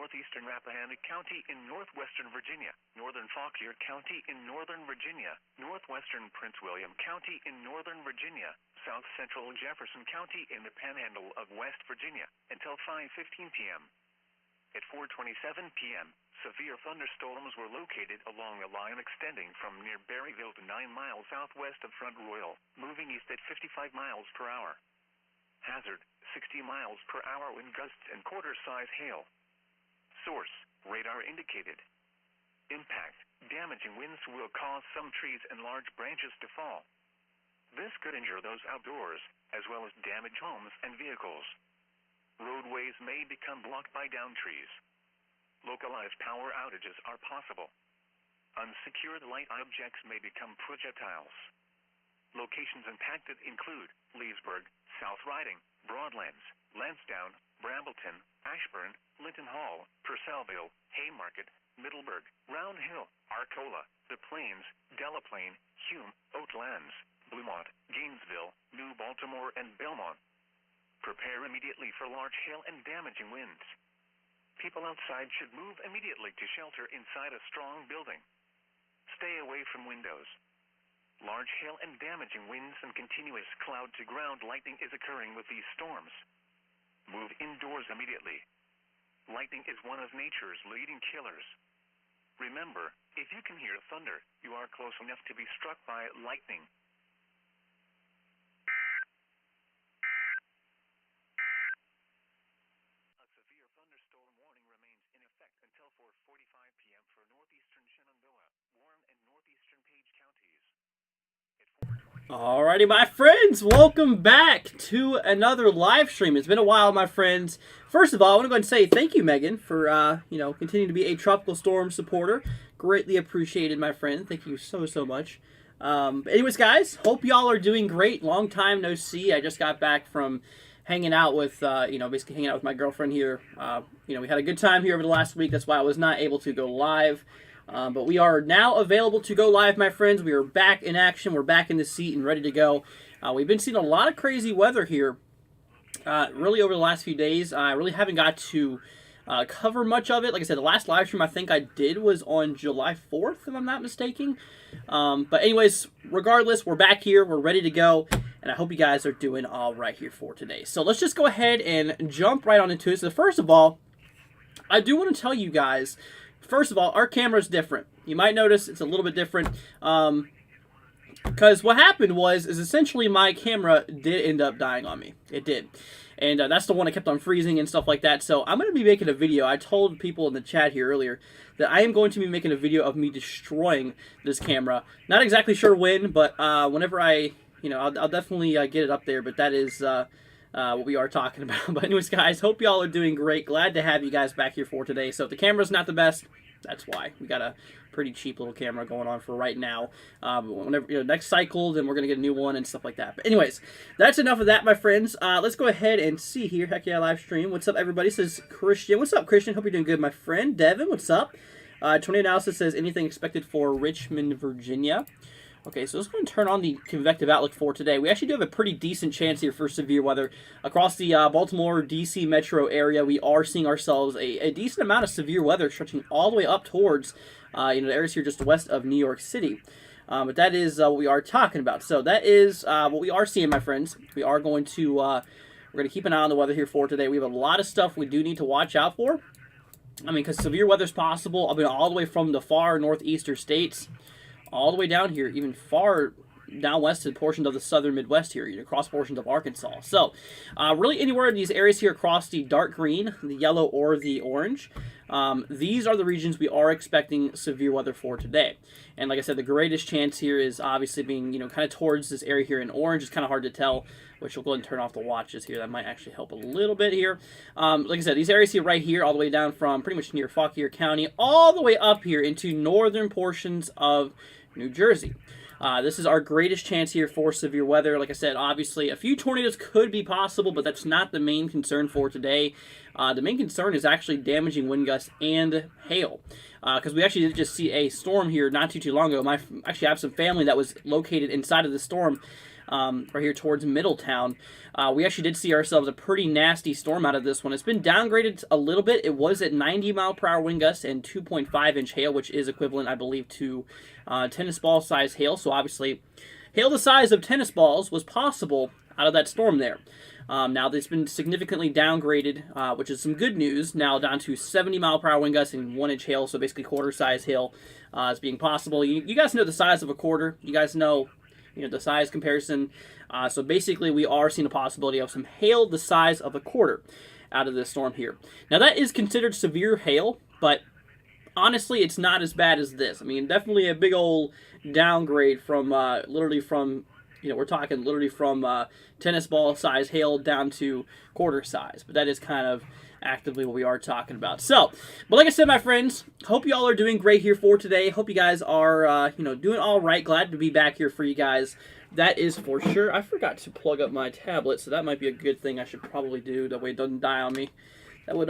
northeastern Rappahannock County in northwestern Virginia, northern Fauquier County in northern Virginia, northwestern Prince William County in northern Virginia, south central Jefferson County in the panhandle of West Virginia, until 5:15 p.m. At 4:27 p.m., severe thunderstorms were located along a line extending from near Berryville to 9 miles southwest of Front Royal, moving east at 55 miles per hour. Hazard, 60 miles per hour wind gusts and quarter-size hail. Source, radar indicated. Impact, damaging winds will cause some trees and large branches to fall. This could injure those outdoors, as well as damage homes and vehicles. Roadways may become blocked by downed trees. Localized power outages are possible. Unsecured light objects may become projectiles. Locations impacted include Leesburg, South Riding, Broadlands, Lansdowne, Brambleton, Ashburn, Linton Hall, Purcellville, Haymarket, Middleburg, Round Hill, Arcola, The Plains, Delaplane, Hume, Oatlands, Bluemont, Gainesville, New Baltimore, and Belmont. Prepare immediately for large hail and damaging winds. People outside should move immediately to shelter inside a strong building. Stay away from windows. Large hail and damaging winds and continuous cloud-to-ground lightning is occurring with these storms. Move indoors immediately. Lightning is one of nature's leading killers. Remember, if you can hear thunder, you are close enough to be struck by lightning. A severe thunderstorm warning remains in effect until 4:45 p.m. for northeastern Shenandoah, Warren, and northeastern Page counties. Alrighty, my friends, welcome back to another live stream. It's been a while, my friends. First of all, I want to go ahead and say thank you, Megan, for continuing to be a Tropical Storm supporter. Greatly appreciated, my friend. Thank you so much. Anyways, guys, hope y'all are doing great. Long time no see. I just got back from hanging out with, basically hanging out with my girlfriend here. We had a good time here over the last week. That's why I was not able to go live. But we are now available to go live, my friends. We are back in action. We're back in the seat and ready to go. We've been seeing a lot of crazy weather here, really over the last few days. I really haven't got to cover much of it. Like I said, the last live stream I think I did was on July 4th, if I'm not mistaken. But anyways, regardless, we're back here. We're ready to go. And I hope you guys are doing all right here for today. So let's just go ahead and jump right on into it. So first of all, I do want to tell you guys, first of all, our camera is different. You might notice it's a little bit different. Because what happened is essentially my camera did end up dying on me. It did. And that's the one that kept on freezing and stuff like that. So I'm going to be making a video. I told people in the chat here earlier that I am going to be making a video of me destroying this camera. Not exactly sure when, but whenever I'll definitely get it up there. But that is what we are talking about. But anyways, guys, hope y'all are doing great. Glad to have you guys back here for today. So if the camera's not the best, that's why. We got a pretty cheap little camera going on for right now. Whenever next cycle, then we're gonna get a new one and stuff like that. But anyways, that's enough of that, my friends. Let's go ahead and see here. Heck yeah, live stream. What's up, everybody? Says Christian. What's up, Christian? Hope you're doing good, my friend. Devin, what's up? Tornado Analysis says anything expected for Richmond, Virginia. Okay, so let's go and turn on the convective outlook for today. We actually do have a pretty decent chance here for severe weather. Across the Baltimore, D.C. metro area, we are seeing ourselves a decent amount of severe weather stretching all the way up towards the areas here just west of New York City. But that is what we are talking about. So that is what we are seeing, my friends. We are going to we're going to keep an eye on the weather here for today. We have a lot of stuff we do need to watch out for. I mean, because severe weather is possible. I mean, all the way from the far northeastern states all the way down here, even far down west to portions of the southern Midwest here, across portions of Arkansas. So, really anywhere in these areas here across the dark green, the yellow, or the orange, these are the regions we are expecting severe weather for today. And like I said, the greatest chance here is obviously being, kind of towards this area here in orange. It's kind of hard to tell, which we'll go ahead and turn off the watches here. That might actually help a little bit here. Like I said, these areas here right here, all the way down from pretty much near Fauquier County, all the way up here into northern portions of New Jersey. This is our greatest chance here for severe weather. Like I said, obviously, a few tornadoes could be possible, but that's not the main concern for today. The main concern is actually damaging wind gusts and hail. Because we actually did just see a storm here not too long ago. Actually, I have some family that was located inside of the storm. right here towards Middletown. We actually did see ourselves a pretty nasty storm out of this one. It's been downgraded a little bit. It was at 90-mile-per-hour wind gusts and 2.5-inch hail, which is equivalent, I believe, to tennis ball size hail. So obviously, hail the size of tennis balls was possible out of that storm there. Now, it's been significantly downgraded, which is some good news, now down to 70-mile-per-hour wind gusts and 1-inch hail, so basically quarter-size hail as being possible. You guys know the size of a quarter. You guys know, the size comparison. So basically, we are seeing a possibility of some hail the size of a quarter out of this storm here. Now, that is considered severe hail, but honestly, it's not as bad as this. I mean, definitely a big old downgrade from literally from... we're talking literally from tennis ball size hail down to quarter size. But that is kind of actively what we are talking about. So, but like I said, my friends, hope you all are doing great here for today. Hope you guys are, doing all right. Glad to be back here for you guys. That is for sure. I forgot to plug up my tablet, so that might be a good thing I should probably do. That way it doesn't die on me. That would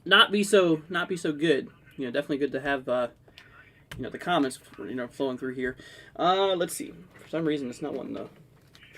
not be so good. Definitely good to have the comments, flowing through here. Let's see. For some reason, it's not wanting to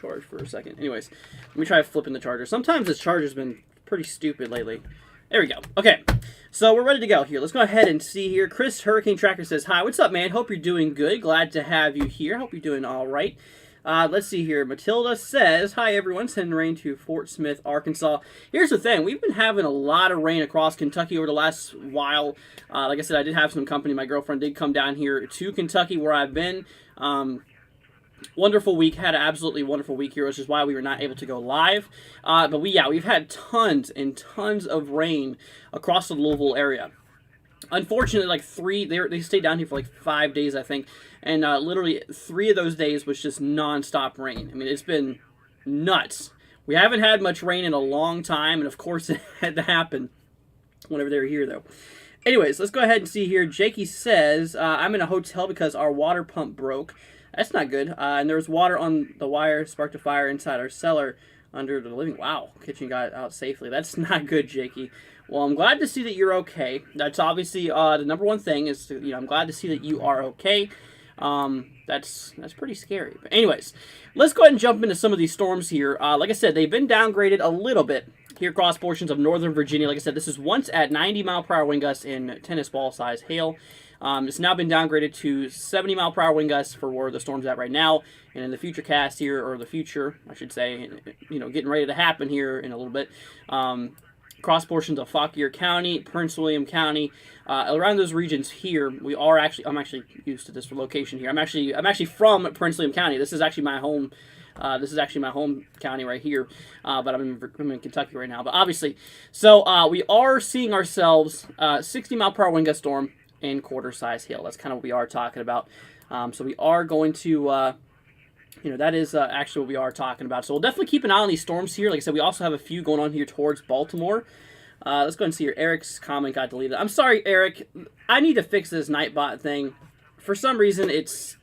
charge for a second. Anyways, let me try flipping the charger. Sometimes this charger's been pretty stupid lately. There we go. Okay, so we're ready to go here. Let's go ahead and see here. Chris Hurricane Tracker says, hi, what's up, man? Hope you're doing good. Glad to have you here. Hope you're doing all right. Let's see here. Matilda says, hi, everyone. Sending rain to Fort Smith, Arkansas. Here's the thing. We've been having a lot of rain across Kentucky over the last while. Like I said, I did have some company. My girlfriend did come down here to Kentucky where I've been. Wonderful week. Had an absolutely wonderful week here, which is why we were not able to go live. But we've had tons and tons of rain across the Louisville area. Unfortunately, they stayed down here for 5 days, I think, and literally 3 of those days was just non-stop rain. I mean, it's been nuts. We haven't had much rain in a long time, and of course it had to happen whenever they were here, though. Anyways, let's go ahead and see here. Jakey says, I'm in a hotel because our water pump broke. That's not good. And there was water on the wire, sparked a fire inside our cellar under the living. Wow, kitchen got out safely. That's not good, Jakey. Well, I'm glad to see that you're okay. That's obviously the number one thing is, I'm glad to see that you are okay. That's pretty scary. But anyways, let's go ahead and jump into some of these storms here. Like I said, they've been downgraded a little bit here across portions of northern Virginia. Like I said, this is once at 90-mile-per-hour wind gusts and tennis ball size hail. It's now been downgraded to 70-mile-per-hour wind gusts for where the storm's at right now. And in the future cast here, or the future, I should say, getting ready to happen here in a little bit, cross portions of Fauquier County, Prince William County, around those regions here, I'm actually used to this location here. I'm actually from Prince William County. This is actually my home. This is actually my home county right here, but I'm in Kentucky right now. But obviously, so we are seeing ourselves 60-mile-per-hour wind gust storm and quarter-size hail. That's kind of what we are talking about. So we are going to, that is actually what we are talking about. So we'll definitely keep an eye on these storms here. Like I said, we also have a few going on here towards Baltimore. Let's go and see here. Eric's comment got deleted. I'm sorry, Eric. I need to fix this Nightbot thing. For some reason, it's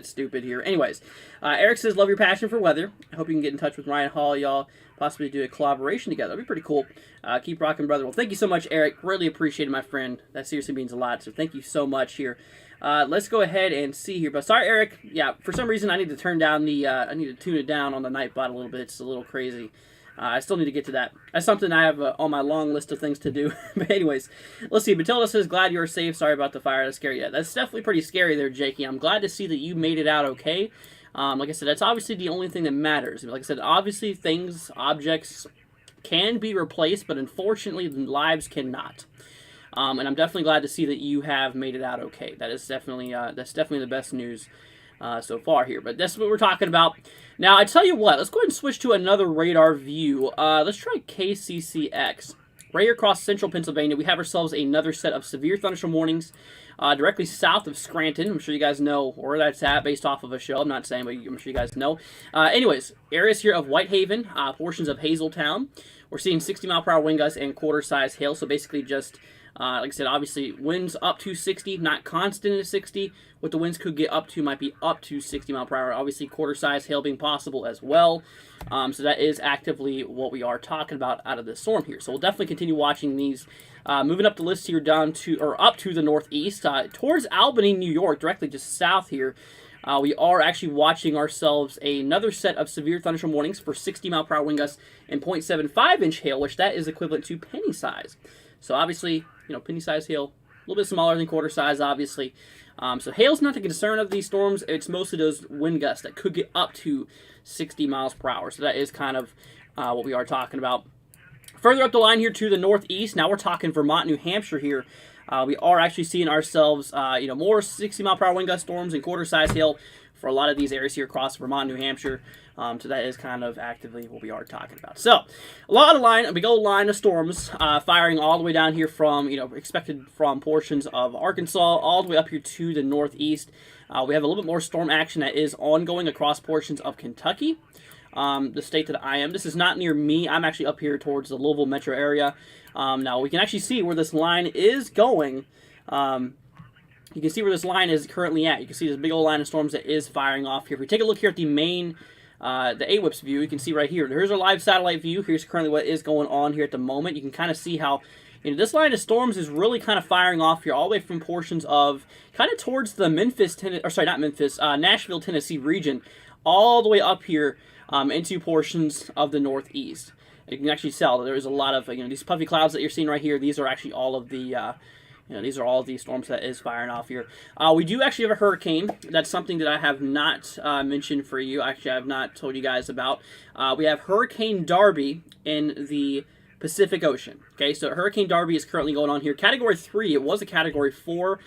stupid here. Anyways, Eric says, love your passion for weather. I hope you can get in touch with Ryan Hall. Y'all possibly do a collaboration together. That'd be pretty cool. Keep rocking, brother. Well, thank you so much, Eric. Really appreciate it, my friend. That seriously means a lot. So thank you so much here. Let's go ahead and see here. But sorry, Eric. Yeah, for some reason, I need to turn down I need to tune it down on the Nightbot a little bit. It's a little crazy. I still need to get to that. That's something I have on my long list of things to do. But anyways, let's see. Matilda says, glad you're safe. Sorry about the fire. That's scary. Yeah, that's definitely pretty scary there, Jakey. I'm glad to see that you made it out okay. Like I said, that's obviously the only thing that matters. Like I said, obviously objects can be replaced, but unfortunately, lives cannot. And I'm definitely glad to see that you have made it out okay. That is definitely the best news so far here. But that's what we're talking about. Now, I tell you what, let's go ahead and switch to another radar view. Let's try KCCX. Right here across central Pennsylvania, we have ourselves another set of severe thunderstorm warnings directly south of Scranton. I'm sure you guys know where that's at based off of a show. I'm not saying, but I'm sure you guys know. Anyways, areas here of Whitehaven, portions of Hazeltown. We're seeing 60-mile-per-hour wind gusts and quarter-size hail, so basically just like I said, obviously, winds up to 60, not constant at 60. What the winds could get up to might be up to 60 mile per hour. Obviously, quarter-size hail being possible as well. So that is actively what we are talking about out of this storm here. So we'll definitely continue watching these. Moving up the list here up to the northeast, towards Albany, New York, directly just south here. We are actually watching ourselves another set of severe thunderstorm warnings for 60-mile-per-hour wind gusts and 0.75-inch hail, which that is equivalent to penny size. So obviously, penny size hail, a little bit smaller than quarter size, obviously. So hail's not the concern of these storms. It's mostly those wind gusts that could get up to 60 miles per hour. So that is kind of what we are talking about. Further up the line here to the northeast, now we're talking Vermont, New Hampshire here. We are actually seeing ourselves, more 60-mile-per-hour wind gust storms and quarter-size hail for a lot of these areas here across Vermont, New Hampshire. So that is kind of actively what we are talking about. So a big old line of storms firing all the way down here from, expected from portions of Arkansas all the way up here to the northeast. We have a little bit more storm action that is ongoing across portions of Kentucky. The state that I am. This is not near me. I'm actually up here towards the Louisville metro area. Now, we can actually see where this line is going. You can see where this line is currently at. You can see this big old line of storms that is firing off here. If we take a look here at the main, the AWIPS view, you can see right here. Here's our live satellite view. Here's currently what is going on here at the moment. You can kind of see how this line of storms is really kind of firing off here all the way from portions of kind of towards the Nashville, Tennessee region, all the way up here into portions of the northeast. You can actually tell that there is a lot of these puffy clouds that you're seeing right here. These are actually all of the these are all of the storms that is firing off here. We do actually have a hurricane. That's something that I have not mentioned for you. Actually, I have not told you guys about. We have Hurricane Darby in the Pacific Ocean. Okay, so Hurricane Darby is currently going on here. Category 3. It was a Category 4,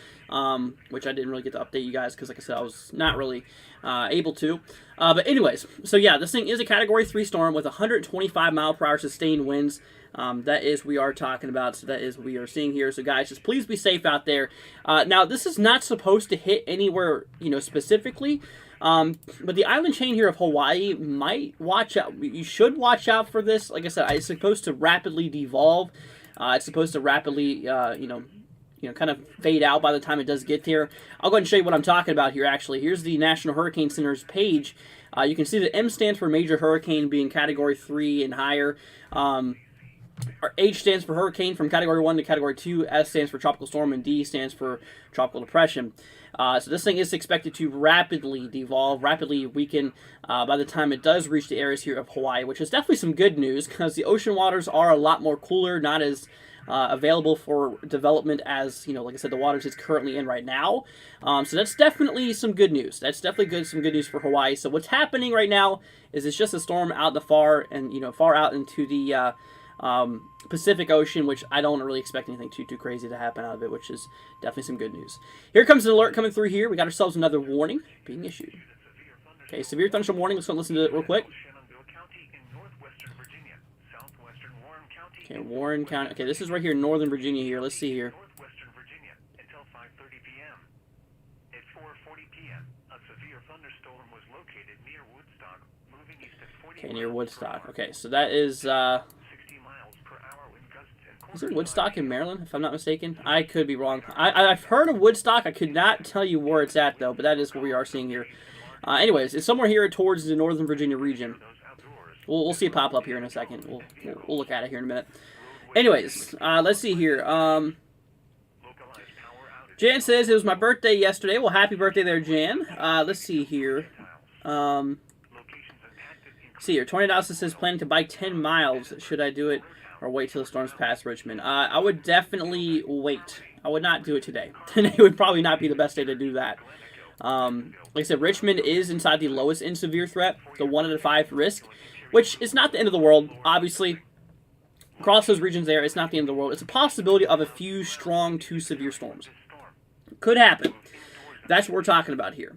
which I didn't really get to update you guys because, like I said, I was not really able to. But anyways, so yeah, this thing is a Category 3 storm with 125-mile-per-hour sustained winds. That is we are talking about, so that is what we are seeing here. So guys, just please be safe out there. Now, this is not supposed to hit anywhere, specifically. But the island chain here of Hawaii might watch out. You should watch out for this. Like I said, it's supposed to rapidly devolve. It's supposed to rapidly, kind of fade out by the time it does get there. I'll go ahead and show you what I'm talking about here, actually. Here's the National Hurricane Center's page. You can see that M stands for major hurricane, being Category 3 and higher. H stands for hurricane from Category 1 to Category 2. S stands for tropical storm, and D stands for tropical depression. So this thing is expected to rapidly devolve, rapidly weaken by the time it does reach the areas here of Hawaii, which is definitely some good news because the ocean waters are a lot more cooler, not as available for development as, like I said, the waters it's currently in right now. So that's definitely some good news. That's definitely some good news for Hawaii. So what's happening right now is it's just a storm out the far out into the Pacific Ocean, which I don't really expect anything too crazy to happen out of it, which is definitely some good news. Here comes an alert coming through here. We got ourselves another warning being issued. Okay, severe thunderstorm warning. Let's go listen to it real quick. Okay, Warren County. Okay, this is right here in Northern Virginia here. Let's see here. Okay, near Woodstock. Okay, so that is it Woodstock in Maryland, if I'm not mistaken? I could be wrong. I've heard of Woodstock. I could not tell you where it's at, though, but that is what we are seeing here. Anyways, it's somewhere here towards the Northern Virginia region. We'll see it pop up here in a second. We'll look at it here in a minute. Anyways, let's see here. Jan says it was my birthday yesterday. Well, happy birthday there, Jan. Let's see here. See here. Tony Dawson says planning to bike 10 miles. Should I do it or wait till the storms pass Richmond? I would definitely wait. I would not do it today. Today would probably not be the best day to do that. Like I said, Richmond is inside the lowest in severe threat, the 1 out of 5 risk, which is not the end of the world, obviously. Across those regions there, it's not the end of the world. It's a possibility of a few strong to severe storms. Could happen. That's what we're talking about here.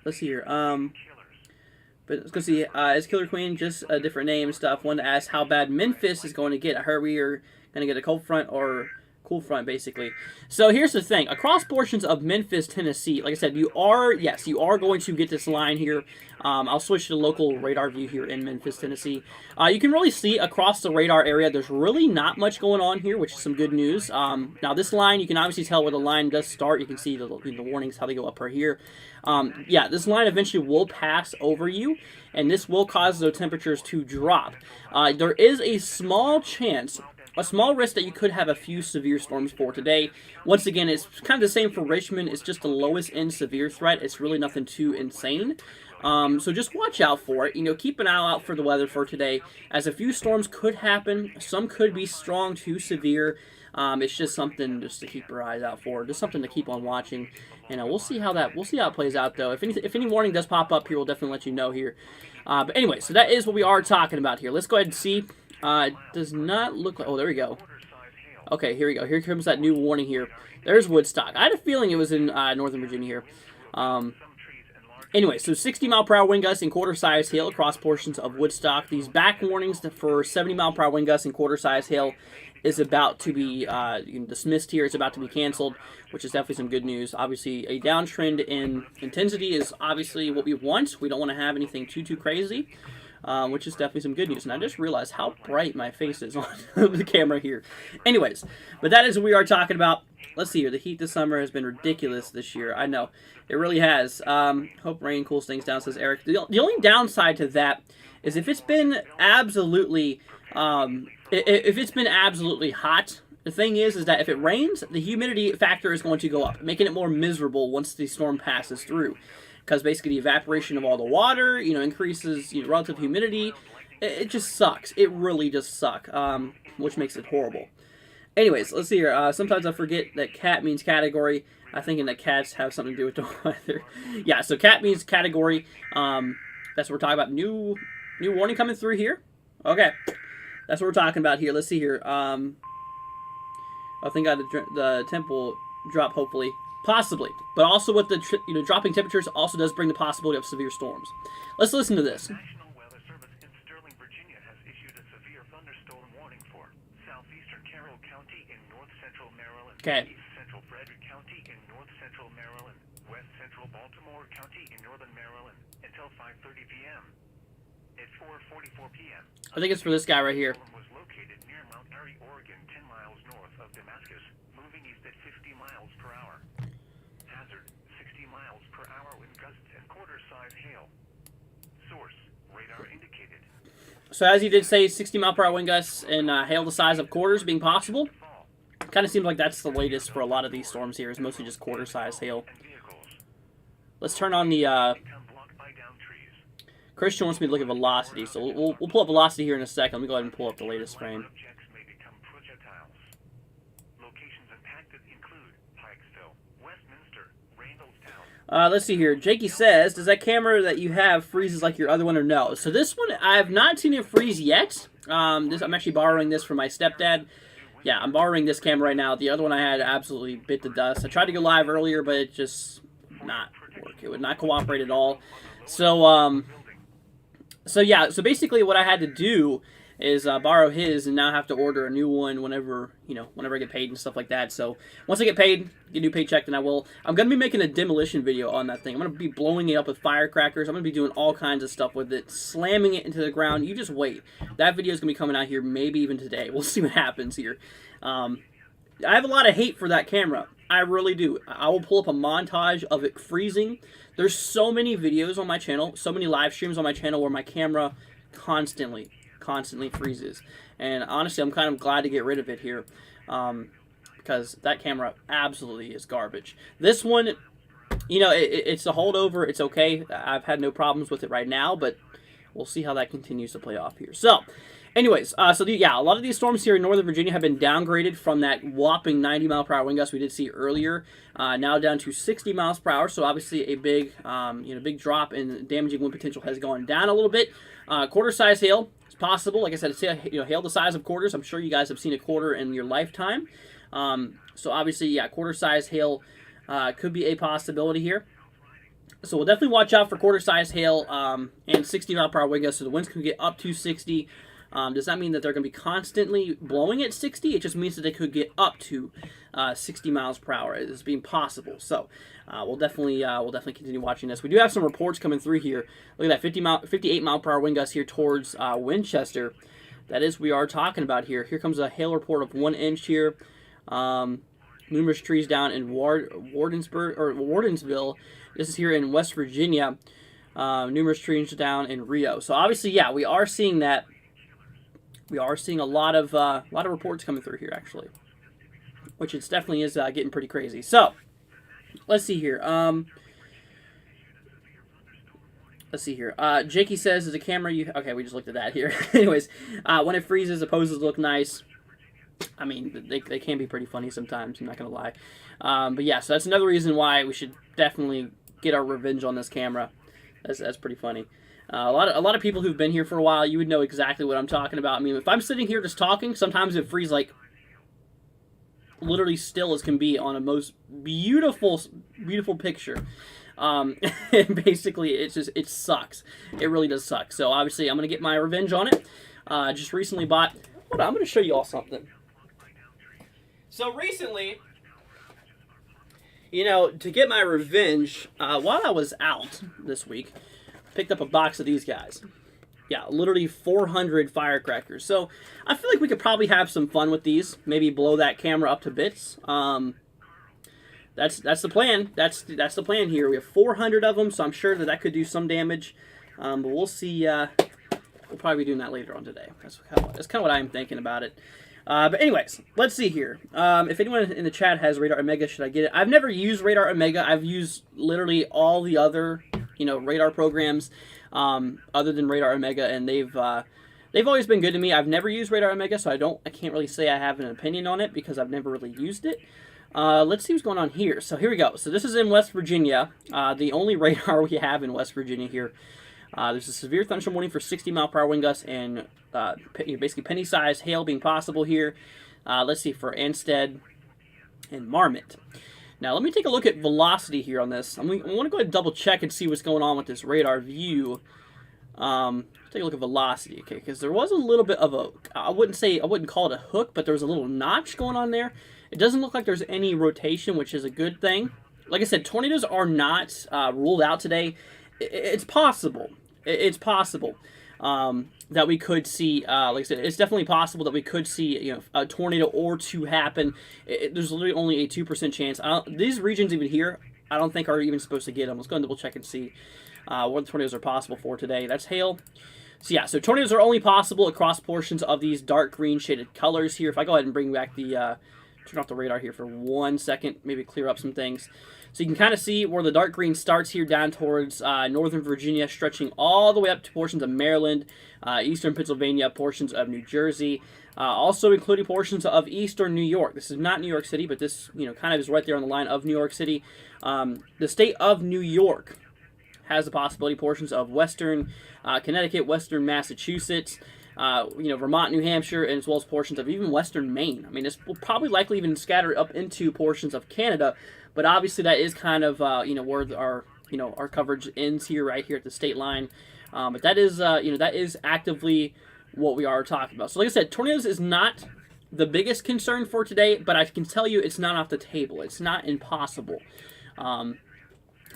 Let's see here. But let's go see. Is Killer Queen just a different name and stuff? Wanted to ask how bad Memphis is going to get. I heard we are going to get a cold front or cool front, basically. So here's the thing. Across portions of Memphis, Tennessee, like I said, you are going to get this line here. I'll switch to the local radar view here in Memphis, Tennessee. You can really see across the radar area, there's really not much going on here, which is some good news. Now, this line, you can obviously tell where the line does start. You can see the warnings, how they go up right here. Yeah, this line eventually will pass over you, and this will cause those temperatures to drop. There is a small chance a small risk that you could have a few severe storms for today. Once again, it's kind of the same for Richmond. It's just the lowest end severe threat. It's really nothing too insane. So just watch out for it. Keep an eye out for the weather for today, as a few storms could happen. Some could be strong to severe. It's just something just to keep your eyes out for. Just something to keep on watching. And we'll see how it plays out, though. If any warning does pop up here, we'll definitely let you know here. But anyway, so that is what we are talking about here. Let's go ahead and see. It does not look like... Oh, there we go. Okay, here we go. Here comes that new warning here. There's Woodstock. I had a feeling it was in Northern Virginia here. Anyway, so 60-mile-per-hour wind gusts and quarter-size hail across portions of Woodstock. These back warnings for 70-mile-per-hour wind gusts and quarter-size hail is about to be dismissed here. It's about to be canceled, which is definitely some good news. Obviously, a downtrend in intensity is obviously what we want. We don't want to have anything too crazy, which is definitely some good news. And I just realized how bright my face is on the camera here. Anyways, but that is what we are talking about. Let's see here. The heat this summer has been ridiculous this year. I know. It really has. Hope rain cools things down, says Eric. The only downside to that is if it's been absolutely... if it's been absolutely hot, the thing is that if it rains, the humidity factor is going to go up, making it more miserable once the storm passes through. Because basically the evaporation of all the water, increases relative humidity. It just sucks. It really just sucks, which makes it horrible. Anyways, let's see here. Sometimes I forget that cat means category. I'm thinking that cats have something to do with the weather. Yeah, so cat means category. That's what we're talking about. New warning coming through here. Okay. That's what we're talking about here. Let's see here. I think the temp will drop, hopefully. Possibly. But also with the dropping temperatures also does bring the possibility of severe storms. Let's listen to this. National Weather Service in Sterling, Virginia has issued a severe thunderstorm warning for southeastern Carroll County in north-central Maryland. Okay. East-central Frederick County in north-central Maryland. West-central Baltimore County in northern Maryland until 5:30 p.m. At 4:44 p.m. I think it's for this guy right here. Was located near Mount Airy, Oregon, 10 miles north of Damascus, moving east at 50 miles per hour. Hazard, 60 miles per hour with gusts and quarter-size hail. Source, radar indicated. So as you did say, 60-mile-per-hour wind gusts and hail the size of quarters being possible. Kind of seems like that's the latest for a lot of these storms here. It's mostly just quarter-size hail. Let's turn on the... Christian wants me to look at velocity, so we'll pull up velocity here in a second. Let me go ahead and pull up the latest frame. Let's see here. Jakey says, does that camera that you have freezes like your other one or no? So this one, I have not seen it freeze yet. I'm actually borrowing this from my stepdad. Yeah, I'm borrowing this camera right now. The other one I had absolutely bit the dust. I tried to go live earlier, but it just not work. It would not cooperate at all. So yeah, so basically what I had to do is borrow his and now have to order a new one whenever I get paid and stuff like that. So once I get paid, get a new paycheck, then I will. I'm going to be making a demolition video on that thing. I'm going to be blowing it up with firecrackers. I'm going to be doing all kinds of stuff with it, slamming it into the ground. You just wait. That video is going to be coming out here maybe even today. We'll see what happens here. I have a lot of hate for that camera. I really do. I will pull up a montage of it freezing. There's so many videos on my channel, so many live streams on my channel where my camera constantly freezes. And honestly, I'm kind of glad to get rid of it here because that camera absolutely is garbage. This one, it's a holdover. It's okay. I've had no problems with it right now, but we'll see how that continues to play off here. So, anyways, a lot of these storms here in Northern Virginia have been downgraded from that whopping 90-mile-per-hour wind gust we did see earlier, now down to 60 miles per hour. So obviously a big, big drop in damaging wind potential has gone down a little bit. Quarter-size hail is possible. Like I said, it's hail the size of quarters. I'm sure you guys have seen a quarter in your lifetime. So obviously, yeah, quarter-size hail could be a possibility here. So we'll definitely watch out for quarter-size hail and 60-mile-per-hour wind gusts. So the winds can get up to 60. Does that mean that they're going to be constantly blowing at 60? It just means that they could get up to 60 miles per hour as being possible. So we'll definitely continue watching this. We do have some reports coming through here. Look at that 58 mile per hour wind gust here towards Winchester. That is we are talking about here. Here comes a hail report of 1 inch here. Numerous trees down in Wardensville. This is here in West Virginia. Numerous trees down in Rio. So obviously, yeah, we are seeing that. We are seeing a lot of reports coming through here, actually, which it definitely is getting pretty crazy. So, let's see here. Jakey says, is a camera you... Okay, we just looked at that here. Anyways, when it freezes, the poses look nice. I mean, they can be pretty funny sometimes, I'm not going to lie. But yeah, so that's another reason why we should definitely get our revenge on this camera. That's pretty funny. A lot of people who've been here for a while, you would know exactly what I'm talking about. I mean, if I'm sitting here just talking, sometimes it freezes like literally still as can be on a most beautiful picture. And basically, it sucks. It really does suck. So obviously, I'm gonna get my revenge on it. Just recently bought. Hold on, I'm gonna show you all something. So recently, to get my revenge, while I was out this week, picked up a box of these guys. Yeah, literally 400 firecrackers. So I feel like we could probably have some fun with these. Maybe blow that camera up to bits. That's the plan. That's the plan here. We have 400 of them, so I'm sure that could do some damage. But we'll see. We'll probably be doing that later on today. That's kind of what I'm thinking about it. But anyways, let's see here. If anyone in the chat has Radar Omega, should I get it? I've never used Radar Omega. I've used literally all the other radar programs other than Radar Omega, and they've always been good to me. I've never used Radar Omega, so I can't really say I have an opinion on it because I've never really used it. Let's see what's going on here. So here we go. So this is in West Virginia. The only radar we have in West Virginia here. There's a severe thunderstorm warning for 60-mile-per-hour wind gusts and basically penny-sized hail being possible here. Let's see, for Anstead and Marmot. Now let me take a look at velocity here on this. I want to go ahead and double check and see what's going on with this radar view. Take a look at velocity, okay? Because there was a little bit of a, I wouldn't call it a hook, but there was a little notch going on there. It doesn't look like there's any rotation, which is a good thing. Like I said, tornadoes are not ruled out today. It's possible. It's possible that we could see, like I said, it's definitely possible that we could see, a tornado or two happen. There's literally only a 2% chance. These regions even here, I don't think are even supposed to get them. Let's go and double check and see what tornadoes are possible for today. That's hail. So yeah, so tornadoes are only possible across portions of these dark green shaded colors here. If I go ahead and bring back the, turn off the radar here for 1 second, maybe clear up some things. So you can kind of see where the dark green starts here down towards northern Virginia, stretching all the way up to portions of Maryland, eastern Pennsylvania, portions of New Jersey, also including portions of eastern New York. This is not New York City, but this kind of is right there on the line of New York City. The state of New York has the possibility portions of western Connecticut, western Massachusetts, Vermont, New Hampshire, and as well as portions of even western Maine. I mean, this will probably likely even scatter up into portions of Canada, but obviously that is kind of where our coverage ends here, right here at the state line. But that is that is actively what we are talking about. So like I said, tornadoes is not the biggest concern for today, but I can tell you it's not off the table. It's not impossible.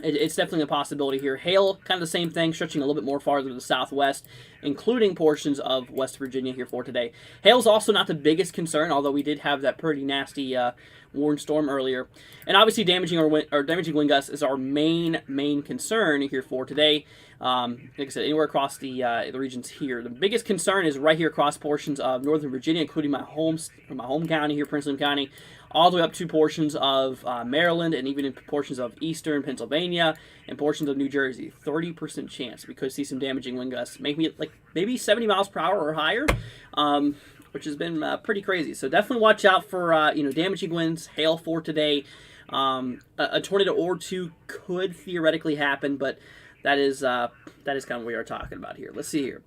It's definitely a possibility here. Hail, kind of the same thing, stretching a little bit more farther to the southwest, including portions of West Virginia here for today. Hail's also not the biggest concern, although we did have that pretty nasty warm storm earlier. And obviously damaging wind gusts is our main concern here for today. Like I said, anywhere across the regions here. The biggest concern is right here across portions of northern Virginia, including my home county here, Prince William County, all the way up to portions of Maryland and even in portions of eastern Pennsylvania and portions of New Jersey. 30% chance we could see some damaging wind gusts, maybe 70 miles per hour or higher, which has been pretty crazy. So definitely watch out for damaging winds, hail for today. A tornado or two could theoretically happen, but that is kind of what we are talking about here. Let's see here.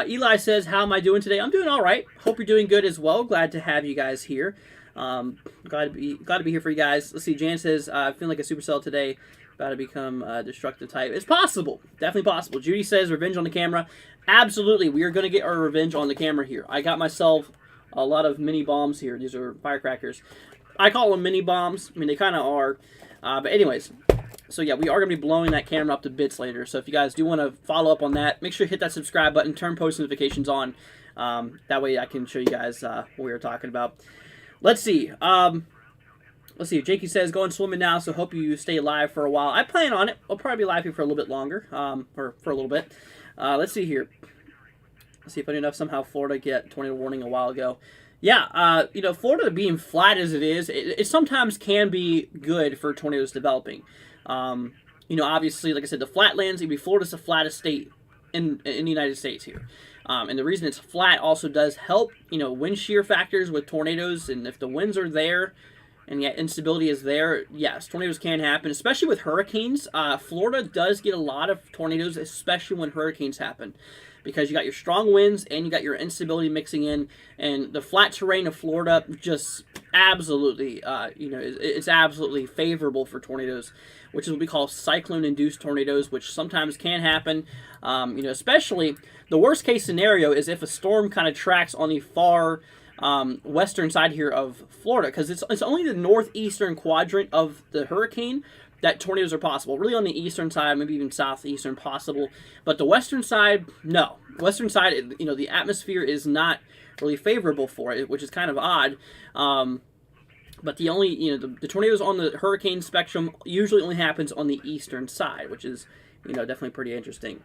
Eli says, how am I doing today? I'm doing all right. Hope you're doing good as well. Glad to have you guys here. Glad to be here for you guys. Let's see. Jan says, feeling like a supercell today. About to become a destructive type. It's possible. Definitely possible. Judy says, revenge on the camera. Absolutely. We are going to get our revenge on the camera here. I got myself a lot of mini bombs here. These are firecrackers. I call them mini bombs. I mean, they kind of are. But anyways. So yeah, we are going to be blowing that camera up to bits later. So if you guys do want to follow up on that, make sure you hit that subscribe button, turn post notifications on. That way I can show you guys what we are talking about. Let's see. Jakey says, going swimming now, so hope you stay alive for a while. I plan on it. I'll probably be live here for a little bit longer, or for a little bit. Let's see here. Let's see if I knew enough. Somehow Florida get tornado warning a while ago. Yeah, Florida being flat as it is, it sometimes can be good for tornadoes developing. Obviously, like I said, the flatlands, Florida's the flattest state in the United States here. And the reason it's flat also does help, wind shear factors with tornadoes. And if the winds are there and yet instability is there, yes, tornadoes can happen, especially with hurricanes. Florida does get a lot of tornadoes, especially when hurricanes happen, because you got your strong winds and you got your instability mixing in, and the flat terrain of Florida just absolutely, it's absolutely favorable for tornadoes, which is what we call cyclone-induced tornadoes, which sometimes can happen. Especially the worst case scenario is if a storm kind of tracks on the far western side here of Florida, because it's only the northeastern quadrant of the hurricane that tornadoes are possible. Really on the eastern side, maybe even southeastern possible. But the western side, no. Western side, the atmosphere is not really favorable for it, which is kind of odd. But the only, the tornadoes on the hurricane spectrum usually only happens on the eastern side, which is, definitely pretty interesting.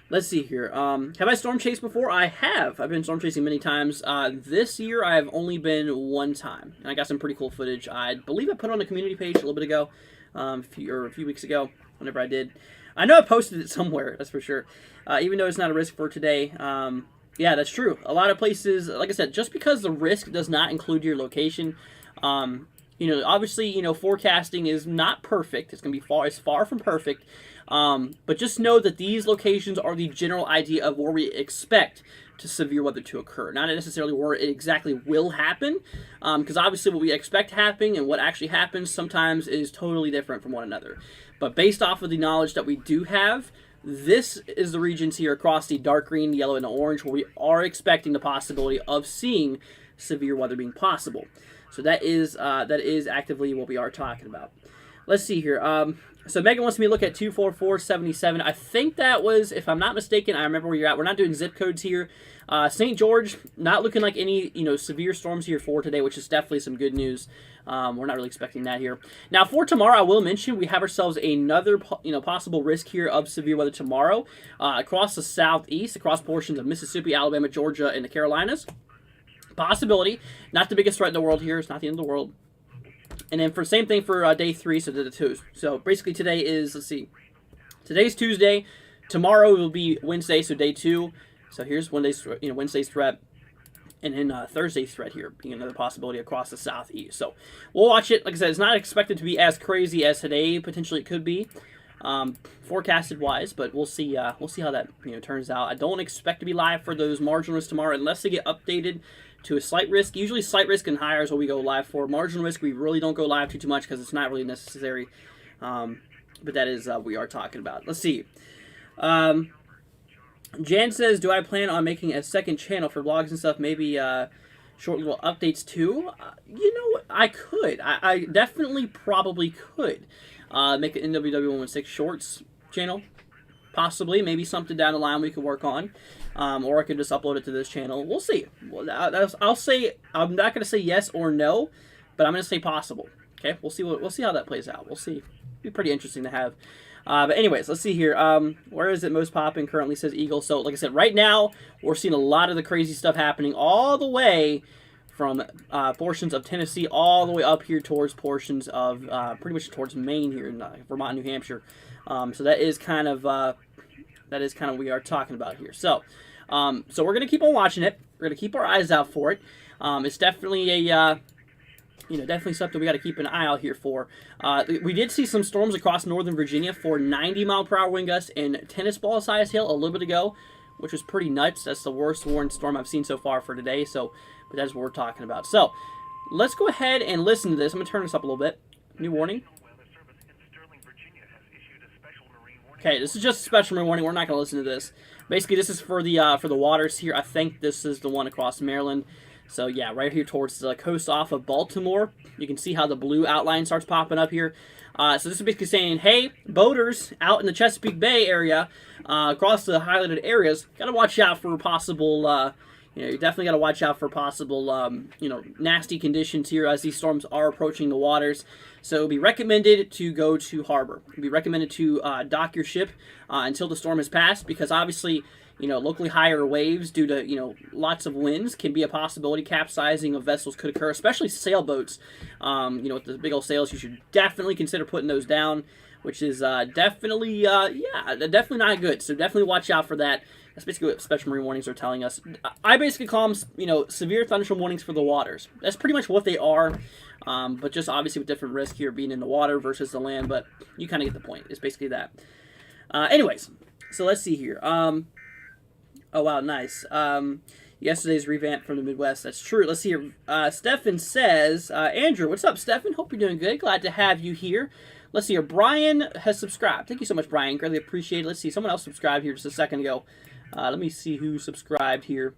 Let's see here. Have I storm chased before? I have. I've been storm chasing many times. This year, I've only been one time. And I got some pretty cool footage. I believe I put it on the community page a little bit ago. A few weeks ago, whenever I did. I know I posted it somewhere, that's for sure. Even though it's not a risk for today. Yeah, that's true. A lot of places, like I said, just because the risk does not include your location, obviously, forecasting is not perfect. It's going to be far from perfect. But just know that these locations are the general idea of where we expect to severe weather to occur. Not necessarily where it exactly will happen, because obviously what we expect happening and what actually happens sometimes is totally different from one another. But based off of the knowledge that we do have, this is the regions here across the dark green, yellow, and orange where we are expecting the possibility of seeing severe weather being possible. So that is actively what we are talking about. Let's see here. So Megan wants me to look at 24477. I think that was, if I'm not mistaken, I remember where you're at. We're not doing zip codes here. St. George, not looking like any severe storms here for today, which is definitely some good news. We're not really expecting that here. Now for tomorrow, I will mention we have ourselves another possible risk here of severe weather tomorrow across the southeast, across portions of Mississippi, Alabama, Georgia, and the Carolinas. Possibility, not the biggest threat in the world here. It's not the end of the world. And then same thing for day 3, so the 2. So basically today is, let's see, today's Tuesday. Tomorrow will be Wednesday, so day 2. So here's Wednesday's threat. And then Thursday's threat here being another possibility across the southeast. So we'll watch it. Like I said, it's not expected to be as crazy as today. Potentially it could be, forecasted wise, but we'll see. We'll see how that turns out. I don't expect to be live for those marginal risks tomorrow unless they get updated to a slight risk. Usually slight risk and higher is what we go live for. Marginal risk, we really don't go live too much because it's not really necessary. But that is what we are talking about. Let's see. Jan says, do I plan on making a second channel for vlogs and stuff? Maybe short little updates too? I could. I definitely probably could make an NWW116 Shorts channel. Possibly. Maybe something down the line we could work on. Or I could just upload it to this channel. We'll see. I'll say, I'm not going to say yes or no, but I'm going to say possible. Okay? We'll see how that plays out. We'll see. It'll be pretty interesting to have. But anyways, let's see here. Where is it most popping? Currently says Eagle. So, like I said, right now, we're seeing a lot of the crazy stuff happening all the way from portions of Tennessee all the way up here towards portions of, pretty much towards Maine here in Vermont, New Hampshire. So that is kind of what we are talking about here. So we're going to keep on watching it. We're going to keep our eyes out for it. It's definitely definitely something we got to keep an eye out here for. We did see some storms across northern Virginia for 90-mile-per-hour wind gusts and tennis ball size hail a little bit ago, which was pretty nuts. That's the worst warned storm I've seen so far for today. But that's what we're talking about. So let's go ahead and listen to this. I'm going to turn this up a little bit. New warning. Okay, this is just a special marine warning. We're not going to listen to this. Basically, this is for the waters here. I think this is the one across Maryland. So yeah, right here towards the coast off of Baltimore. You can see how the blue outline starts popping up here. So this is basically saying, hey, boaters out in the Chesapeake Bay area, across the highlighted areas, got to watch out for possible, you definitely got to watch out for possible, nasty conditions here as these storms are approaching the waters. So it would be recommended to go to harbor. It would be recommended to dock your ship until the storm has passed, because obviously, locally higher waves due to, lots of winds can be a possibility. Capsizing of vessels could occur, especially sailboats. With the big old sails, you should definitely consider putting those down, which is definitely not good. So definitely watch out for that. That's basically what special marine warnings are telling us. I basically call them, severe thunderstorm warnings for the waters. That's pretty much what they are, but just obviously with different risk here being in the water versus the land, but you kind of get the point. It's basically that. Anyways, so let's see here. Oh, wow, nice. Yesterday's revamp from the Midwest. That's true. Let's see here. Stefan says, Andrew, what's up, Stefan? Hope you're doing good. Glad to have you here. Let's see here. Brian has subscribed. Thank you so much, Brian. Greatly appreciate it. Let's see. Someone else subscribed here just a second ago. Let me see who subscribed here.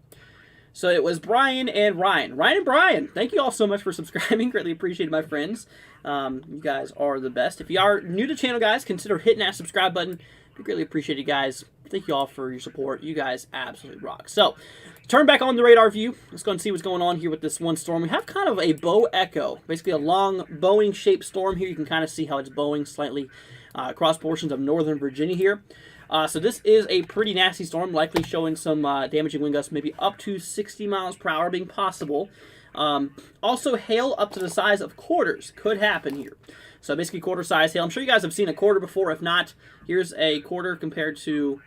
So it was Brian and Ryan. Ryan and Brian, thank you all so much for subscribing. Greatly appreciate it, my friends. You guys are the best. If you are new to the channel, guys, consider hitting that subscribe button. We greatly appreciate it, guys. Thank you all for your support. You guys absolutely rock. So, turn back on the radar view. Let's go and see what's going on here with this one storm. We have kind of a bow echo, basically a long bowing-shaped storm here. You can kind of see how it's bowing slightly across portions of northern Virginia here. So this is a pretty nasty storm, likely showing some damaging wind gusts, maybe up to 60 miles per hour being possible. Also, hail up to the size of quarters could happen here. So basically quarter-size hail. I'm sure you guys have seen a quarter before. If not, here's a quarter compared to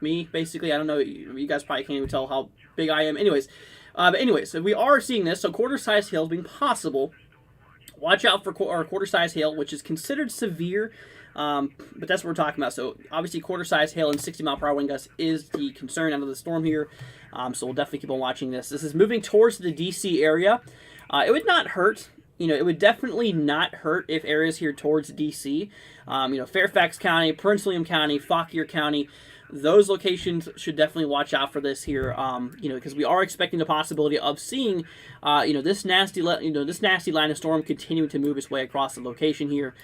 me, basically. I don't know. You guys probably can't even tell how big I am. Anyways, so we are seeing this. So quarter-size hail being possible. Watch out for quarter-size hail, which is considered severe. But that's what we're talking about. So obviously quarter-size hail and 60-mile-per-hour wind gusts is the concern out of the storm here. So we'll definitely keep on watching this. This is moving towards the D.C. area. It would not hurt. It would definitely not hurt if areas here towards D.C., Fairfax County, Prince William County, Fauquier County, those locations should definitely watch out for this here, because we are expecting the possibility of seeing, this nasty line of storm continuing to move its way across the location here,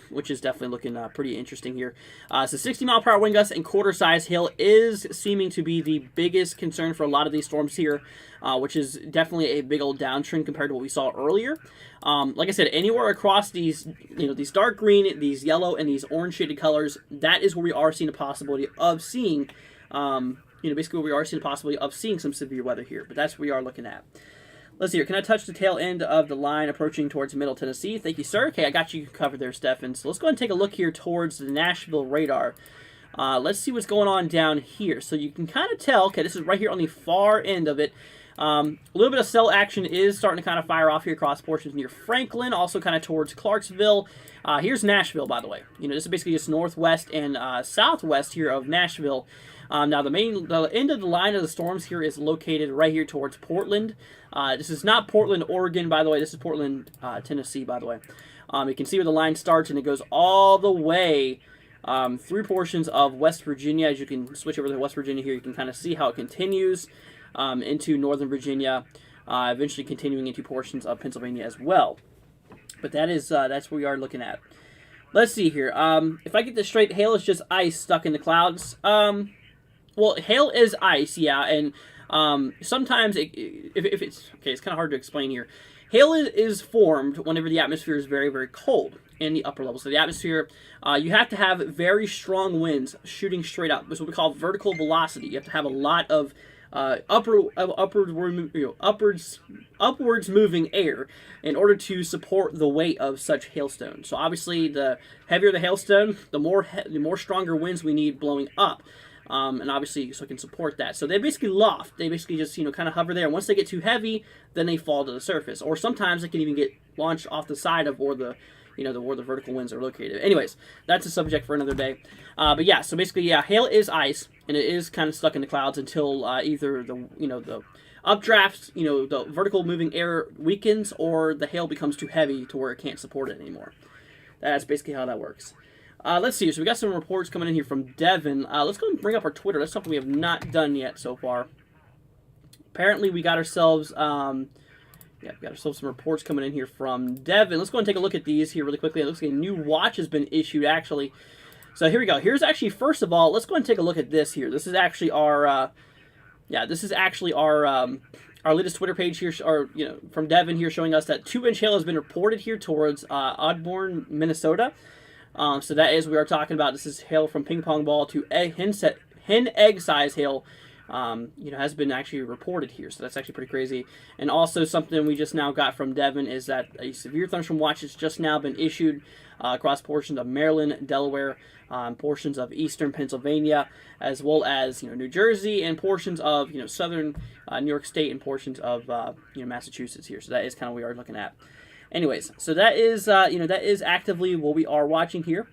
which is definitely looking pretty interesting here. So 60-mile-per-hour wind gusts and quarter-size hail is seeming to be the biggest concern for a lot of these storms here, which is definitely a big old downtrend compared to what we saw earlier. Like I said, anywhere across these, these dark green, these yellow, and these orange shaded colors, that is where we are seeing a possibility of seeing, basically where we are seeing a possibility of seeing some severe weather here. But that's what we are looking at. Let's see here. Can I touch the tail end of the line approaching towards Middle Tennessee? Thank you, sir. Okay, I got you covered there, Stefan. So let's go ahead and take a look here towards the Nashville radar. Let's see what's going on down here. So you can kind of tell, okay, this is right here on the far end of it. A little bit of cell action is starting to kind of fire off here across portions near Franklin, also kind of towards Clarksville. Here's Nashville, by the way. This is basically just northwest and southwest here of Nashville. Now, the end of the line of the storms here is located right here towards Portland. This is not Portland, Oregon, by the way. This is Portland, Tennessee, by the way. You can see where the line starts, and it goes all the way through portions of West Virginia. As you can switch over to West Virginia here, you can kind of see how it continues into northern Virginia, eventually continuing into portions of Pennsylvania as well. But that's what we are looking at. Let's see here. If I get this straight, hail is just ice stuck in the clouds. Well, hail is ice, yeah, and sometimes if it's okay, it's kind of hard to explain here. Hail is formed whenever the atmosphere is very, very cold in the upper levels of the atmosphere. You have to have very strong winds shooting straight up. This is what we call vertical velocity. You have to have a lot of upwards moving air in order to support the weight of such hailstone. So obviously, the heavier the hailstone, the more stronger winds we need blowing up. And obviously, so it can support that. So they basically loft. They basically just, kind of hover there. And once they get too heavy, then they fall to the surface. Or sometimes they can even get launched off the side of where the vertical winds are located. Anyways, that's a subject for another day. But yeah, so basically, yeah, hail is ice, and it is kind of stuck in the clouds until either the updraft, the vertical moving air weakens, or the hail becomes too heavy to where it can't support it anymore. That's basically how that works. Let's see. So we got some reports coming in here from Devin. Let's go and bring up our Twitter. That's something we have not done yet so far. Apparently, we got ourselves, some reports coming in here from Devin. Let's go and take a look at these here really quickly. It looks like a new watch has been issued, actually. So here we go. Here's actually, first of all, let's go and take a look at this here. This is actually our, our latest Twitter page here, from Devin here, showing us that 2-inch hail has been reported here towards Osborne, Minnesota. So that is, we are talking about, this is hail from Ping Pong Ball to hen egg size hail, has been actually reported here. So that's actually pretty crazy. And also something we just now got from Devin is that a severe thunderstorm watch has just now been issued across portions of Maryland, Delaware, portions of eastern Pennsylvania, as well as New Jersey and portions of southern New York State and portions of Massachusetts here. So that is kind of what we are looking at. Anyways, so that is that is actively what we are watching here.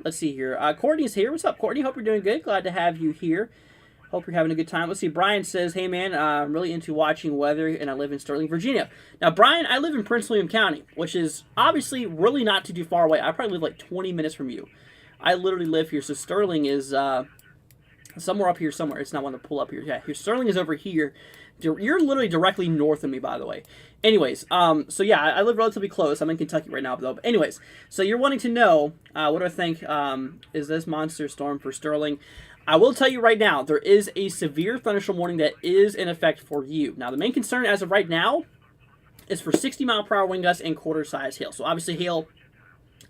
Let's see here. Courtney's here. What's up, Courtney? Hope you're doing good. Glad to have you here. Hope you're having a good time. Let's see. Brian says, hey, man, I'm really into watching weather, and I live in Sterling, Virginia. Now, Brian, I live in Prince William County, which is obviously really not too far away. I probably live like 20 minutes from you. I literally live here. So Sterling is somewhere up here somewhere. It's not one to pull up here. Yeah, here. Sterling is over here. You're literally directly north of me, by the way. Anyways, so yeah, I live relatively close. I'm in Kentucky right now, though. But anyways, so you're wanting to know what do I think is this monster storm for Sterling? I will tell you right now, there is a severe thunderstorm warning that is in effect for you. Now, the main concern as of right now is for 60-mile-per-hour wind gusts and quarter-size hail. So obviously, hail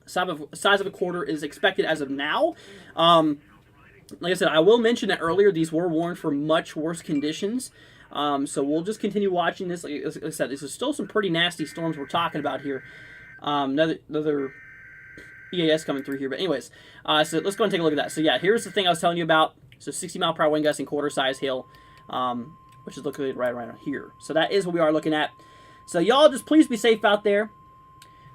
size of a quarter is expected as of now. Like I said, I will mention that earlier, these were warned for much worse conditions. So we'll just continue watching this. Like I said, this is still some pretty nasty storms we're talking about here. Another EAS coming through here. But anyways, so let's go and take a look at that. So yeah, here's the thing I was telling you about. So 60-mile-per-hour wind gusts and quarter-size hail, which is located right around here. So that is what we are looking at. So y'all just please be safe out there.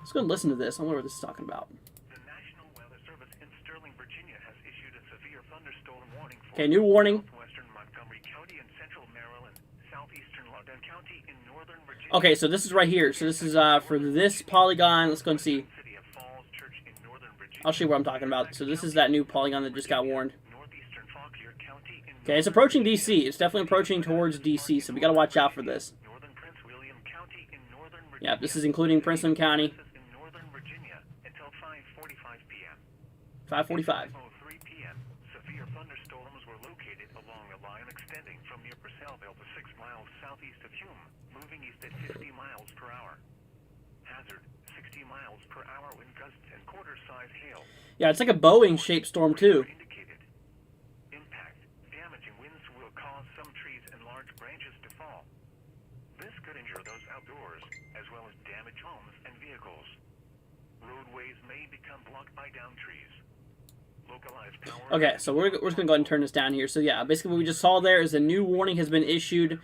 Let's go and listen to this. I wonder what this is talking about. The National Weather Service in Sterling, Virginia has issued a severe thunderstorm warning for Okay, new warning. southwestern Montgomery County and central Maryland, southeastern Loudoun County in northern Virginia. Okay, so this is right here. So this is for this polygon. Let's go and see. City of Falls Church in northern Virginia. I'll show you what I'm talking about. So this is that new polygon that just got warned. Northeastern Fauquier County in Okay, it's approaching DC. It's definitely approaching towards DC, so we got to watch out for this. northern Prince William County in northern Virginia. Yeah, this is including Prince William County. In northern Virginia until 5:45 p.m. 5:45. 5:03 p.m. Severe thunderstorms were located along a line extending from near Purcellville to 6 miles southeast of Hume, moving east at 50 miles per hour. Hazard: 60 miles per hour wind gusts and quarter-size hail. Yeah, it's like a Boeing-shaped storm too. Indicated. Impact: damaging winds will cause some trees and large branches to fall. This could injure those outdoors, as well as damage homes and vehicles. Roadways may become blocked by downed trees. Localized power. Okay, so we're just going to go ahead and turn this down here. So yeah, basically what we just saw there is a new warning has been issued.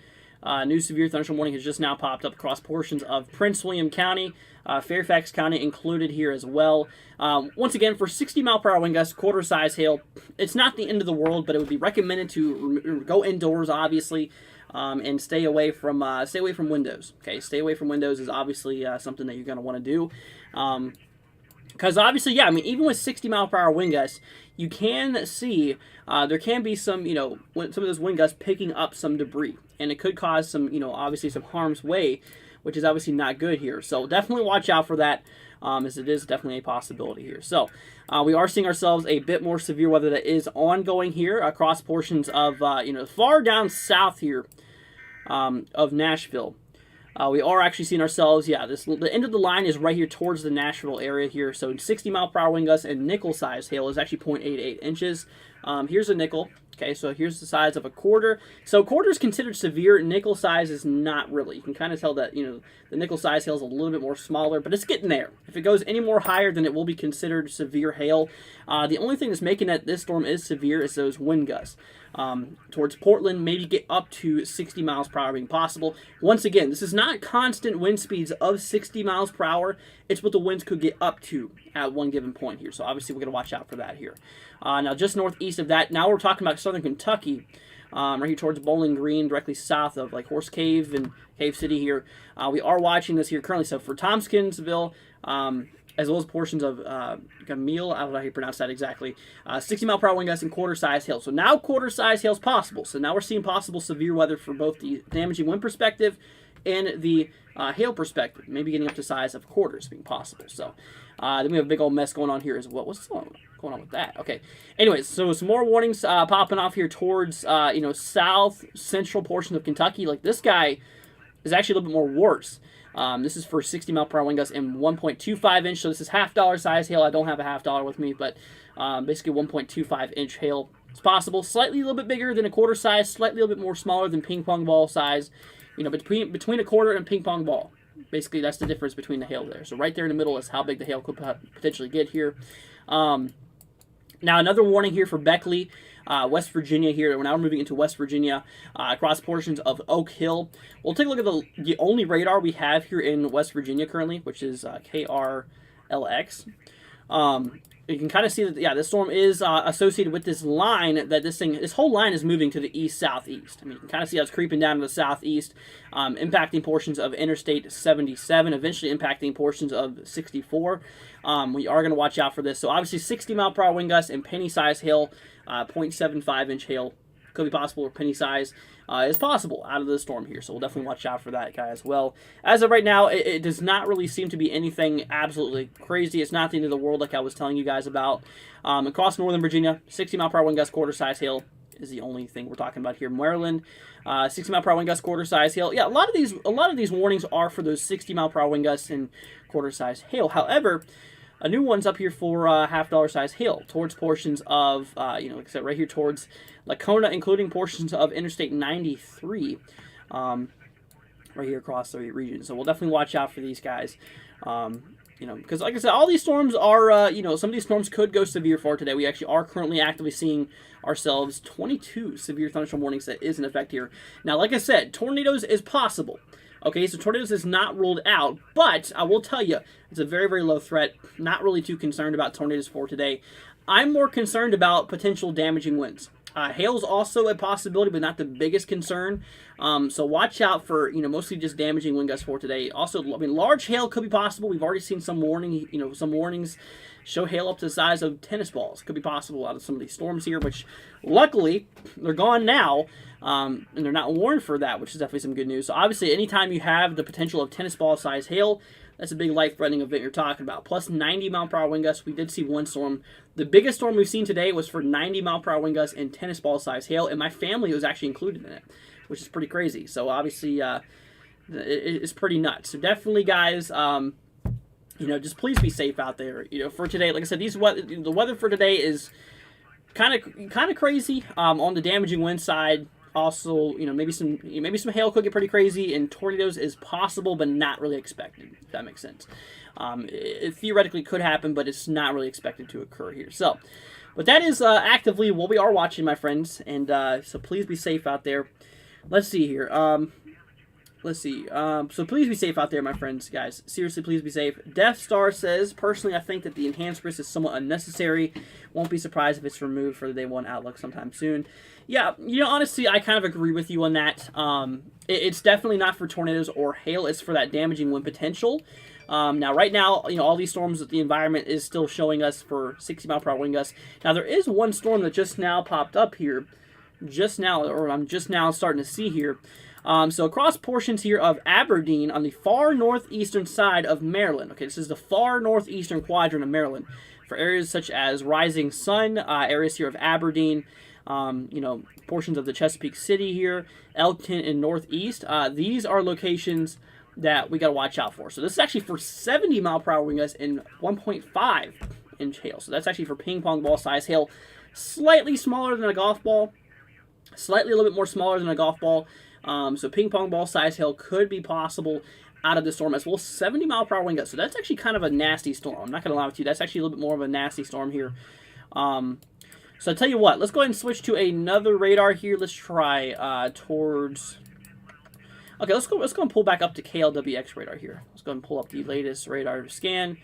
New severe thunderstorm warning has just now popped up across portions of Prince William County, Fairfax County included here as well. Once again, for 60-mile-per-hour wind gusts, quarter-size hail, it's not the end of the world, but it would be recommended to go indoors, obviously, and stay away from windows. Okay, stay away from windows is obviously something that you're going to want to do. Because obviously, yeah, I mean, even with 60-mile-per-hour wind gusts, you can see there can be some, some of those wind gusts picking up some debris. And it could cause some, obviously some harm's way, which is obviously not good here. So definitely watch out for that, as it is definitely a possibility here. So we are seeing ourselves a bit more severe weather that is ongoing here across portions of, far down south here of Nashville. We are actually seeing ourselves, the end of the line is right here towards the Nashville area here. So 60-mile-per-hour wind gusts and nickel-size hail is actually 0.88 inches. Here's a nickel. Okay, so here's the size of a quarter. So quarter is considered severe. Nickel size is not really. You can kind of tell that, the nickel size hail is a little bit more smaller, but it's getting there. If it goes any more higher, then it will be considered severe hail. The only thing that's making that this storm is severe is those wind gusts. Towards Portland, maybe get up to 60 miles per hour being possible. Once again, this is not constant wind speeds of 60 miles per hour. It's what the winds could get up to at one given point here. So obviously we're going to watch out for that here. Now just northeast of that, now we're talking about southern Kentucky, right here towards Bowling Green, directly south of like Horse Cave and Cave City here. We are watching this here currently. So for Tompkinsville, as well as portions of Gamil, I don't know how you pronounce that exactly, 60-mile-per-hour wind gusts and quarter-size hail. So now quarter-size hail is possible. So now we're seeing possible severe weather for both the damaging wind perspective and the hail perspective, maybe getting up to size of quarters being possible. So then we have a big old mess going on here as well. What's going on with that? Okay. Anyways, so some more warnings popping off here towards south central portions of Kentucky. Like this guy is actually a little bit more worse. This is for 60-mile-per-hour wind gusts and 1.25 inch. So this is $half size hail. I don't have a $half with me, but basically 1.25 inch hail It's possible. Slightly a little bit bigger than a quarter size, slightly a little bit more smaller than ping pong ball size. You know, between a quarter and ping pong ball. Basically, that's the difference between the hail there. So right there in the middle is how big the hail could potentially get here. Now, another warning here for Beckley, West Virginia here. We're now moving into West Virginia across portions of Oak Hill. We'll take a look at the only radar we have here in West Virginia currently, which is KRLX. You can kind of see that, yeah, this storm is associated with this line that this whole line is moving to the east-southeast. I mean, you can kind of see how it's creeping down to the southeast, impacting portions of Interstate 77, eventually impacting portions of 64. We are going to watch out for this. So obviously 60-mile-per-hour wind gusts and penny-size hail, 0.75-inch hail could be possible, or penny size is possible out of the storm here. So we'll definitely watch out for that guy as well. As of right now, it does not really seem to be anything absolutely crazy. It's not the end of the world like I was telling you guys about. Across Northern Virginia, 60-mile-per-hour wind gust, quarter-size hail is the only thing we're talking about here. Maryland, 60-mile-per-hour wind gust, quarter-size hail. Yeah, a lot of these warnings are for those 60-mile-per-hour wind gusts and quarter-size hail. However, a new one's up here for half-dollar size hail towards portions of, like I said, right here towards Lacona, including portions of Interstate 93, right here across the region. So we'll definitely watch out for these guys. Because like I said, all these storms are, some of these storms could go severe for today. We actually are currently actively seeing ourselves 22 severe thunderstorm warnings that is in effect here. Now, like I said, tornadoes is possible. Okay, so tornadoes is not ruled out, but I will tell you, it's a very, very low threat. Not really too concerned about tornadoes for today. I'm more concerned about potential damaging winds. Hail's also a possibility, but not the biggest concern. So watch out for, mostly just damaging wind gusts for today. Also, I mean, large hail could be possible. We've already seen some warnings show hail up to the size of tennis balls. Could be possible out of some of these storms here, which luckily they're gone now. And they're not warned for that, which is definitely some good news. So obviously, anytime you have the potential of tennis ball size hail, that's a big life-threatening event you're talking about. Plus 90-mile-per-hour wind gusts. We did see one storm. The biggest storm we've seen today was for 90-mile-per-hour wind gusts and tennis ball size hail, and my family was actually included in it, which is pretty crazy. So obviously, it's pretty nuts. So definitely, guys, just please be safe out there. For today, like I said, the weather for today is kind of crazy on the damaging wind side. Also, maybe some hail could get pretty crazy, and tornadoes is possible, but not really expected, if that makes sense. It theoretically could happen, but it's not really expected to occur here. So, but that is actively what we are watching, my friends, and so please be safe out there. Let's see here. So please be safe out there, my friends, guys. Seriously, please be safe. Death Star says, personally, I think that the enhanced risk is somewhat unnecessary. Won't be surprised if it's removed for the day one outlook sometime soon. Yeah, honestly, I kind of agree with you on that. It's definitely not for tornadoes or hail. It's for that damaging wind potential. Now, right now, all these storms that the environment is still showing us for 60-mile-per-hour wind gusts. Now, there is one storm that just now popped up here. I'm just now starting to see here. So across portions here of Aberdeen on the far northeastern side of Maryland. Okay, this is the far northeastern quadrant of Maryland. For areas such as Rising Sun, areas here of Aberdeen, portions of the Chesapeake City here, Elkton and Northeast. These are locations that we got to watch out for. So this is actually for 70-mile-per-hour wind gusts and 1.5-inch hail. So that's actually for ping pong ball size hail. Slightly smaller than a golf ball. Slightly a little bit more smaller than a golf ball. So ping pong ball size hail could be possible out of the storm as well. 70-mile-per-hour wind gusts. So that's actually kind of a nasty storm. I'm not going to lie with you. That's actually a little bit more of a nasty storm here. So I'll tell you what. Let's go ahead and switch to another radar here. Let's try towards... Okay, let's go and pull back up to KLWX radar here. Let's go and pull up the latest radar scan.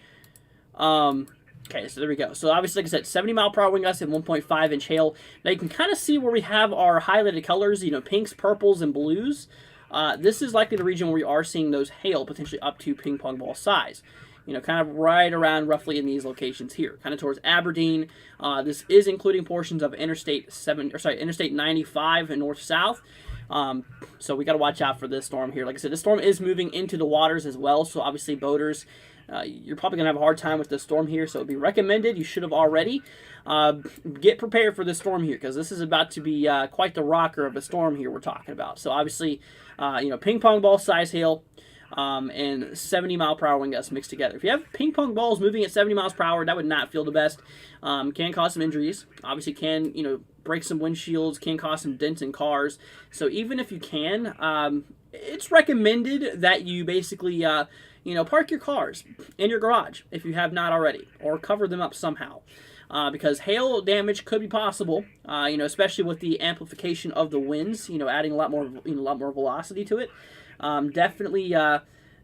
Okay, so there we go. So obviously, like I said, 70-mile-per-hour wind gusts and 1.5-inch hail. Now you can kind of see where we have our highlighted colors, pinks, purples, and blues. This is likely the region where we are seeing those hail potentially up to ping pong ball size. Kind of right around roughly in these locations here, kind of towards Aberdeen. This is including portions of Interstate 95 and north-south. So we got to watch out for this storm here. Like I said, this storm is moving into the waters as well. So obviously, boaters, you're probably going to have a hard time with this storm here. So it'd be recommended. You should have already. Get prepared for this storm here, because this is about to be quite the rocker of a storm here we're talking about. So obviously, ping pong ball size hail. And 70-mile-per-hour wind gusts mixed together. If you have ping pong balls moving at 70 miles per hour, that would not feel the best. Can cause some injuries. Obviously can, break some windshields, can cause some dents in cars. So even if you can, it's recommended that you basically, park your cars in your garage if you have not already, or cover them up somehow. Because hail damage could be possible, especially with the amplification of the winds, adding a lot more velocity to it. Definitely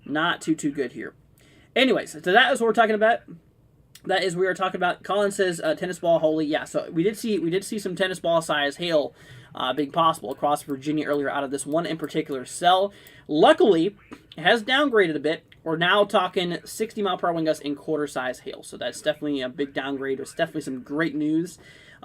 not too good here. Anyways, so that is what we're talking about. We are talking about. Colin says tennis ball holy. Yeah, so we did see some tennis ball size hail being possible across Virginia earlier out of this one in particular cell. Luckily, it has downgraded a bit. We're now talking 60 mile per hour wind gusts in quarter size hail. So that's definitely a big downgrade. It's definitely some great news.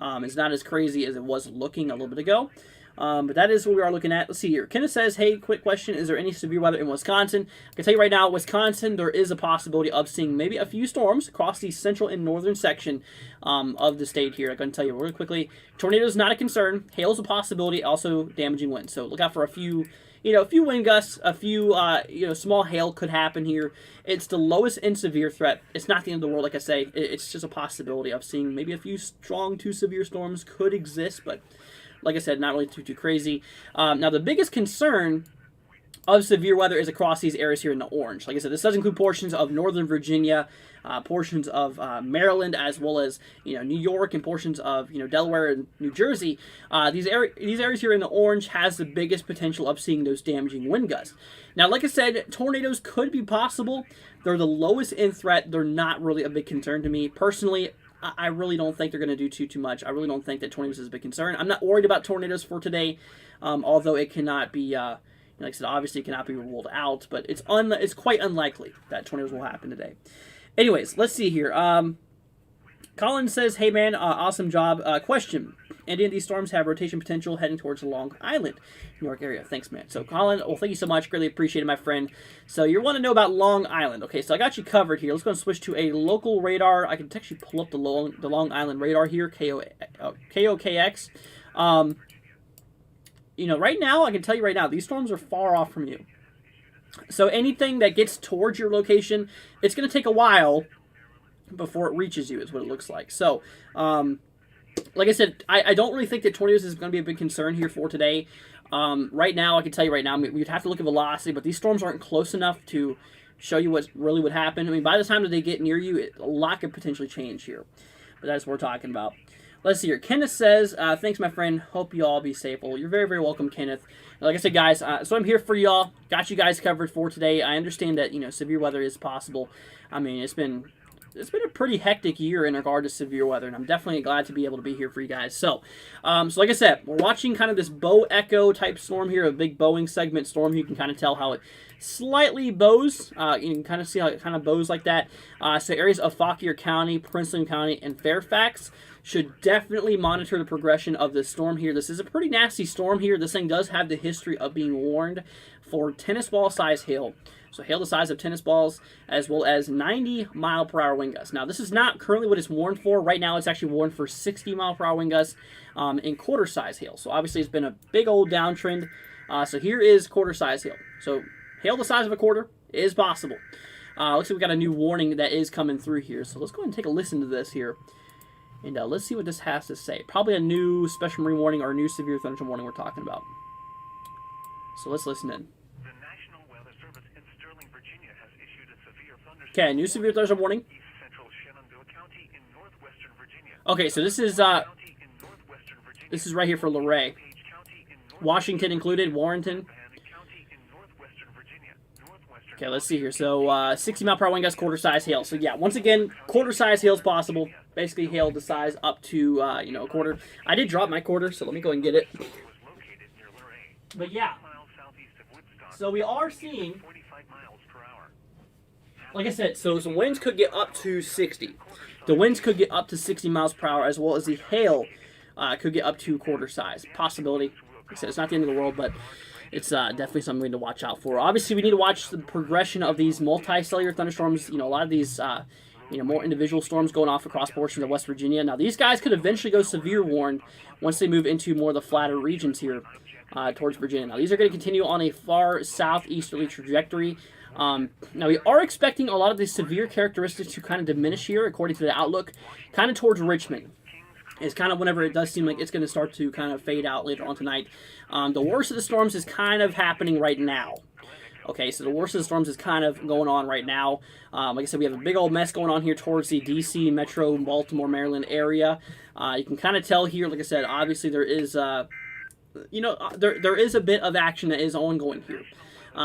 It's not as crazy as it was looking a little bit ago. But that is what we are looking at. Let's see here. Kenneth says, hey, quick question. Is there any severe weather in Wisconsin? I can tell you right now, Wisconsin, there is a possibility of seeing maybe a few storms across the central and northern section of the state here. I'm going to tell you really quickly. Tornadoes not a concern. Hail is a possibility. Also damaging winds. So look out for a few wind gusts, a few, small hail could happen here. It's the lowest in severe threat. It's not the end of the world, like I say. It's just a possibility of seeing maybe a few strong to severe storms could exist, but like I said, not really too crazy. Now, the biggest concern of severe weather is across these areas here in the orange. Like I said, this does include portions of northern Virginia, portions of Maryland, as well as New York and portions of Delaware and New Jersey. These areas here in the orange has the biggest potential of seeing those damaging wind gusts. Now, like I said, tornadoes could be possible. They're the lowest in threat. They're not really a big concern to me personally. I really don't think they're going to do too much. I really don't think that tornadoes is a big concern. I'm not worried about tornadoes for today, although it cannot be, like I said, obviously it cannot be ruled out, but it's quite unlikely that tornadoes will happen today. Anyways, let's see here. Colin says, hey man, awesome job. Question. Any of these storms have rotation potential heading towards Long Island, New York area? Thanks, man. So, Colin, well, thank you so much. Greatly appreciate it, my friend. So, you want to know about Long Island. Okay, so I got you covered here. Let's go and switch to a local radar. I can actually pull up the Long Island radar here, KOKX. Right now, I can tell you right now, these storms are far off from you. So, anything that gets towards your location, it's going to take a while before it reaches you, is what it looks like. So, like I said, I don't really think that tornadoes is going to be a big concern here for today. Right now, I can tell you right now, we'd have to look at velocity, but these storms aren't close enough to show you what really would happen. I mean, by the time that they get near you, a lot could potentially change here. But that's what we're talking about. Let's see here. Kenneth says, thanks, my friend. Hope you all be safe. Well, you're very, very welcome, Kenneth. Like I said, guys, so I'm here for y'all. Got you guys covered for today. I understand that, severe weather is possible. I mean, it's been a pretty hectic year in regard to severe weather, and I'm definitely glad to be able to be here for you guys. So like I said, we're watching kind of this bow echo type storm here, a big bowing segment storm. You can kind of tell how it slightly bows. You can kind of see how it kind of bows like that. So areas of Fauquier County, Prince William County, and Fairfax should definitely monitor the progression of this storm here. This is a pretty nasty storm here. This thing does have the history of being warned for tennis ball size hail. So hail the size of tennis balls, as well as 90 mile per hour wind gusts. Now, this is not currently what it's warned for. Right now, it's actually warned for 60 mile per hour wind gusts in quarter size hail. So obviously, it's been a big old downtrend. So here is quarter size hail. So hail the size of a quarter is possible. Looks like we got a new warning that is coming through here. So let's go ahead and take a listen to this here. And let's see what this has to say. Probably a new special marine warning or a new severe thunderstorm warning we're talking about. So let's listen in. The National Weather Service in Sterling, Virginia has issued a severe thunderstorm. Okay, new severe thunderstorm warning. East Central Shenandoah County in northwestern Virginia. Okay, so this is right here for Luray. Washington included, Warrenton. Okay, let's see here. So 60 mile per hour wind gusts, quarter size hail. So yeah, once again, quarter size hail is possible. Basically, hail the size up to a quarter. I did drop my quarter, so let me go and get it. But yeah, so we are seeing, like I said, so some winds could get up to 60. The winds could get up to 60 miles per hour, as well as the hail could get up to quarter size. Possibility. Like I said, it's not the end of the world, but it's definitely something we need to watch out for. Obviously, we need to watch the progression of these multi-cellular thunderstorms. A lot of these, more individual storms going off across portions of West Virginia. Now, these guys could eventually go severe warned once they move into more of the flatter regions here towards Virginia. Now, these are going to continue on a far southeasterly trajectory. Now, we are expecting a lot of these severe characteristics to kind of diminish here, according to the outlook, kind of towards Richmond. is kind of whenever it does seem like it's going to start to kind of fade out later on tonight. The worst of the storms is kind of happening right now. Okay, so the worst of the storms is kind of going on right now. Like I said, we have a big old mess going on here towards the D.C., Metro, Baltimore, Maryland area. You can kind of tell here, like I said, obviously there is, there is a bit of action that is ongoing here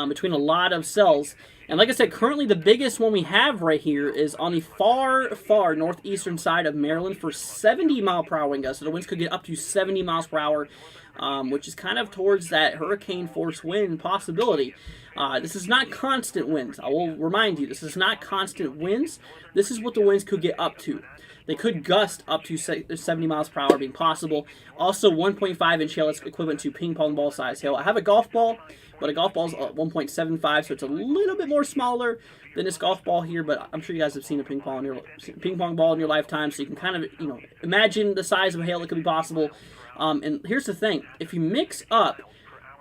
between a lot of cells. And like I said, currently the biggest one we have right here is on the far, far northeastern side of Maryland for 70-mile-per-hour wind gusts. So the winds could get up to 70 miles per hour, which is kind of towards that hurricane force wind possibility. This is not constant winds. I will remind you, this is not constant winds. This is what the winds could get up to. They could gust up to 70 miles per hour being possible. Also, 1.5 inch hail is equivalent to ping pong ball size hail. I have a golf ball, but a golf ball is 1.75, so it's a little bit more smaller than this golf ball here, but I'm sure you guys have seen a ping pong ball in your lifetime, so you can kind of, imagine the size of hail that could be possible. And here's the thing. If you mix up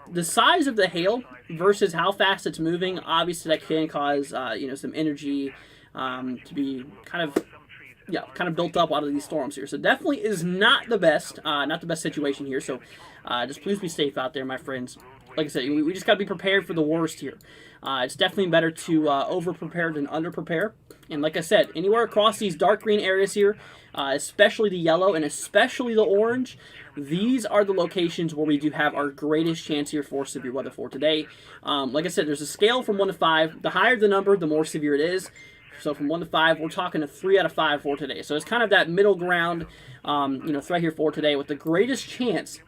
the size of the hail versus how fast it's moving, obviously that can cause, some energy to be kind of built up out of these storms here. So definitely is not the best situation here. So just please be safe out there, my friends. Like I said, we just got to be prepared for the worst here. It's definitely better to over-prepare than under-prepare. And like I said, anywhere across these dark green areas here, especially the yellow and especially the orange, these are the locations where we do have our greatest chance here for severe weather for today. Like I said, there's a scale from 1 to 5. The higher the number, the more severe it is. So from 1 to 5, we're talking a 3 out of 5 for today. So it's kind of that middle ground, threat here for today, with the greatest chance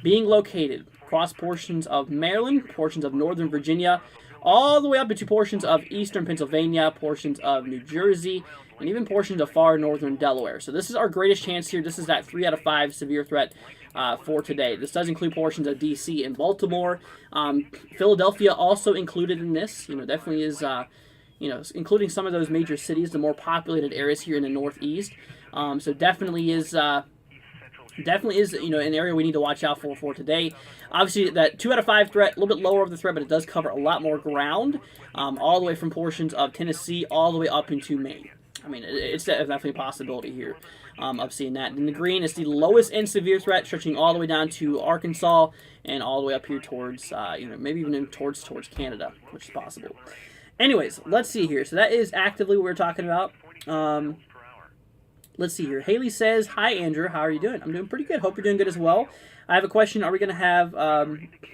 being located across portions of Maryland, portions of Northern Virginia, all the way up into portions of Eastern Pennsylvania, portions of New Jersey, and even portions of far northern Delaware. So this is our greatest chance here. This is that 3 out of 5 severe threat for today. This does include portions of D.C. and Baltimore. Philadelphia also included in this. Definitely is, including some of those major cities, the more populated areas here in the Northeast. So definitely is, an area we need to watch out for today. Obviously, that 2 out of 5 threat, a little bit lower of the threat, but it does cover a lot more ground, all the way from portions of Tennessee all the way up into Maine. I mean, it's definitely a possibility here of seeing that. In the green, it's the lowest end severe threat, stretching all the way down to Arkansas and all the way up here towards, maybe even towards Canada, which is possible. Anyways, let's see here. So that is actively what we're talking about. Let's see here. Haley says, "Hi, Andrew. How are you doing?" I'm doing pretty good. Hope you're doing good as well. I have a question. Are we going to have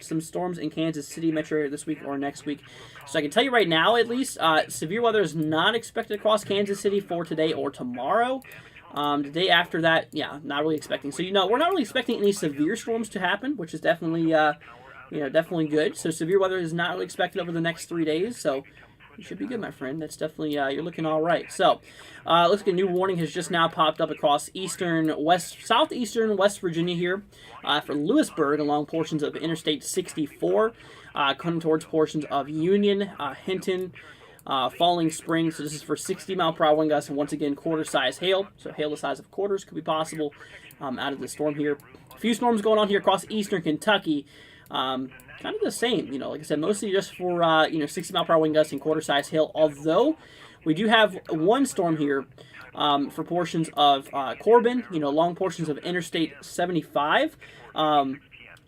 some storms in Kansas City metro area this week or next week? So I can tell you right now, at least, severe weather is not expected across Kansas City for today or tomorrow. The day after that, not really expecting. So, we're not really expecting any severe storms to happen, which is definitely, definitely good. So severe weather is not really expected over the next 3 days. So you should be good, my friend. That's definitely, you're looking all right. So, looks like a new warning has just now popped up across southeastern West Virginia here for Lewisburg along portions of Interstate 64, coming towards portions of Union, Hinton, Falling Spring. So this is for 60-mile-per-hour wind gusts and once again quarter-size hail. So hail the size of quarters could be possible out of the storm here. A few storms going on here across eastern Kentucky. Kind of the same, like I said, mostly just for, 60-mile-per-hour wind gusts and quarter-size hail, although we do have one storm here for portions of Corbin, long portions of Interstate 75.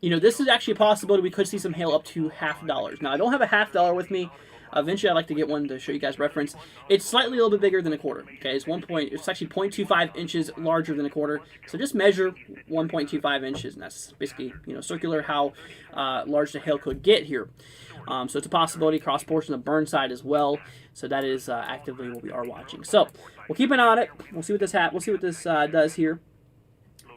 This is actually a possibility we could see some hail up to $50. Now, I don't have a $50 with me. Eventually, I'd like to get one to show you guys reference. It's slightly a little bit bigger than a quarter. Okay, it's actually 0.25 inches larger than a quarter. So just measure 1.25 inches, and that's basically circular how large the hail could get here. So it's a possibility across portion of Burnside as well. So that is actively what we are watching. So we'll keep an eye on it. We'll see what this does here.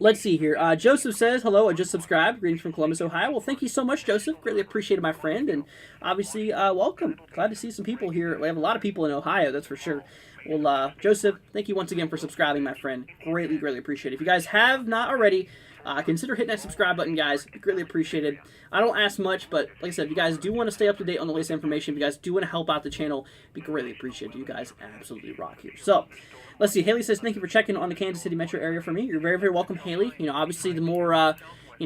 Let's see here. Joseph says, "Hello, I just subscribed. Greetings from Columbus, Ohio." Well, thank you so much, Joseph. Greatly appreciate it, my friend. And obviously, welcome. Glad to see some people here. We have a lot of people in Ohio, that's for sure. Well, Joseph, thank you once again for subscribing, my friend. Greatly, greatly appreciate it. If you guys have not already, consider hitting that subscribe button, guys. Greatly appreciated. I don't ask much, but like I said, if you guys do want to stay up to date on the latest information, if you guys do want to help out the channel, be greatly appreciated. You guys absolutely rock here. So, let's see. Haley says, "Thank you for checking on the Kansas City metro area for me." You're very, very welcome, Haley. Obviously, the more,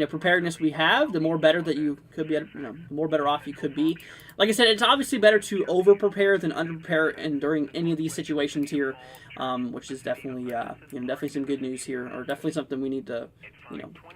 preparedness we have, the more better that you could be, the more better off you could be. Like I said, it's obviously better to over prepare than under prepare, and during any of these situations here, which is definitely, definitely some good news here, or definitely something we need to,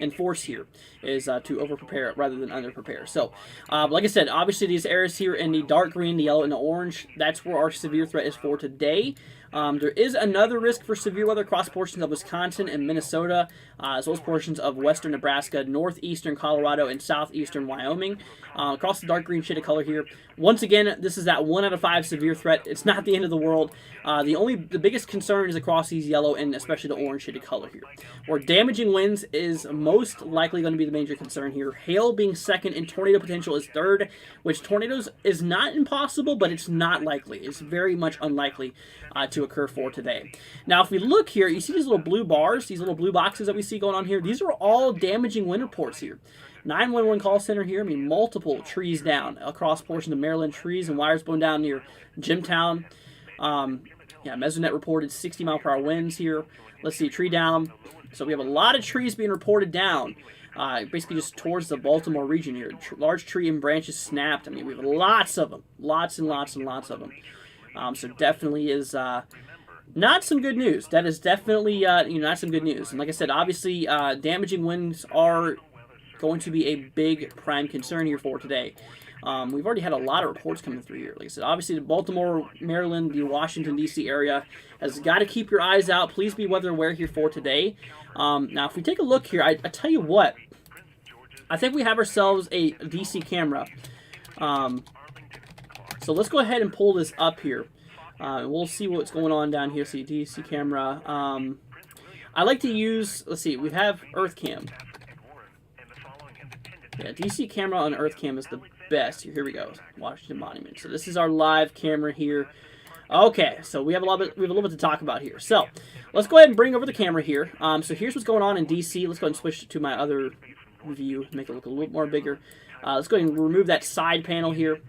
enforce here, is to over prepare rather than under prepare. So, like I said, obviously these areas here in the dark green, the yellow, and the orange, that's where our severe threat is for today. There is another risk for severe weather across portions of Wisconsin and Minnesota, as well as portions of western Nebraska, northeastern Colorado, and southeastern Wyoming. Across the dark green shaded color here. Once again, this is that 1 out of 5 severe threat. It's not the end of the world. The biggest concern is across these yellow and especially the orange shaded color here, where damaging winds is most likely going to be the major concern here. Hail being second and tornado potential is third, which tornadoes is not impossible, but it's not likely. It's very much unlikely to occur for today. Now, if we look here, you see these little blue bars, these little blue boxes that we see going on here. These are all damaging wind reports here. 911 call center here. I mean, multiple trees down across portions of Maryland, trees and wires blown down near Jimtown. Mesonet reported 60 mile per hour winds here. Let's see, tree down. So we have a lot of trees being reported down. Basically just towards the Baltimore region here. Large tree and branches snapped. I mean, we have lots of them. Lots and lots and lots of them. So definitely is not some good news. That is definitely not some good news. And like I said, obviously damaging winds are going to be a big prime concern here for today. We've already had a lot of reports coming through here. Like I said, obviously the Baltimore, Maryland, the Washington, D.C. area has got to keep your eyes out. Please be weather aware here for today. Now, if we take a look here, I tell you what, I think we have ourselves a D.C. camera. So let's go ahead and pull this up here. We'll see what's going on down here. See, DC camera. I like to use, let's see, we have EarthCam. Yeah, DC camera on EarthCam is the best. Here we go. Washington Monument. So this is our live camera here. Okay, so we have a little bit to talk about here. So let's go ahead and bring over the camera here. So here's what's going on in DC. Let's go ahead and switch to my other view, make it look a little more bigger. Let's go ahead and remove that side panel here,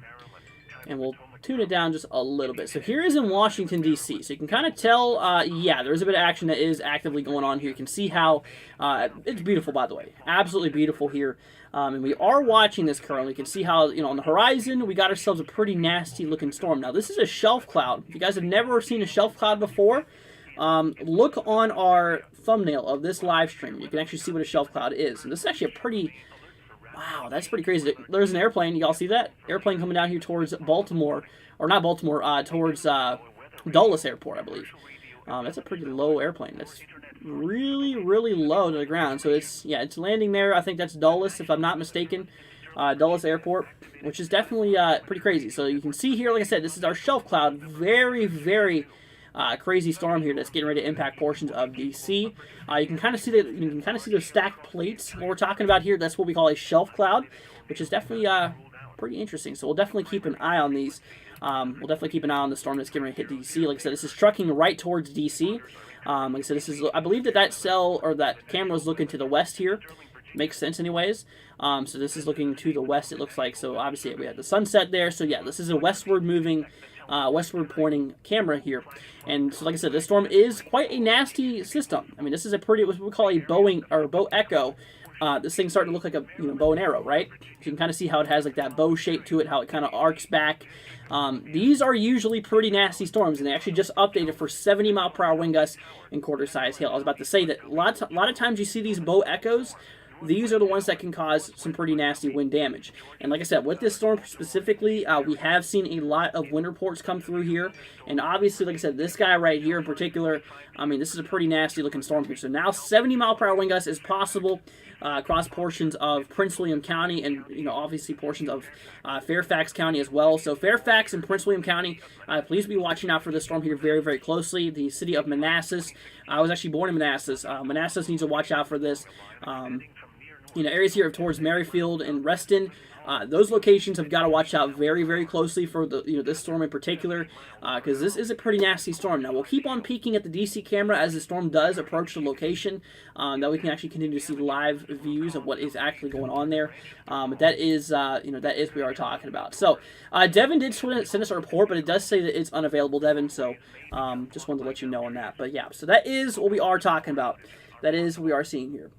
and we'll tune it down just a little bit. So here is in Washington, D.C. So you can kind of tell, there's a bit of action that is actively going on here. You can see how, it's beautiful, by the way. Absolutely beautiful here. And we are watching this currently. You can see how, on the horizon, we got ourselves a pretty nasty looking storm. Now, this is a shelf cloud. If you guys have never seen a shelf cloud before, look on our thumbnail of this live stream. You can actually see what a shelf cloud is. And this is actually a pretty... Wow, that's pretty crazy. There's an airplane. Y'all see that? Airplane coming down here towards Baltimore. Or not Baltimore, towards Dulles Airport, I believe. That's a pretty low airplane. That's really, really low to the ground. So it's landing there. I think that's Dulles, if I'm not mistaken. Dulles Airport, which is definitely pretty crazy. So you can see here, like I said, this is our shelf cloud. Very, very crazy storm here that's getting ready to impact portions of DC. You can kind of see those stacked plates. What we're talking about here, that's what we call a shelf cloud, which is definitely pretty interesting. So we'll definitely keep an eye on these. We'll definitely keep an eye on the storm that's getting ready to hit DC. Like I said, this is trucking right towards DC. Like I said, I believe that cell or that camera is looking to the west here. Makes sense anyways. So this is looking to the west, it looks like. So obviously we have the sunset there. So yeah, this is a westward moving, westward pointing camera here. And so like I said, this storm is quite a nasty system. I mean, this is what we call a bow echo. This thing's starting to look like a bow and arrow, right? You can kind of see how it has like that bow shape to it, how it kind of arcs back. These are usually pretty nasty storms, and they actually just updated for 70 mile per hour wind gusts and quarter size hail. I was about to say that a lot of times you see these bow echoes. These are the ones that can cause some pretty nasty wind damage. And like I said, with this storm specifically, we have seen a lot of wind reports come through here. And obviously, like I said, this guy right here in particular, I mean, this is a pretty nasty looking storm here. So now 70 mile per hour wind gusts is possible across portions of Prince William County and, obviously portions of Fairfax County as well. So Fairfax and Prince William County, please be watching out for this storm here very, very closely. The city of Manassas, I was actually born in Manassas. Manassas needs to watch out for this. Areas here towards Merrifield and Reston, those locations have got to watch out very, very closely for this storm in particular, because this is a pretty nasty storm. Now we'll keep on peeking at the DC camera as the storm does approach the location, that we can actually continue to see live views of what is actually going on there. But that is what we are talking about. So Devin did send us a report, but it does say that it's unavailable, Devin. So just wanted to let you know on that. But yeah, so that is what we are talking about. That is what we are seeing here.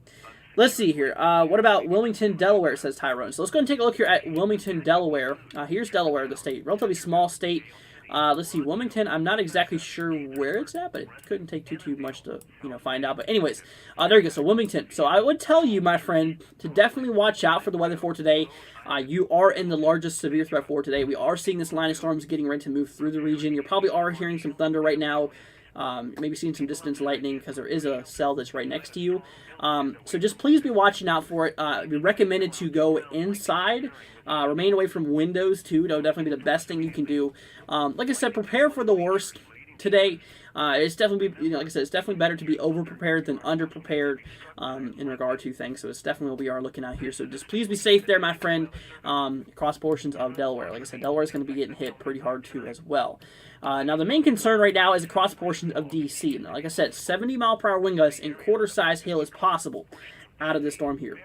Let's see here. What about Wilmington, Delaware, says Tyrone. So let's go and take a look here at Wilmington, Delaware. Here's Delaware, the state. Relatively small state. Let's see, Wilmington, I'm not exactly sure where it's at, but it couldn't take too much to, find out. But anyways, there you go. So Wilmington. So I would tell you, my friend, to definitely watch out for the weather for today. You are in the largest severe threat for today. We are seeing this line of storms getting ready to move through the region. You probably are hearing some thunder right now. Maybe seeing some distant lightning because there is a cell that's right next to you. So just please be watching out for it. We recommended to go inside. Remain away from windows too. That'll definitely be the best thing you can do. Like I said, prepare for the worst today. It's definitely, like I said, it's definitely better to be over-prepared than under-prepared in regard to things. So it's definitely what we are looking at here. So just please be safe there, my friend, across portions of Delaware. Like I said, Delaware is going to be getting hit pretty hard too as well. Now, the main concern right now is across portions of D.C. Now, like I said, 70-mile-per-hour wind gusts and quarter-size hail is possible out of this storm here.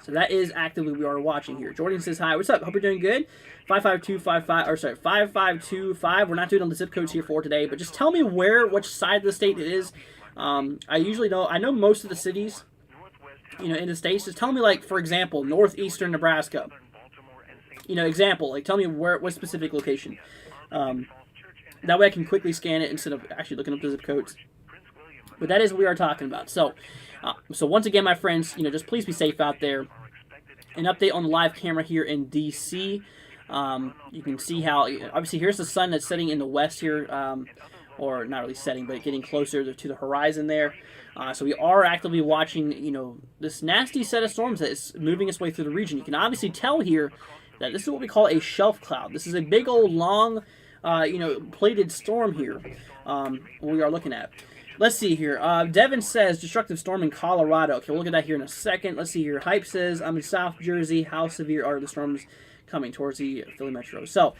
So that is actively we are watching here. Jordan says hi. What's up? Hope you're doing good. 5525. We're not doing on the zip codes here for today, but just tell me which side of the state it is. I usually know. I know most of the cities, in the states. Just tell me, like, for example, northeastern Nebraska. Example, like, tell me what specific location. That way I can quickly scan it instead of actually looking up the zip codes. But that is what we are talking about. So once again, my friends, just please be safe out there. An update on the live camera here in D.C. You can see how, obviously, here's the sun that's setting in the west here, or not really setting, but getting closer to the horizon there. So we are actively watching, this nasty set of storms that is moving its way through the region. You can obviously tell here that this is what we call a shelf cloud. This is a big old long, plated storm here we are looking at. Let's see here. Devin says, destructive storm in Colorado. Okay, we'll look at that here in a second. Let's see here. Hype says, I'm in South Jersey. How severe are the storms coming towards the Philly metro? So,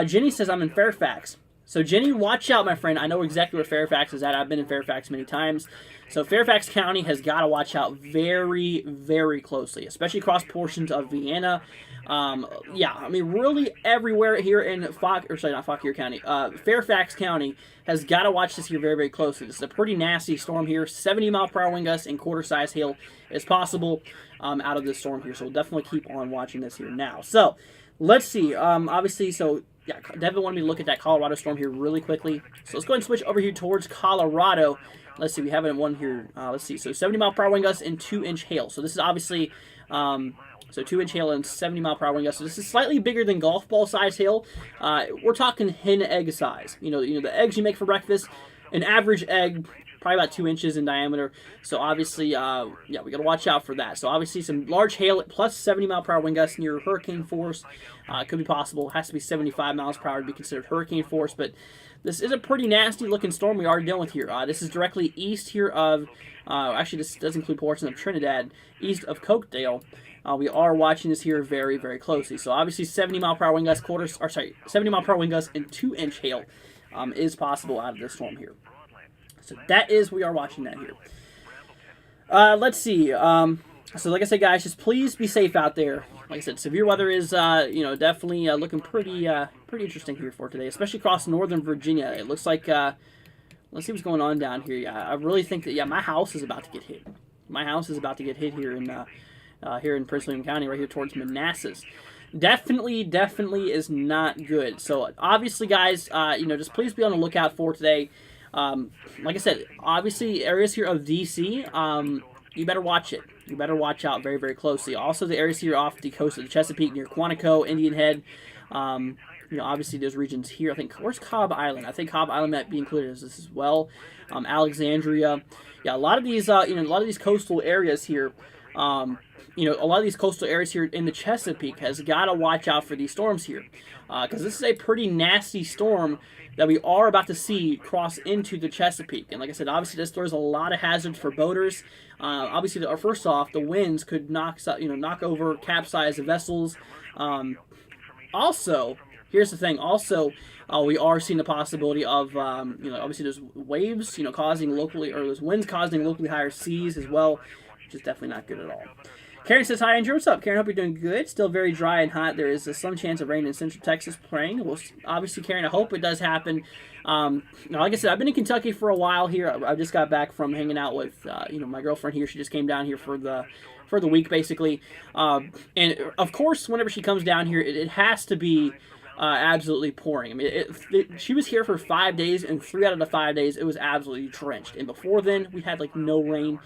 Jenny says, I'm in Fairfax. So, Jenny, watch out, my friend. I know exactly where Fairfax is at. I've been in Fairfax many times. So, Fairfax County has got to watch out very, very closely, especially across portions of Vienna. Really everywhere here in Fauquier County. Fairfax County has got to watch this here very, very closely. This is a pretty nasty storm here. 70-mile-per-hour wind gusts and quarter-size hail is possible out of this storm here. So we'll definitely keep on watching this here now. So let's see. Devin wanted me to look at that Colorado storm here really quickly. So let's go ahead and switch over here towards Colorado. Let's see. We have one here. Let's see. So 70-mile-per-hour wind gusts and 2-inch hail. So this is obviously... So 2-inch hail and 70-mile-per-hour wind gusts. So this is slightly bigger than golf ball size hail. We're talking hen egg size. The eggs you make for breakfast. An average egg, probably about 2 inches in diameter. So obviously, we got to watch out for that. So obviously, some large hail plus 70-mile-per-hour wind gusts near hurricane force could be possible. It has to be 75 miles per hour to be considered hurricane force. But this is a pretty nasty looking storm we are dealing with here. This is directly east here of. Actually, this does include portions of Trinidad, east of Cokedale. We are watching this here very, very closely. So obviously, 70-mile-per-hour wind gusts, 70-mile-per-hour wind gusts and 2-inch hail is possible out of this storm here. So that is, we are watching that here. Let's see. So like I said, guys, just please be safe out there. Like I said, severe weather is, definitely looking pretty interesting here for today, especially across northern Virginia. It looks like, let's see what's going on down here. Yeah, I really think that, my house is about to get hit. My house is about to get hit here in Prince William County, right here towards Manassas. Definitely is not good. So obviously, guys, just please be on the lookout for today. Like I said, obviously areas here of DC, you better watch it. You better watch out very, very closely. Also, the areas here off the coast of the Chesapeake near Quantico, Indian Head. Obviously there's regions here. I think, where's Cobb Island? I think Cobb Island might be included as this as well. Alexandria. Yeah, a lot of these, coastal areas here. A lot of these coastal areas here in the Chesapeake has got to watch out for these storms here, because this is a pretty nasty storm that we are about to see cross into the Chesapeake. And like I said, obviously this throws a lot of hazards for boaters. Obviously, first off, the winds could knock over, capsize the vessels. Also, here's the thing. Also, we are seeing the possibility of, obviously there's waves, causing locally, or there's winds causing locally higher seas as well, which is definitely not good at all. Karen says, hi, Andrew. What's up, Karen? Hope you're doing good. Still very dry and hot. There is some chance of rain in Central Texas praying. Well, obviously, Karen, I hope it does happen. Like I said, I've been in Kentucky for a while here. I just got back from hanging out with, my girlfriend here. She just came down here for the week, basically. And, of course, whenever she comes down here, it has to be absolutely pouring. I mean, she was here for 5 days, and 3 out of the 5 days, it was absolutely drenched. And before then, we had, no rain.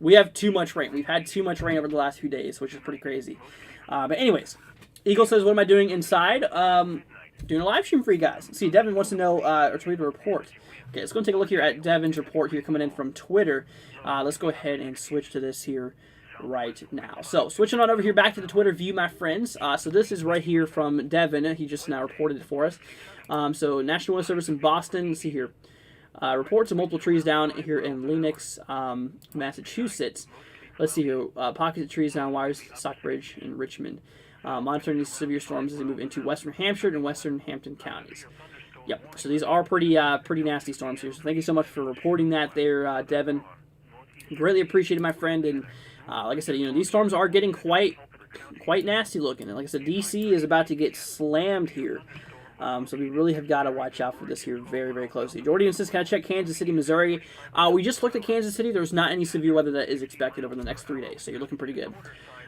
We have too much rain. We've had too much rain over the last few days, which is pretty crazy. But anyways, Eagle says, what am I doing inside? Doing a live stream for you guys. Let's see, Devin wants to know, or to read a report. Okay, let's go and take a look here at Devin's report here coming in from Twitter. Let's go ahead and switch to this here right now. So, switching on over here back to the Twitter view, my friends. So this is right here from Devin. He just now reported it for us. So, National Weather Service in Boston. Let's see here. Reports of multiple trees down here in Lenox, Massachusetts. Let's see here. Pockets of trees down wires, Stockbridge, and Richmond. Monitoring these severe storms as they move into western Hampshire and western Hampton counties. Yep. So these are pretty nasty storms here. So thank you so much for reporting that there, Devin. Greatly appreciated, my friend. And like I said, these storms are getting quite nasty looking. And like I said, DC is about to get slammed here. So we really have got to watch out for this here very, very closely. Jordan says, can I check Kansas City, Missouri? We just looked at Kansas City. There's not any severe weather that is expected over the next 3 days, so you're looking pretty good.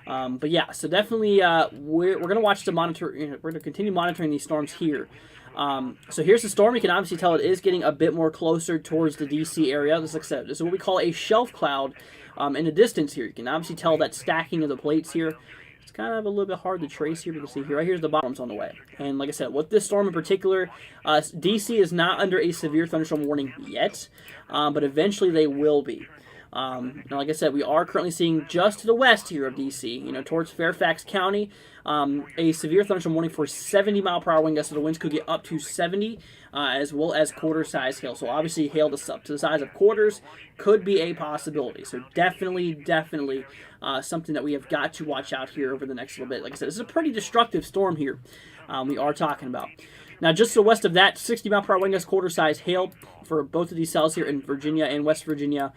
But yeah, so definitely we're going to watch the monitor. We're going to continue monitoring these storms here. So here's the storm. You can obviously tell it is getting a bit more closer towards the DC area. This is what we call a shelf cloud in the distance here. You can obviously tell that stacking of the plates here. It's kind of a little bit hard to trace here. You can see here, right here's the bottoms on the way. And like I said, with this storm in particular, DC is not under a severe thunderstorm warning yet, but eventually they will be. Now, like I said, we are currently seeing just to the west here of DC, towards Fairfax County, a severe thunderstorm warning for 70-mile-per-hour wind gusts. So the winds could get up to 70, as well as quarter-size hail. So obviously, hail up to the size of quarters could be a possibility. So definitely, something that we have got to watch out here over the next little bit. Like I said, this is a pretty destructive storm here we are talking about. Now, just to the west of that, 60-mile-per-hour wind gusts, quarter-size hail for both of these cells here in Virginia and West Virginia.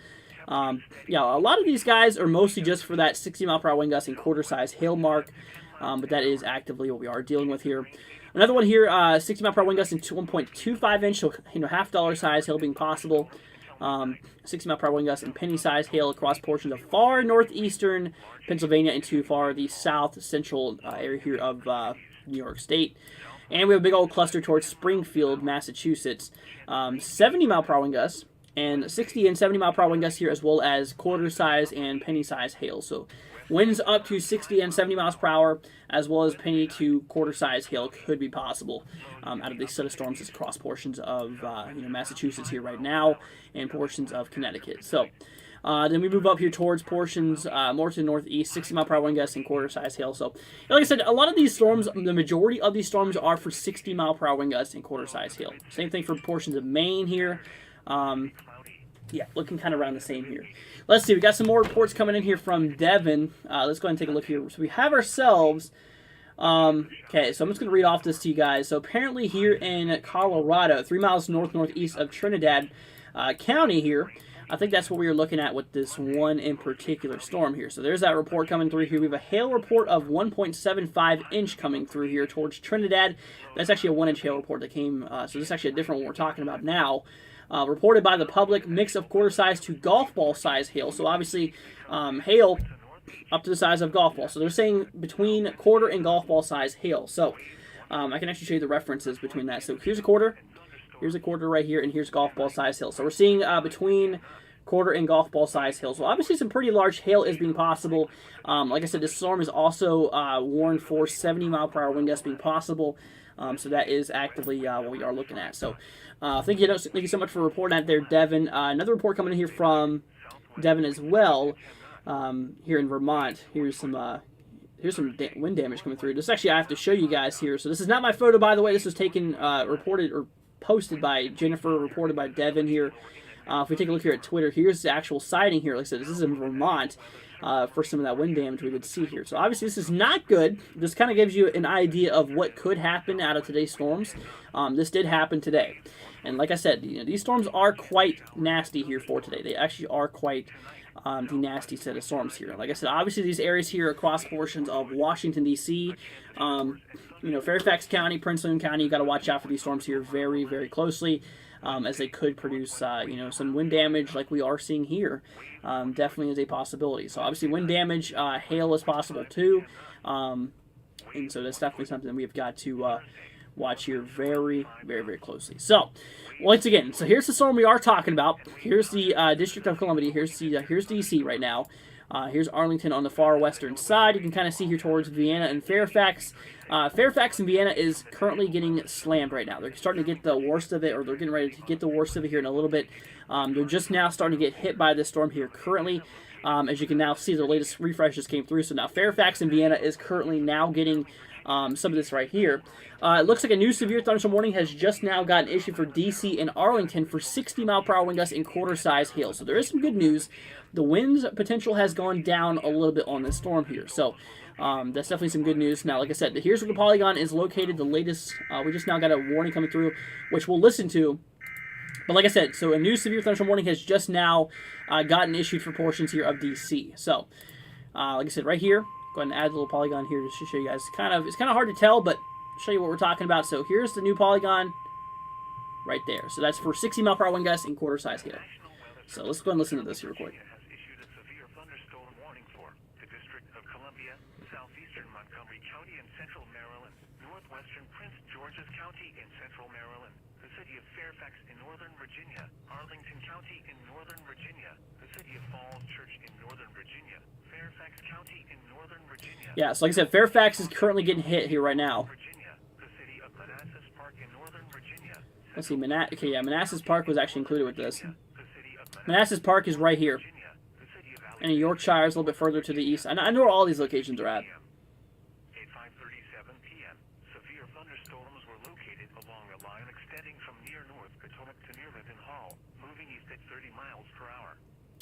A lot of these guys are mostly just for that 60-mile-per-hour wind gust and quarter-size hail mark, but that is actively what we are dealing with here. Another one here, 60-mile-per-hour wind gust and 1.25 inch, so half-dollar size hail being possible. 60-mile-per-hour wind gust and penny-size hail across portions of far northeastern Pennsylvania into far the south-central area here of New York State. And we have a big old cluster towards Springfield, Massachusetts. 70-mile-per-hour wind gusts. And 60 and 70-mile-per-hour wind gusts here, as well as quarter-size and penny-size hail. So winds up to 60 and 70 miles per hour, as well as penny to quarter-size hail could be possible out of these set of storms that's across portions of Massachusetts here right now and portions of Connecticut. So then we move up here towards portions more to the northeast, 60-mile-per-hour wind gusts and quarter-size hail. So like I said, a lot of these storms, the majority of these storms are for 60-mile-per-hour wind gusts and quarter-size hail. Same thing for portions of Maine here. Looking kind of around the same here. Let's see, we got some more reports coming in here from Devin. Let's go ahead and take a look here. So we have ourselves, okay, so I'm just going to read off this to you guys. So apparently here in Colorado, 3 miles northeast of Trinidad County here, I think that's what we were looking at with this one in particular storm here. So there's that report coming through here. We have a hail report of 1.75 inch coming through here towards Trinidad. That's actually a 1 inch hail report that came, so this is actually a different one we're talking about now. Reported by the public, mix of quarter-size to golf ball size hail. So obviously, hail up to the size of golf ball. So they're saying between quarter and golf ball size hail. So I can actually show you the references between that. So here's a quarter right here, and here's golf ball size hail. So we're seeing between quarter and golf ball size hail. So obviously some pretty large hail is being possible. Like I said, this storm is also warned for 70-mile-per-hour wind gusts being possible. So that is actively what we are looking at. So thank you so much for reporting that there, Devin. Another report coming in here from Devin as well, here in Vermont. Here's some wind damage coming through. This actually I have to show you guys here. So this is not my photo, by the way. This was taken, reported or posted by Jennifer, reported by Devin here. If we take a look here at Twitter, here's the actual sighting here. Like I said, this is in Vermont. For some of that wind damage we could see here. So obviously this is not good. This kind of gives you an idea of what could happen out of today's storms. This did happen today. And like I said, these storms are quite nasty here for today. They actually are quite the nasty set of storms here. Like I said, obviously these areas here across portions of Washington, D.C., Fairfax County, Prince William County, you got to watch out for these storms here very, very closely, as they could produce, some wind damage like we are seeing here. Definitely is a possibility. So obviously wind damage, hail is possible too, and so that's definitely something that we've got to watch here very, very, very closely. So once again, so here's the storm we are talking about. Here's the District of Columbia. Here's D.C. right now. Here's Arlington on the far western side. You can kind of see here towards Vienna and Fairfax. Fairfax and Vienna is currently getting slammed right now. They're starting to get the worst of it, or they're getting ready to get the worst of it here in a little bit. They're just now starting to get hit by this storm here currently. As you can now see, the latest refresh just came through. So now Fairfax and Vienna is currently now getting some of this right here. It looks like a new severe thunderstorm warning has just now gotten issued for D.C. and Arlington for 60-mile-per-hour wind gusts and quarter-size hail. So there is some good news. The wind's potential has gone down a little bit on this storm here. So that's definitely some good news. Now, like I said, here's where the polygon is located. The latest, we just now got a warning coming through, which we'll listen to. But like I said, so a new severe thunderstorm warning has just now gotten issued for portions here of D.C. So, like I said, right here, go ahead and add a little polygon here just to show you guys. It's kind of hard to tell, but show you what we're talking about. So here's the new polygon right there. So that's for 60-mile-per-hour wind gusts and quarter-size hail. So let's go and listen to this here real quick. Northwestern Prince George's County in central Maryland, the city of Fairfax in northern Virginia, Arlington County in northern Virginia, the city of Falls Church in northern Virginia, Fairfax County in northern Virginia. Yeah, so like I said, Fairfax is currently getting hit here right now. The city of Manassas Park in northern Virginia. Let's see, Manassas Park was actually included with this. Manassas Park is right here. And Yorkshire is a little bit further to the east. I know where all these locations are at.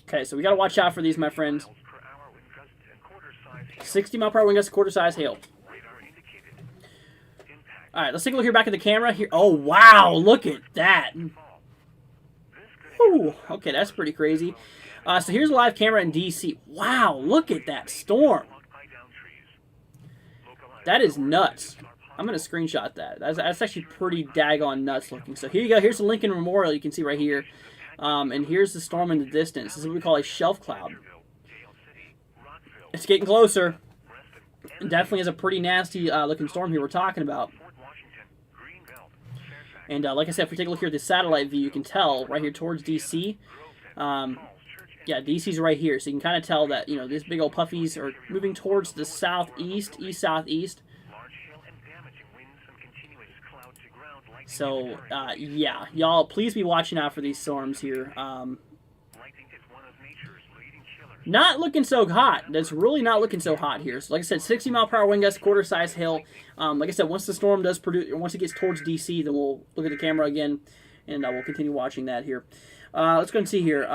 Okay, so we got to watch out for these, my friends. 60-mile-per-hour wind gusts, quarter-size hail. All right, let's take a look here back at the camera. Here, oh wow, look at that. Whew. Okay, that's pretty crazy. So here's a live camera in DC. Wow, look at that storm. That is nuts. I'm gonna screenshot that. That's actually pretty daggone nuts looking. So here you go. Here's the Lincoln Memorial. You can see right here. And here's the storm in the distance. This is what we call a shelf cloud. It's getting closer. It definitely is a pretty nasty looking storm here we're talking about. And like I said, if we take a look here at the satellite view, you can tell right here towards DC. Yeah, DC's right here. So you can kind of tell that, these big old puffies are moving towards the southeast, east-southeast. So, yeah, y'all, please be watching out for these storms here. Not looking so hot. That's really not looking so hot here. So, like I said, 60-mile-per-hour wind gusts, quarter-size hail. Like I said, once the storm does produce, once it gets towards DC, then we'll look at the camera again, and we'll continue watching that here. Let's go and see here.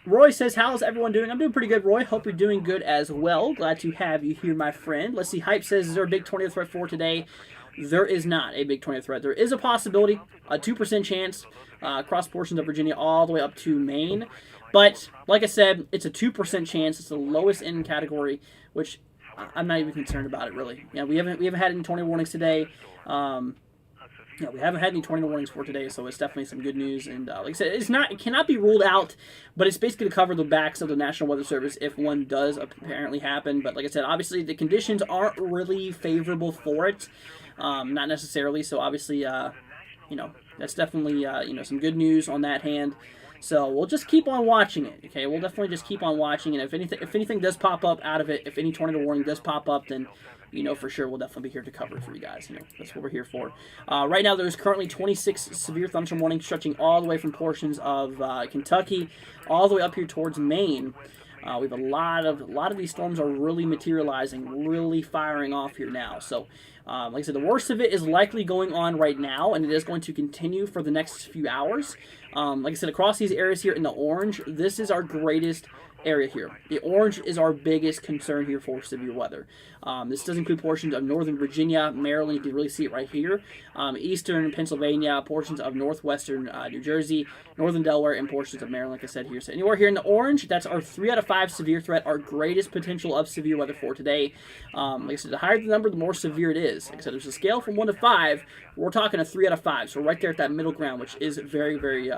Roy says, how's everyone doing? I'm doing pretty good, Roy. Hope you're doing good as well. Glad to have you here, my friend. Let's see. Hype says, is there a big tornado threat for today? There is not a big tornado threat. There is a possibility, a 2% chance across portions of Virginia all the way up to Maine. But, like I said, it's a 2% chance. It's the lowest in category, which I'm not even concerned about it, really. Yeah, we haven't had any tornado warnings today. Yeah, we haven't had any tornado warnings for today, so it's definitely some good news. And like I said, it cannot be ruled out, but it's basically to cover the backs of the National Weather Service if one does apparently happen. But like I said, obviously the conditions aren't really favorable for it, not necessarily. So obviously, that's definitely some good news on that hand. So we'll just keep on watching it. Okay, we'll definitely just keep on watching it. If anything does pop up out of it, if any tornado warning does pop up, then for sure we'll definitely be here to cover it for you guys. That's what we're here for. Right now, there's currently 26 severe thunderstorm warnings stretching all the way from portions of Kentucky all the way up here towards Maine. We have a lot of these storms are really materializing, really firing off here now. So, like I said, the worst of it is likely going on right now, and it is going to continue for the next few hours. Like I said, across these areas here in the orange, this is our greatest area here. The orange is our biggest concern here for severe weather. This does include portions of northern Virginia, Maryland, you can really see it right here, eastern Pennsylvania, portions of northwestern New Jersey, northern Delaware, and portions of Maryland, like I said here. So anywhere here in the orange, that's our 3 out of 5 severe threat, our greatest potential of severe weather for today. Like I said, the higher the number, the more severe it is. Like I said, there's a scale from 1 to 5, we're talking a 3 out of 5, so we're right there at that middle ground, which is very, very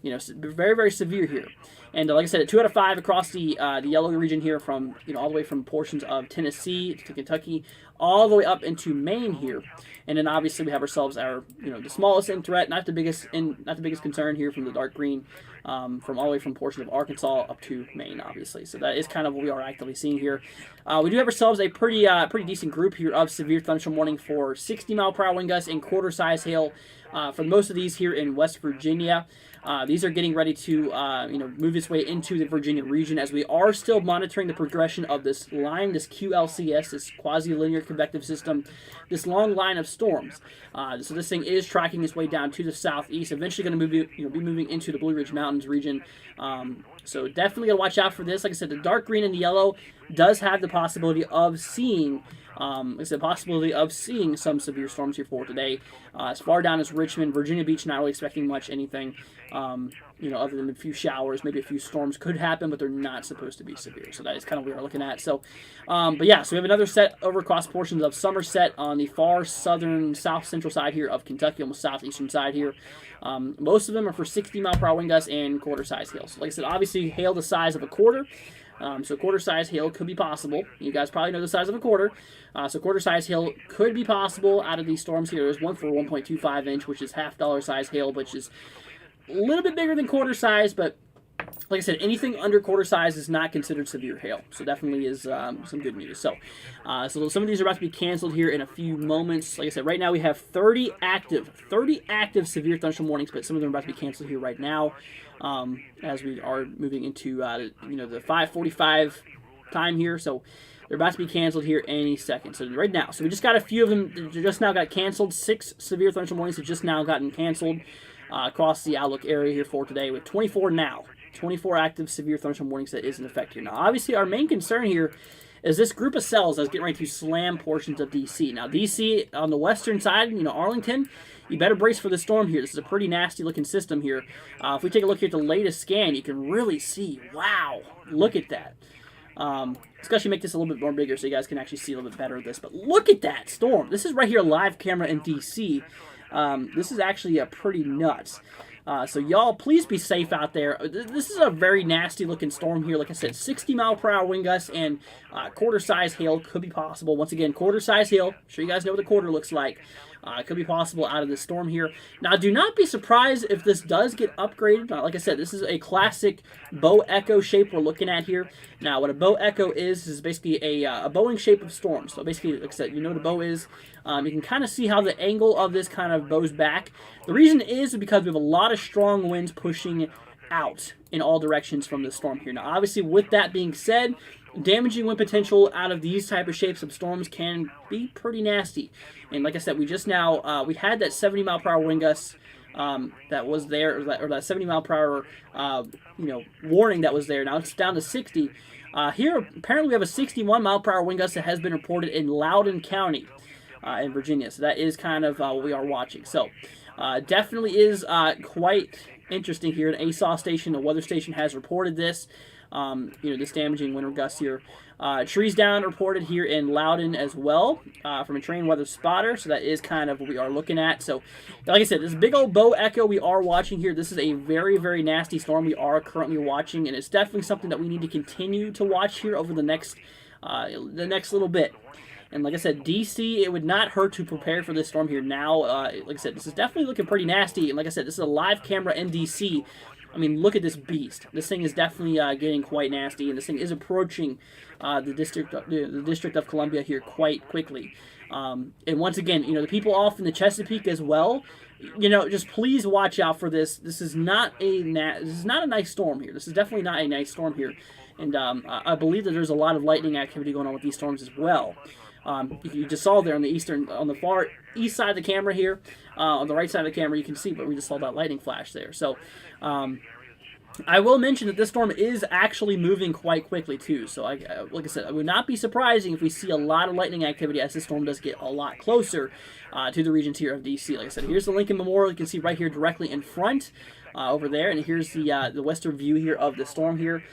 very, very severe here. And like I said, 2 out of 5 across the yellow region here, from all the way from portions of Tennessee to Kentucky, all the way up into Maine here. And then obviously we have ourselves our the smallest in threat, not the biggest concern here from the dark green, from all the way from portions of Arkansas up to Maine, obviously. So that is kind of what we are actively seeing here. We do have ourselves a pretty decent group here of severe thunderstorm warning for 60-mile-per-hour wind gusts and quarter-size hail for most of these here in West Virginia. These are getting ready to move its way into the Virginia region, as we are still monitoring the progression of this line, this QLCS, this quasi-linear convective system, this long line of storms. So this thing is tracking its way down to the southeast, eventually going to be moving into the Blue Ridge Mountains region. So definitely got to watch out for this. Like I said, the dark green and the yellow does have the possibility of seeing some severe storms here for today. As far down as Richmond, Virginia Beach, not really expecting much anything, other than a few showers, maybe a few storms could happen, but they're not supposed to be severe. So that is kind of what we're looking at. So, so we have another set over across portions of Somerset on the far southern, south central side here of Kentucky, almost southeastern side here. Most of them are for 60-mile-per-hour wind gusts and quarter-size hail. So like I said, obviously hail the size of a quarter. So quarter-size hail could be possible. You guys probably know the size of a quarter. So quarter-size hail could be possible out of these storms here. There's one for 1.25 inch, which is half-dollar size hail, which is a little bit bigger than quarter size, but like I said, anything under quarter size is not considered severe hail. So definitely is some good news. So some of these are about to be canceled here in a few moments. Like I said, right now we have 30 active severe thunderstorm warnings, but some of them are about to be canceled here right now. As we are moving into the 5:45 time here, so they're about to be canceled here any second. So right now, so we just got a few of them that just now got canceled. 6 severe thunderstorm warnings have just now gotten canceled across the Outlook area here for today, with 24 now. 24 active severe thunderstorm warnings that is in effect here. Now, obviously, our main concern here is this group of cells that's getting ready to slam portions of D.C. Now, D.C. on the western side, Arlington, you better brace for the storm here. This is a pretty nasty-looking system here. If we take a look here at the latest scan, you can really see, wow, look at that. Especially make this a little bit more bigger so you guys can actually see a little bit better of this. But look at that storm. This is right here, live camera in D.C. This is actually pretty nuts. So y'all, please be safe out there. This is a very nasty looking storm here. Like I said, 60-mile-per-hour wind gusts and quarter-size hail could be possible. Once again, quarter-size hail. I'm sure you guys know what the quarter looks like. It could be possible out of this storm here. Now, do not be surprised if this does get upgraded. Like I said, this is a classic bow echo shape we're looking at here. Now, what a bow echo is basically a bowing shape of storm. So basically, like I said, you know what a bow is. You can kind of see how the angle of this kind of bows back. The reason is because we have a lot of strong winds pushing out in all directions from the storm here. Now, obviously, with that being said, damaging wind potential out of these type of shapes of storms can be pretty nasty. And like I said, we just now, we had that 70-mile-per-hour wind gust that was there, or that 70-mile-per-hour, warning that was there. Now it's down to 60. Here, apparently we have a 61-mile-per-hour wind gust that has been reported in Loudoun County in Virginia. So that is kind of what we are watching. So definitely is quite interesting here. An ASAW station, a weather station, has reported this. This damaging winter gust here. Trees down reported here in Loudoun as well from a train weather spotter. So that is kind of what we are looking at. So, like I said, this big old bow echo we are watching here. This is a very, very nasty storm we are currently watching, and it's definitely something that we need to continue to watch here over the next little bit. And like I said, D.C., it would not hurt to prepare for this storm here now. Like I said, this is definitely looking pretty nasty. And like I said, this is a live camera in D.C. I mean, look at this beast. This thing is definitely getting quite nasty, and this thing is approaching the District of Columbia here quite quickly. And once again, the people off in the Chesapeake as well, just please watch out for this. This is not a nice storm here. This is definitely not a nice storm here. And I believe that there's a lot of lightning activity going on with these storms as well. You just saw there on the far east side of the camera here, on the right side of the camera you can see, but we just saw that lightning flash there. So, I will mention that this storm is actually moving quite quickly too. So, like I said, it would not be surprising if we see a lot of lightning activity as this storm does get a lot closer to the regions here of DC. Like I said, here's the Lincoln Memorial. You can see right here directly in front. Over there, and here's the western view here of the storm here.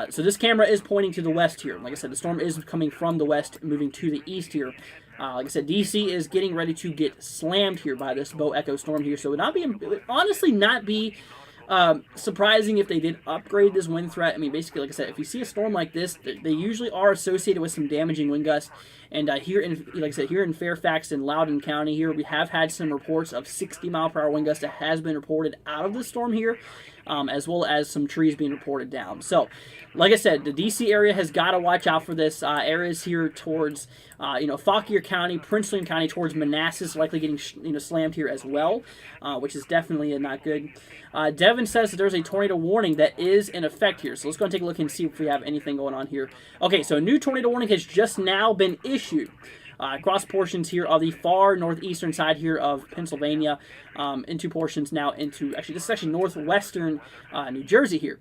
So this camera is pointing to the west here. Like I said, the storm is coming from the west, moving to the east here. Like I said, DC is getting ready to get slammed here by this Bo Echo storm here. So it would honestly not be surprising if they did upgrade this wind threat. I mean, basically, like I said, if you see a storm like this, they usually are associated with some damaging wind gusts. And here in, like I said, here in Fairfax and Loudoun County here, we have had some reports of 60-mile-per-hour wind gusts that has been reported out of the storm here, as well as some trees being reported down. So, like I said, the DC area has got to watch out for this. Areas here towards, Fauquier County, Prince William County, towards Manassas, likely getting, slammed here as well, which is definitely not good. Devin says that there's a tornado warning that is in effect here. So let's go and take a look and see if we have anything going on here. Okay, so a new tornado warning has just now been issued across portions here of the far northeastern side here of Pennsylvania, into portions now into, actually, this is actually northwestern New Jersey here.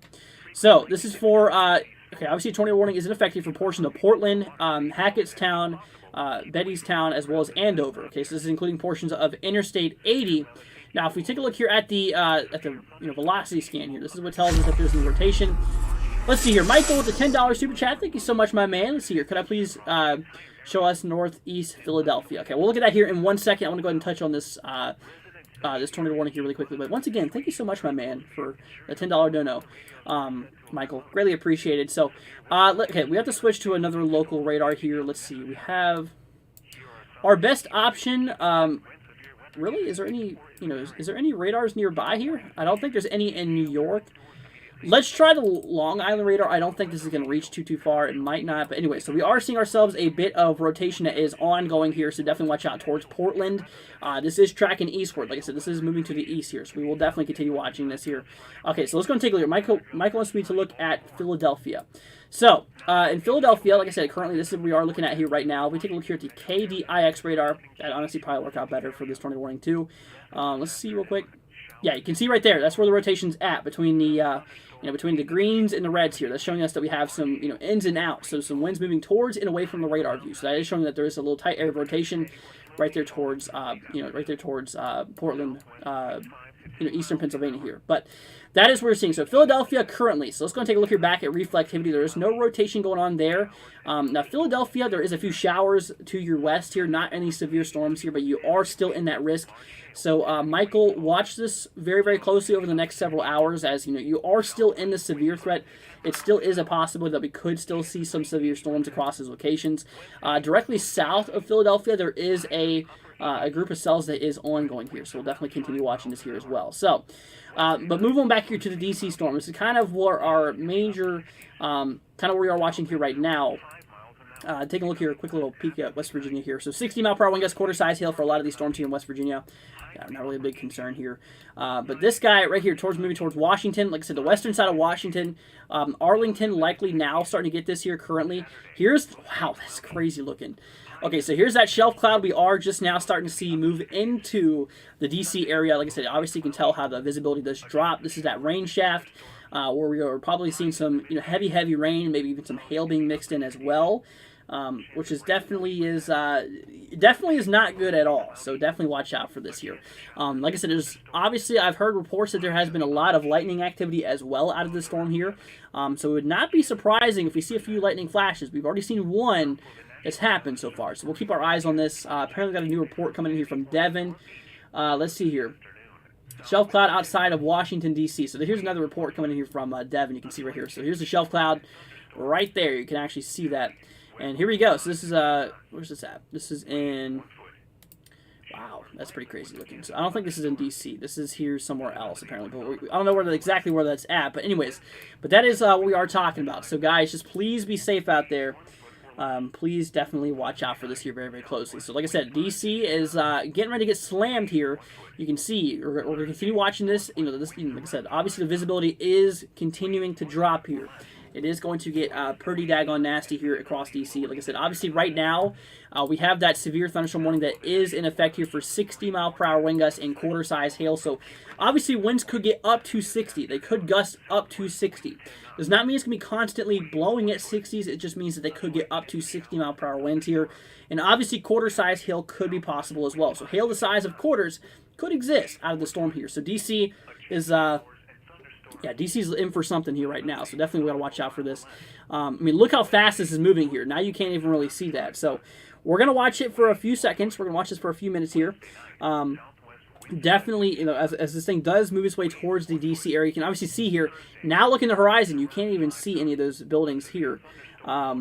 So this is for, okay, obviously a tornado warning is in effect here for portions of Portland, Hackettstown, Bettystown, as well as Andover. Okay, so this is including portions of Interstate 80. Now, if we take a look here at the velocity scan here, this is what tells us that there's a rotation. Let's see here. Michael with the $10 super chat. Thank you so much, my man. Let's see here. Could I please show us northeast Philadelphia? Okay, we'll look at that here in 1 second. I want to go ahead and touch on this this tornado warning here really quickly. But once again, thank you so much, my man, for the $10 dono. Michael, greatly appreciated. So, okay, we have to switch to another local radar here. Let's see. We have our best option. Really, is there any, is there any radars nearby here? I don't think there's any in New York. Let's try the Long Island radar. I don't think this is going to reach too far. It might not. But anyway, so we are seeing ourselves a bit of rotation that is ongoing here. So definitely watch out towards Portland. This is tracking eastward. Like I said, this is moving to the east here. So we will definitely continue watching this here. Okay, so let's go and take a look. Michael wants me to look at Philadelphia. So, in Philadelphia, like I said, currently this is what we are looking at here right now. If we take a look here at the KDIX radar, that honestly probably work out better for this tornado warning too. Let's see real quick. Yeah, you can see right there. That's where the rotation's at between the between the greens and the reds here. That's showing us that we have some ins and outs. So some winds moving towards and away from the radar view. So that is showing that there is a little tight area of rotation right there towards Portland, eastern Pennsylvania here. But that is what we're seeing. So Philadelphia currently. So let's go and take a look here back at reflectivity. There is no rotation going on there. Now Philadelphia, there is a few showers to your west here. Not any severe storms here, but you are still in that risk. So Michael, watch this very, very closely over the next several hours, as you are still in the severe threat. It still is a possibility that we could still see some severe storms across these locations. Directly south of Philadelphia, there is a group of cells that is ongoing here, so we'll definitely continue watching this here as well. So, but move on back here to the DC storm. This is kind of where our major, kind of where we are watching here right now. Taking a look here, a quick little peek at West Virginia here. So 60-mile-per-hour wind gust, quarter size hail for a lot of these storms here in West Virginia. Yeah, not really a big concern here. But this guy right here, moving towards Washington, like I said, the western side of Washington, Arlington likely now starting to get this here currently. Wow, that's crazy looking. Okay, so here's that shelf cloud we are just now starting to see move into the DC area. Like I said, obviously you can tell how the visibility does drop. This is that rain shaft where we are probably seeing some heavy rain, maybe even some hail being mixed in as well. Which is definitely is not good at all. So definitely watch out for this here. Like I said, obviously I've heard reports that there has been a lot of lightning activity as well out of the storm here. So it would not be surprising if we see a few lightning flashes. We've already seen one that's happened so far. So we'll keep our eyes on this. Apparently got a new report coming in here from Devin. Let's see here. Shelf cloud outside of Washington, D.C. So here's another report coming in here from Devin. You can see right here. So here's the shelf cloud right there. You can actually see that. And here we go. So this is, where's this at? This is in, wow, that's pretty crazy looking. So I don't think this is in D.C. This is here somewhere else, apparently. But I don't know exactly where that's at. But anyways, but that is what we are talking about. So guys, just please be safe out there. Please definitely watch out for this here very, very closely. So like I said, DC is getting ready to get slammed here. You can see, we're going to continue watching this. Like I said, obviously the visibility is continuing to drop here. it is going to get pretty daggone nasty here across DC. Like I said, obviously right now we have that severe thunderstorm warning that is in effect here for 60-mile-per-hour wind gusts and quarter-size hail. So obviously winds could get up to 60. They could gust up to 60. Does not mean it's going to be constantly blowing at 60s. It just means that they could get up to 60-mile-per-hour winds here. And obviously quarter-size hail could be possible as well. So hail the size of quarters could exist out of the storm here. So DC is... DC's in for something here right now, so definitely we got to watch out for this. I mean, look how fast this is moving here. Now you can't even really see that. So we're going to watch it for a few seconds. We're going to watch this for a few minutes here. Definitely, you know, as this thing does move its way towards the DC area, you can obviously see here, now look in the horizon, you can't even see any of those buildings here,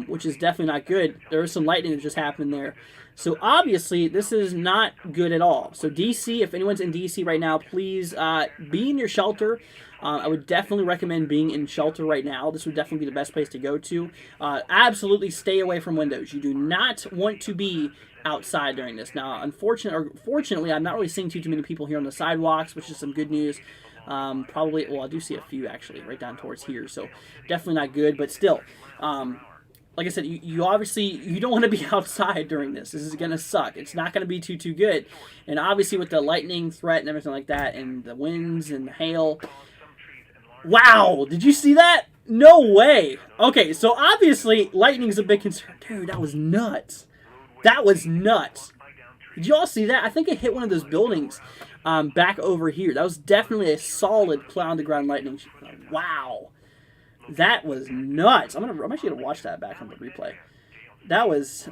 which is definitely not good. There is some lightning that just happened there. So obviously, this is not good at all. So DC, if anyone's in DC right now, please be in your shelter. I would definitely recommend being in shelter right now. This would definitely be the best place to go to. Absolutely stay away from windows. You do not want to be outside during this. Now, fortunately, I'm not really seeing too many people here on the sidewalks, which is some good news. Probably, well, I do see a few actually right down towards here, so definitely not good, but still. Like I said, you obviously, you don't want to be outside during this. This is going to suck. It's not going to be too good. And obviously with the lightning threat and everything like that, and the winds and the hail. Wow, did you see that? No way. Okay, so obviously lightning's a big concern. Dude, that was nuts. That was nuts. Did you all see that? I think it hit one of those buildings back over here. That was definitely a solid cloud-to-ground lightning. Wow. That was nuts. I'm actually gonna watch that back on the replay. That was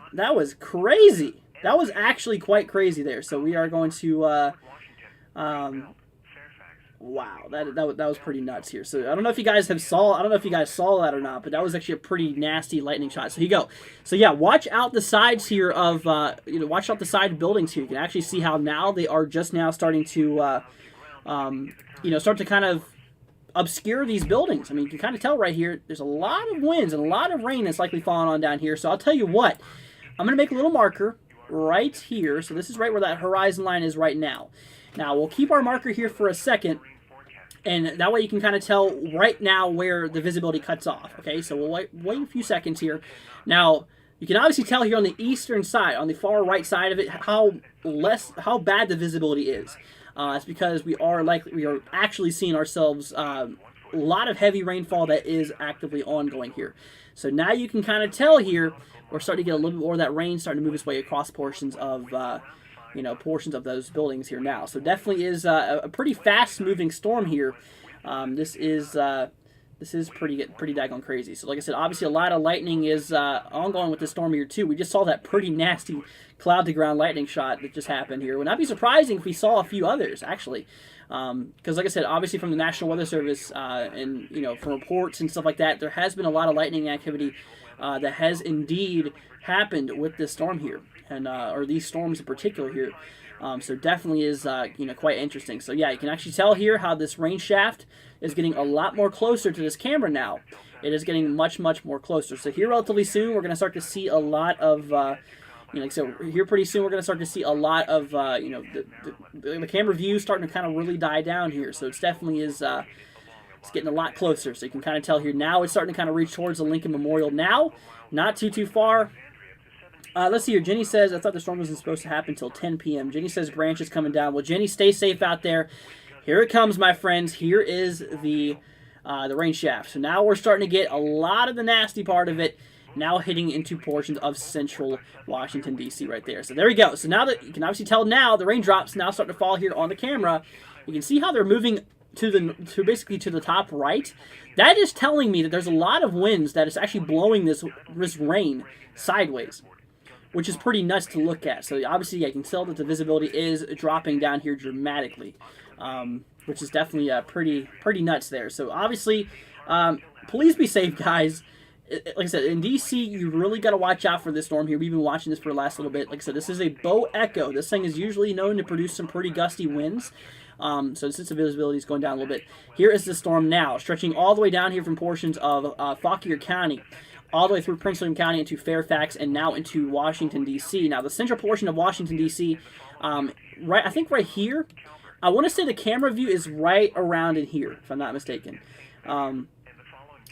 crazy. That was actually quite crazy there. So we are going to wow, that was pretty nuts here. So I don't know if you guys saw that or not, but that was actually a pretty nasty lightning shot. So here you go. So yeah, watch out the sides here of watch out the side buildings here. You can actually see how now they are just now starting to start to kind of obscure these buildings. I mean, you can kind of tell right here, there's a lot of winds and a lot of rain that's likely falling on down here. So I'll tell you what, I'm going to make a little marker right here. So this is right where that horizon line is right now. Now, we'll keep our marker here for a second, and that way you can kind of tell right now where the visibility cuts off. Okay, so we'll wait a few seconds here. Now, you can obviously tell here on the eastern side, on the far right side of it, how bad the visibility is. It's because we are actually seeing ourselves a lot of heavy rainfall that is actively ongoing here. So now you can kind of tell here we're starting to get a little bit more of that rain starting to move its way across portions of those buildings here now. So definitely is a pretty fast-moving storm here. This is pretty daggone crazy. So like I said, obviously a lot of lightning is ongoing with this storm here too. We just saw that pretty nasty cloud-to-ground lightning shot that just happened here. Would not be surprising if we saw a few others actually, because like I said, obviously from the National Weather Service and from reports and stuff like that, there has been a lot of lightning activity that has indeed happened with this storm here, and or these storms in particular here. So definitely is quite interesting. So yeah, you can actually tell here how this rain shaft is getting a lot more closer to this camera now. It is getting much more closer. So here relatively soon we're going to start to see a lot of here pretty soon we're going to start to see a lot of the camera view starting to kind of really die down here. So it's definitely is it's getting a lot closer. So you can kind of tell here now it's starting to kind of reach towards the Lincoln Memorial now. Not too far. Let's see here. Jenny says, I thought the storm wasn't supposed to happen until 10 p.m. Jenny says branch is coming down. Well, Jenny, stay safe out there. Here it comes, my friends. Here is the rain shaft. So now we're starting to get a lot of the nasty part of it now hitting into portions of central Washington, D.C. right there. So there we go. So now that you can obviously tell now the raindrops now starting to fall here on the camera. You can see how they're moving basically to the top right. That is telling me that there's a lot of winds that is actually blowing this rain sideways, which is pretty nuts to look at. So obviously I can tell that the visibility is dropping down here dramatically, which is definitely pretty nuts there. So obviously, please be safe, guys. Like I said, in DC, you really got to watch out for this storm here. We've been watching this for the last little bit. Like I said, this is a Bow Echo. This thing is usually known to produce some pretty gusty winds. So since the visibility is going down a little bit, here is the storm now, stretching all the way down here from portions of Fauquier County, all the way through Prince William County into Fairfax and now into Washington, D.C. Now, the central portion of Washington, D.C., I think right here, I want to say the camera view is right around in here, if I'm not mistaken.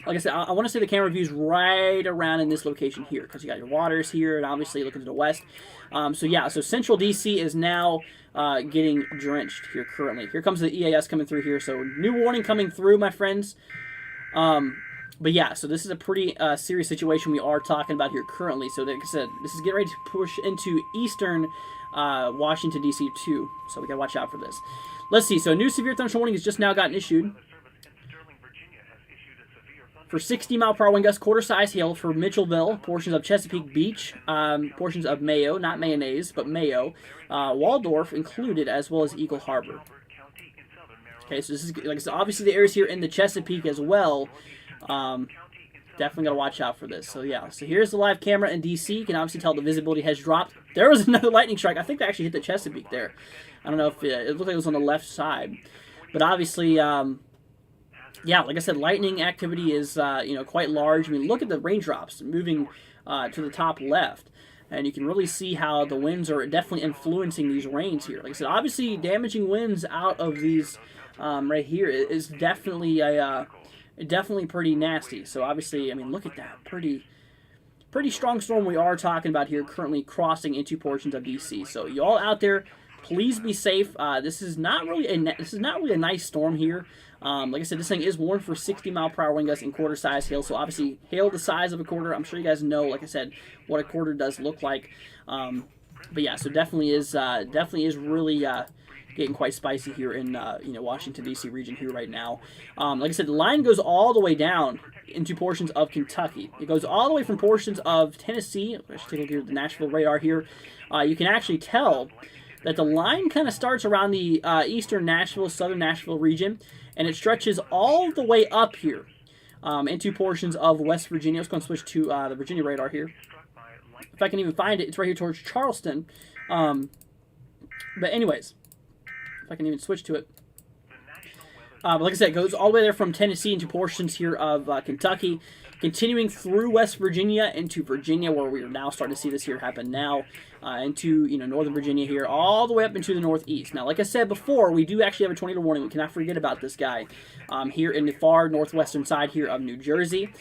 like I said, I want to say the camera views right around in this location here, because you got your waters here, and obviously looking to the west. So yeah, so central DC is now getting drenched here currently. Here comes the EAS coming through here, so new warning coming through, my friends. But yeah, so this is a pretty serious situation we are talking about here currently. So like I said, this is getting ready to push into eastern Washington, D.C. too. So we got to watch out for this. Let's see. So a new severe thunderstorm warning has just now gotten issued for 60-mile-per-hour wind gusts, quarter-size hail for Mitchellville, portions of Chesapeake Beach, portions of Mayo, not mayonnaise, but Mayo, Waldorf included, as well as Eagle Harbor. Okay, so this is, like I said, obviously the areas here in the Chesapeake as well. Definitely got to watch out for this. So yeah, so here's the live camera in DC. You can obviously tell the visibility has dropped. There was another lightning strike. I think they actually hit the Chesapeake there. I don't know if it looked like it was on the left side. But obviously, yeah, like I said, lightning activity is quite large. I mean, look at the raindrops moving to the top left. And you can really see how the winds are definitely influencing these rains here. Like I said, obviously damaging winds out of these right here is definitely definitely pretty nasty. So obviously, I mean, look at that. Pretty strong storm we are talking about here, currently crossing into portions of DC. So y'all out there, please be safe. This is not really a nice storm here. Like I said, this thing is warned for 60-mile-per-hour wind gusts and quarter-size hail. So obviously, hail the size of a quarter. I'm sure you guys know, like I said, what a quarter does look like. But yeah, so definitely is really getting quite spicy here in Washington D.C. region here right now. Like I said, the line goes all the way down into portions of Kentucky. It goes all the way from portions of Tennessee. Let's take a look at the Nashville radar here. You can actually tell that the line kind of starts around the eastern Nashville, southern Nashville region, and it stretches all the way up here into portions of West Virginia. Let's go and switch to the Virginia radar here. If I can even find it, it's right here towards Charleston. But anyways, if I can even switch to it. But like I said, it goes all the way there from Tennessee into portions here of Kentucky, continuing through West Virginia into Virginia, where we are now starting to see this here happen now, into northern Virginia here, all the way up into the northeast. Now, like I said before, we do actually have a tornado warning. We cannot forget about this guy here in the far northwestern side here of New Jersey.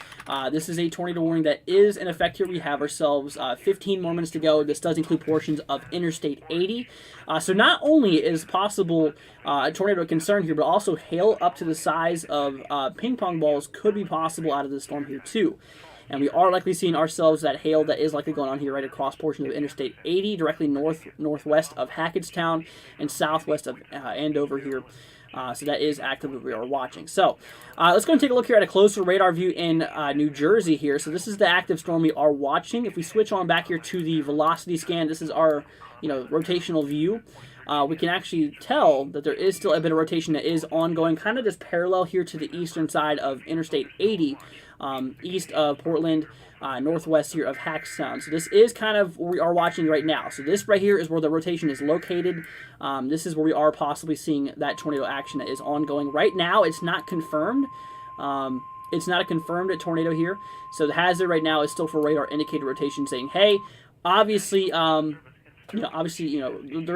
This is a tornado warning that is in effect here. We have ourselves 15 more minutes to go. This does include portions of Interstate 80. So not only is possible a tornado concern here, but also hail up to the size of ping pong balls could be possible out of the storm here too. And we are likely seeing ourselves that hail that is likely going on here right across portions of Interstate 80, directly northwest of Hackettstown and southwest of Andover here. So that is active that we are watching. So let's go and take a look here at a closer radar view in New Jersey here. So this is the active storm we are watching. If we switch on back here to the velocity scan, this is our rotational view. We can actually tell that there is still a bit of rotation that is ongoing, kind of just parallel here to the eastern side of Interstate 80, east of Portland, northwest here of Hackettstown. So this is kind of where we are watching right now. So this right here is where the rotation is located. This is where we are possibly seeing that tornado action that is ongoing. Right now, it's not confirmed. It's not a confirmed tornado here. So the hazard right now is still for radar indicated rotation saying, hey, obviously, there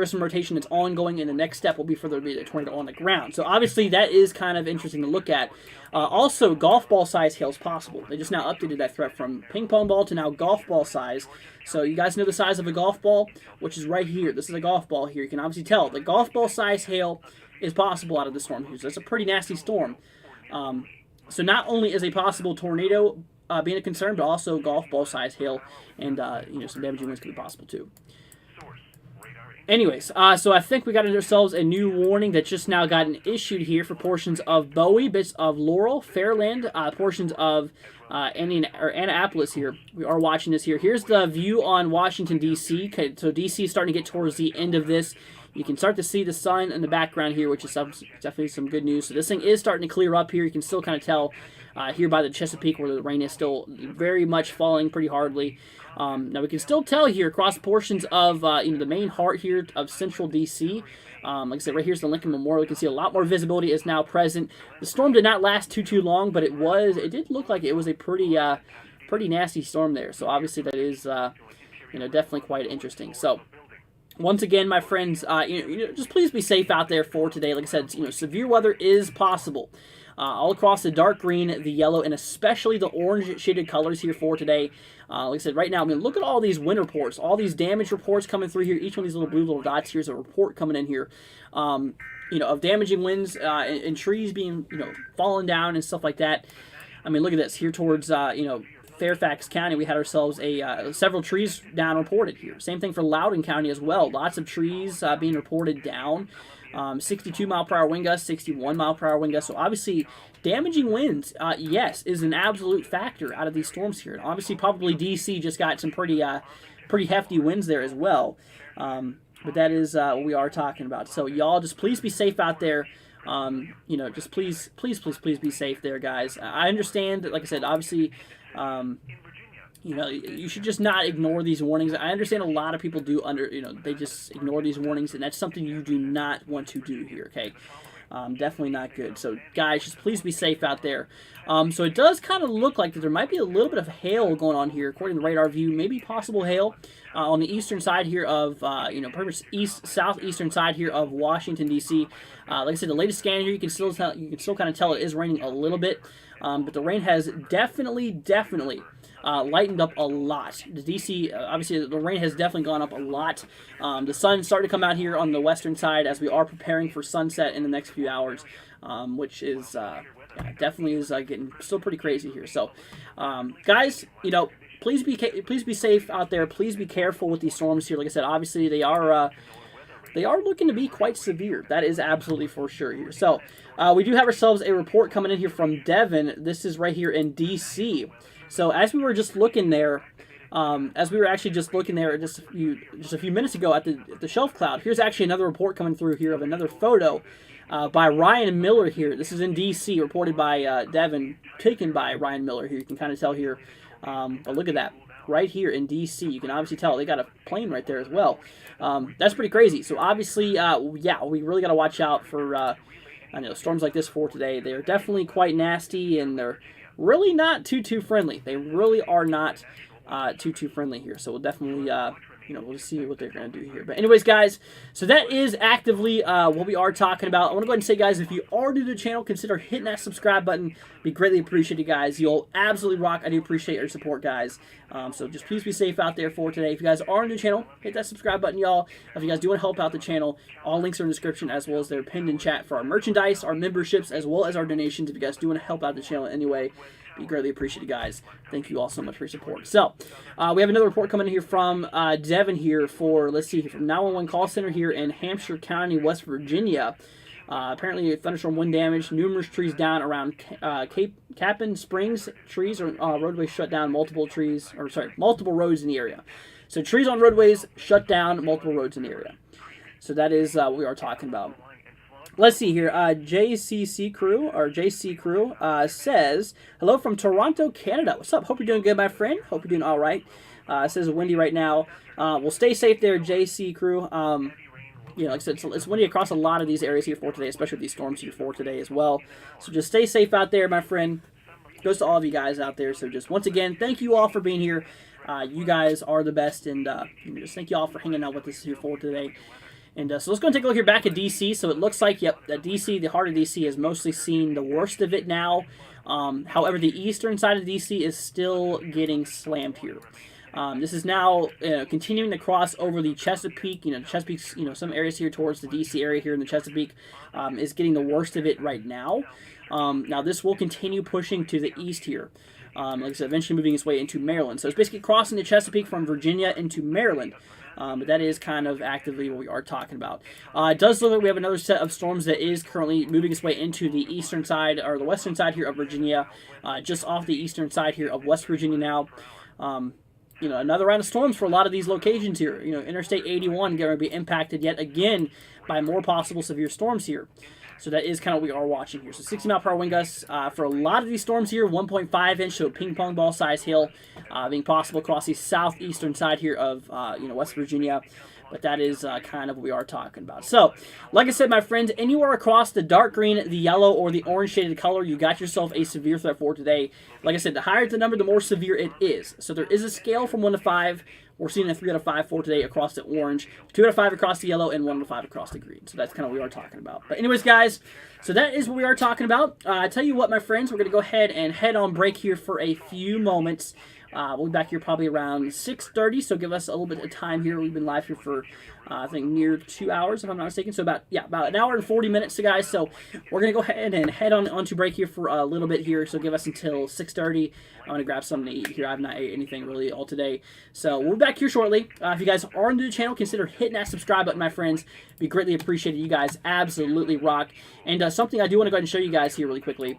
is some rotation that's ongoing, and the next step will be for there to be a tornado on the ground. So obviously that is kind of interesting to look at. Also, golf ball size hail is possible. They just now updated that threat from ping pong ball to now golf ball size. So you guys know the size of a golf ball, which is right here. This is a golf ball here. You can obviously tell the golf ball size hail is possible out of the storm here. So it's a pretty nasty storm. So not only is a possible tornado being a concern, but also golf ball size hail and some damaging winds could be possible too. Anyways, so I think we got ourselves a new warning that just now gotten issued here for portions of Bowie, bits of Laurel, Fairland, portions of Annapolis here. We are watching this here. Here's the view on Washington, D.C. Okay, so D.C. is starting to get towards the end of this. You can start to see the sun in the background here, which is definitely some good news. So this thing is starting to clear up here. You can still kind of tell here by the Chesapeake where the rain is still very much falling pretty hardly. Now we can still tell here across portions of the main heart here of central DC. Like I said, right here's the Lincoln Memorial. You can see a lot more visibility is now present. The storm did not last too long, but it did look like it was a pretty nasty storm there. So obviously that is definitely quite interesting. So once again, my friends, just please be safe out there for today. Like I said, severe weather is possible. all across the dark green, the yellow, and especially the orange shaded colors here for today. Like I said, right now, I mean, look at all these wind reports, all these damage reports coming through here. Each one of these little blue little dots here is a report coming in here, of damaging winds and trees being, falling down and stuff like that. I mean, look at this here towards, Fairfax County. We had ourselves several trees down reported here. Same thing for Loudoun County as well. Lots of trees being reported down. 62 mile per hour wind gusts, 61 mile per hour wind gusts. So obviously, damaging winds, yes, is an absolute factor out of these storms here. And obviously, probably DC just got some pretty hefty winds there as well. But that is what we are talking about. So y'all, just please be safe out there. Just please be safe there, guys. I understand that, like I said, obviously, you should just not ignore these warnings. I understand a lot of people they just ignore these warnings, and that's something you do not want to do here, okay? Definitely not good. So, guys, just please be safe out there. So it does kind of look like that there might be a little bit of hail going on here, according to radar view. Maybe possible hail on the eastern side here of, pretty much southeastern side here of Washington, D.C. Like I said, the latest scan here, you can still kind of tell it is raining a little bit. But the rain has definitely lightened up a lot. The DC, obviously, the rain has definitely gone up a lot. The sun's starting to come out here on the western side as we are preparing for sunset in the next few hours, which is definitely is getting still pretty crazy here. So, guys, please be safe out there. Please be careful with these storms here. Like I said, obviously they are looking to be quite severe. That is absolutely for sure here. So, we do have ourselves a report coming in here from Devon. This is right here in DC. So as we were just looking there, just a few minutes ago at the shelf cloud, here's actually another report coming through here of another photo by Ryan Miller here. This is in DC, reported by Devon, taken by Ryan Miller here. You can kind of tell here. But look at that. Right here in DC, you can obviously tell they got a plane right there as well. That's pretty crazy. So obviously, we really got to watch out for storms like this for today. They're definitely quite nasty, and they're really not too friendly. They really are not too friendly here. So we'll definitely we'll see what they're going to do here. But anyways, guys, so that is actively what we are talking about. I want to go ahead and say, guys, if you are new to the channel, consider hitting that subscribe button. Be greatly appreciated, guys. You'll absolutely rock. I do appreciate your support, guys. So just please be safe out there for today. If you guys are new to the channel, hit that subscribe button, y'all. If you guys do want to help out the channel, all links are in the description, as well as they're pinned in chat for our merchandise, our memberships, as well as our donations. If you guys do want to help out the channel in any way, be greatly appreciated, guys. Thank you all so much for your support. So, we have another report coming in here from Devon here for, let's see, from 911 call center here in Hampshire County, West Virginia. Apparently, thunderstorm wind damage, numerous trees down around Capon Springs. Trees or roadways shut down, multiple roads in the area. So, trees on roadways shut down, multiple roads in the area. So, that is what we are talking about. Let's see here. JC Crew says, hello from Toronto, Canada. What's up? Hope you're doing good, my friend. Hope you're doing all right. It says windy right now. We'll stay safe there, JC Crew. Like I said, it's windy across a lot of these areas here for today, especially with these storms here for today as well. So just stay safe out there, my friend. Goes to all of you guys out there. So just once again, thank you all for being here. You guys are the best, and just thank you all for hanging out with us here for today. And so let's go and take a look here back at DC. So it looks like, that DC, the heart of DC, has mostly seen the worst of it now. However, the eastern side of DC is still getting slammed here. This is now continuing to cross over the Chesapeake. Chesapeake's, some areas here towards the DC area here in the Chesapeake is getting the worst of it right now. Now, this will continue pushing to the east here. Like I said, eventually moving its way into Maryland. So it's basically crossing the Chesapeake from Virginia into Maryland. But that is kind of actively what we are talking about. It does look like we have another set of storms that is currently moving its way into the eastern side, or the western side here of Virginia, just off the eastern side here of West Virginia now. Another round of storms for a lot of these locations here. Interstate 81 going to be impacted yet again by more possible severe storms here. So that is kind of what we are watching here. So 60 mile per hour wind gusts for a lot of these storms here. 1.5 inch, so ping pong ball size hail being possible across the southeastern side here of West Virginia. But that is kind of what we are talking about. So, like I said, my friends, anywhere across the dark green, the yellow, or the orange shaded color, you got yourself a severe threat for today. Like I said, the higher the number, the more severe it is. So there is a scale from 1 to 5. We're seeing a 3 out of 5 for today across the orange, 2 out of 5 across the yellow, and 1 out of 5 across the green. So that's kind of what we are talking about. But anyways, guys, So that is what we are talking about. I tell you what, my friends, we're going to go ahead and head on break here for a few moments. We'll be back here probably around 6:30, so give us a little bit of time here. We've been live here for, I think, near 2 hours, if I'm not mistaken. So about an hour and 40 minutes, so guys. So we're going to go ahead and head on to break here for a little bit here. So give us until 6:30. I'm going to grab something to eat here. I've not ate anything really all today. So we'll be back here shortly. If you guys are new to the channel, consider hitting that subscribe button, my friends. It'd be greatly appreciated. You guys absolutely rock. And something I do want to go ahead and show you guys here really quickly.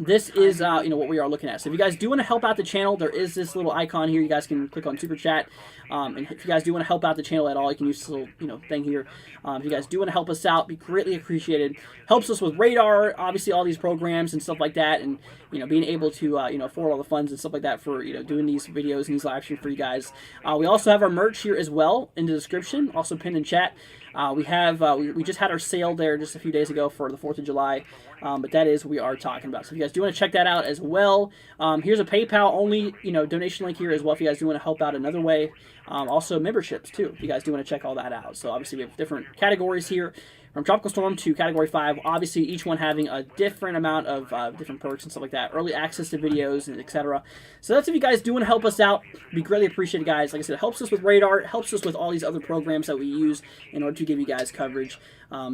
This is, what we are looking at. So if you guys do want to help out the channel, there is this little icon here. You guys can click on Super Chat. And if you guys do want to help out the channel at all, you can use this little, thing here. If you guys do want to help us out, be greatly appreciated. Helps us with Radar, obviously all these programs and stuff like that. And, being able to, afford all the funds and stuff like that for, doing these videos and these live streams for you guys. We also have our merch here as well in the description, also pinned in chat. We just had our sale there just a few days ago for the 4th of July, but that is what we are talking about. So if you guys do want to check that out as well, here's a PayPal only, donation link here as well if you guys do want to help out another way. Also memberships too, if you guys do want to check all that out. So obviously we have different categories here, from Tropical Storm to Category 5, obviously each one having a different amount of different perks and stuff like that, early access to videos and etc. So that's if you guys do want to help us out. Be greatly appreciated, guys. Like I said, it helps us with Radar, it helps us with all these other programs that we use in order to give you guys coverage.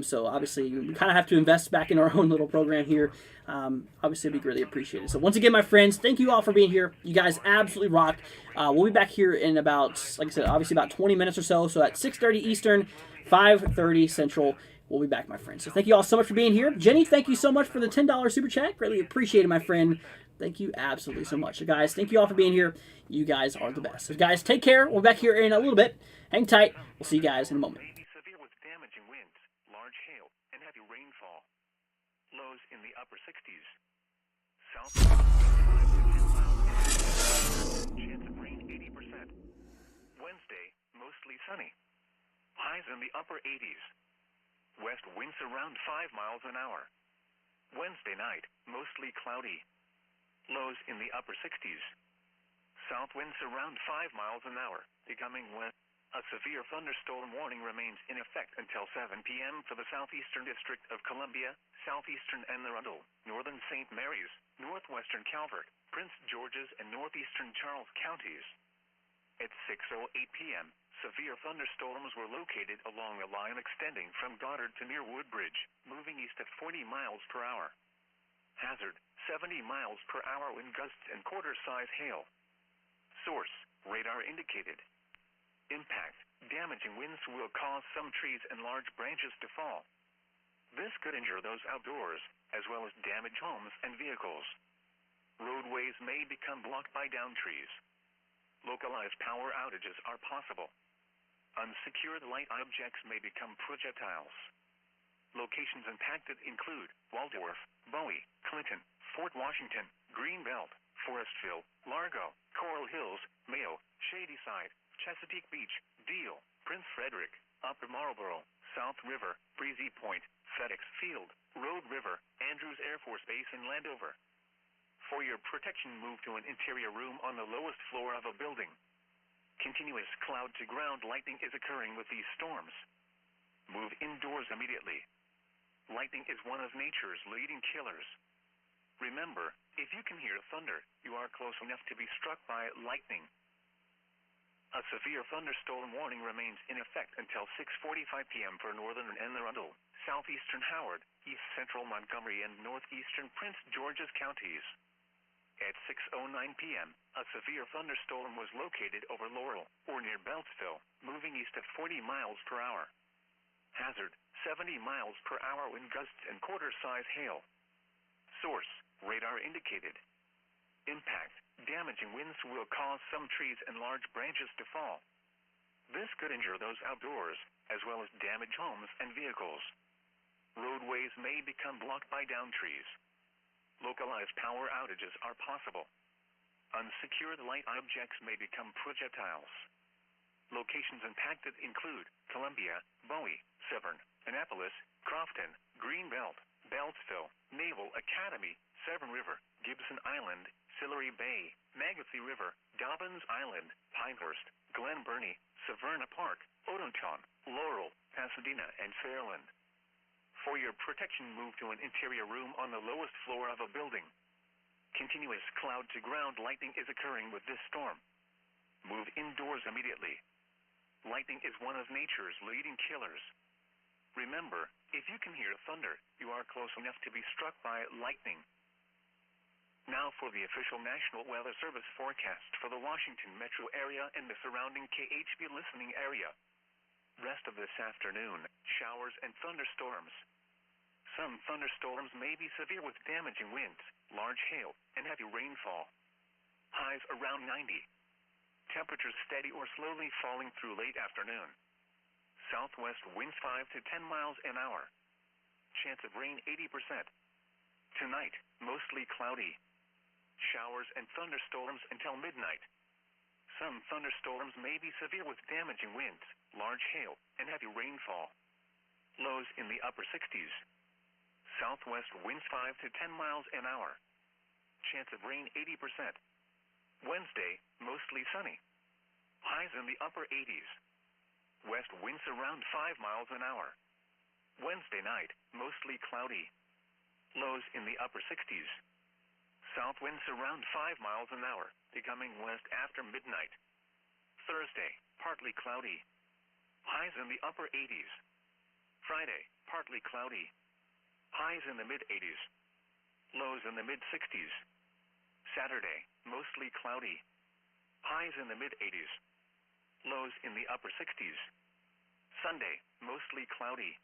So obviously we kind of have to invest back in our own little program here. Obviously it'd be greatly appreciated. So once again, my friends, thank you all for being here. You guys absolutely rock. We'll be back here in about, like I said, obviously about 20 minutes or so. So at 6:30 Eastern, 5:30 Central. We'll be back, my friends. So thank you all so much for being here. Jenny, thank you so much for the $10 super chat. Greatly appreciated, my friend. Thank you absolutely so much. So, guys, thank you all for being here. You guys are the best. So, guys, take care. We'll be back here in a little bit. Hang tight. We'll see you guys in a moment. Severe with damaging winds, large hail, and heavy rainfall. Lows in the upper 60s. South 5 to 10 miles. Chance of rain 80%. Wednesday, mostly sunny. Highs in the upper 80s. West winds around 5 miles an hour. Wednesday night, mostly cloudy. Lows in the upper 60s. South winds around 5 miles an hour, becoming west. A severe thunderstorm warning remains in effect until 7 p.m. for the southeastern district of Columbia, southeastern Anne Arundel, northern St. Mary's, northwestern Calvert, Prince George's, and northeastern Charles counties. At 6:08 p.m., severe thunderstorms were located along a line extending from Goddard to near Woodbridge, moving east at 40 miles per hour. Hazard, 70 miles per hour wind gusts and quarter-size hail. Source, radar indicated. Impact, damaging winds will cause some trees and large branches to fall. This could injure those outdoors, as well as damage homes and vehicles. Roadways may become blocked by downed trees. Localized power outages are possible. Unsecured light objects may become projectiles. Locations impacted include Waldorf, Bowie, Clinton, Fort Washington, Greenbelt, Forestville, Largo, Coral Hills, Mayo, Shadyside, Chesapeake Beach, Deal, Prince Frederick, Upper Marlboro, South River, Breezy Point, FedEx Field, Road River, Andrews Air Force Base in Landover. For your protection, move to an interior room on the lowest floor of a building. Continuous cloud-to-ground lightning is occurring with these storms. Move indoors immediately. Lightning is one of nature's leading killers. Remember, if you can hear thunder, you are close enough to be struck by lightning. A severe thunderstorm warning remains in effect until 6:45 p.m. for northern Anne Arundel, southeastern Howard, east central Montgomery, and northeastern Prince George's counties. At 6:09 p.m., a severe thunderstorm was located over Laurel, or near Beltsville, moving east at 40 miles per hour. Hazard, 70 miles per hour wind gusts and quarter-size hail. Source, radar indicated. Impact, damaging winds will cause some trees and large branches to fall. This could injure those outdoors, as well as damage homes and vehicles. Roadways may become blocked by downed trees. Localized power outages are possible. Unsecured light objects may become projectiles. Locations impacted include Columbia, Bowie, Severn, Annapolis, Crofton, Greenbelt, Beltsville, Naval Academy, Severn River, Gibson Island, Sillery Bay, Magothy River, Dobbins Island, Pinehurst, Glen Burnie, Severna Park, Odenton, Laurel, Pasadena, and Fairland. For your protection, move to an interior room on the lowest floor of a building. Continuous cloud-to-ground lightning is occurring with this storm. Move indoors immediately. Lightning is one of nature's leading killers. Remember, if you can hear thunder, you are close enough to be struck by lightning. Now for the official National Weather Service forecast for the Washington metro area and the surrounding KHB listening area. Rest of this afternoon, showers and thunderstorms. Some thunderstorms may be severe with damaging winds, large hail, and heavy rainfall. Highs around 90. Temperatures steady or slowly falling through late afternoon. Southwest winds 5 to 10 miles an hour. Chance of rain 80%. Tonight, mostly cloudy. Showers and thunderstorms until midnight. Some thunderstorms may be severe with damaging winds, large hail, and heavy rainfall. Lows in the upper 60s. Southwest winds 5 to 10 miles an hour. Chance of rain 80%. Wednesday, mostly sunny. Highs in the upper 80s. West winds around 5 miles an hour. Wednesday night, mostly cloudy. Lows in the upper 60s. South winds around 5 miles an hour, becoming west after midnight. Thursday, partly cloudy. Highs in the upper 80s. Friday, partly cloudy. Highs in the mid-80s. Lows in the mid-60s. Saturday, mostly cloudy. Highs in the mid-80s. Lows in the upper 60s. Sunday, mostly cloudy.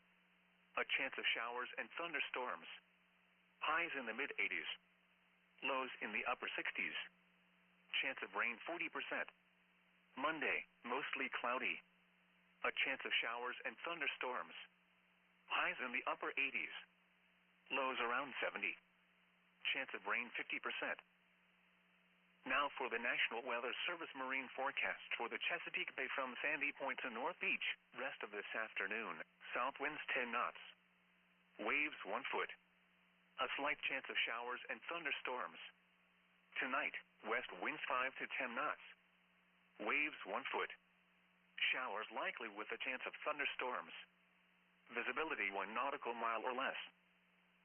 A chance of showers and thunderstorms. Highs in the mid-80s. Lows in the upper 60s. Chance of rain 40%. Monday, mostly cloudy. A chance of showers and thunderstorms. Highs in the upper 80s. Lows around 70. Chance of rain 50%. Now for the National Weather Service marine forecast for the Chesapeake Bay from Sandy Point to North Beach. Rest of this afternoon, south winds 10 knots. Waves 1 foot. A slight chance of showers and thunderstorms. Tonight, west winds 5 to 10 knots. Waves 1 foot. Showers likely with a chance of thunderstorms. Visibility 1 nautical mile or less.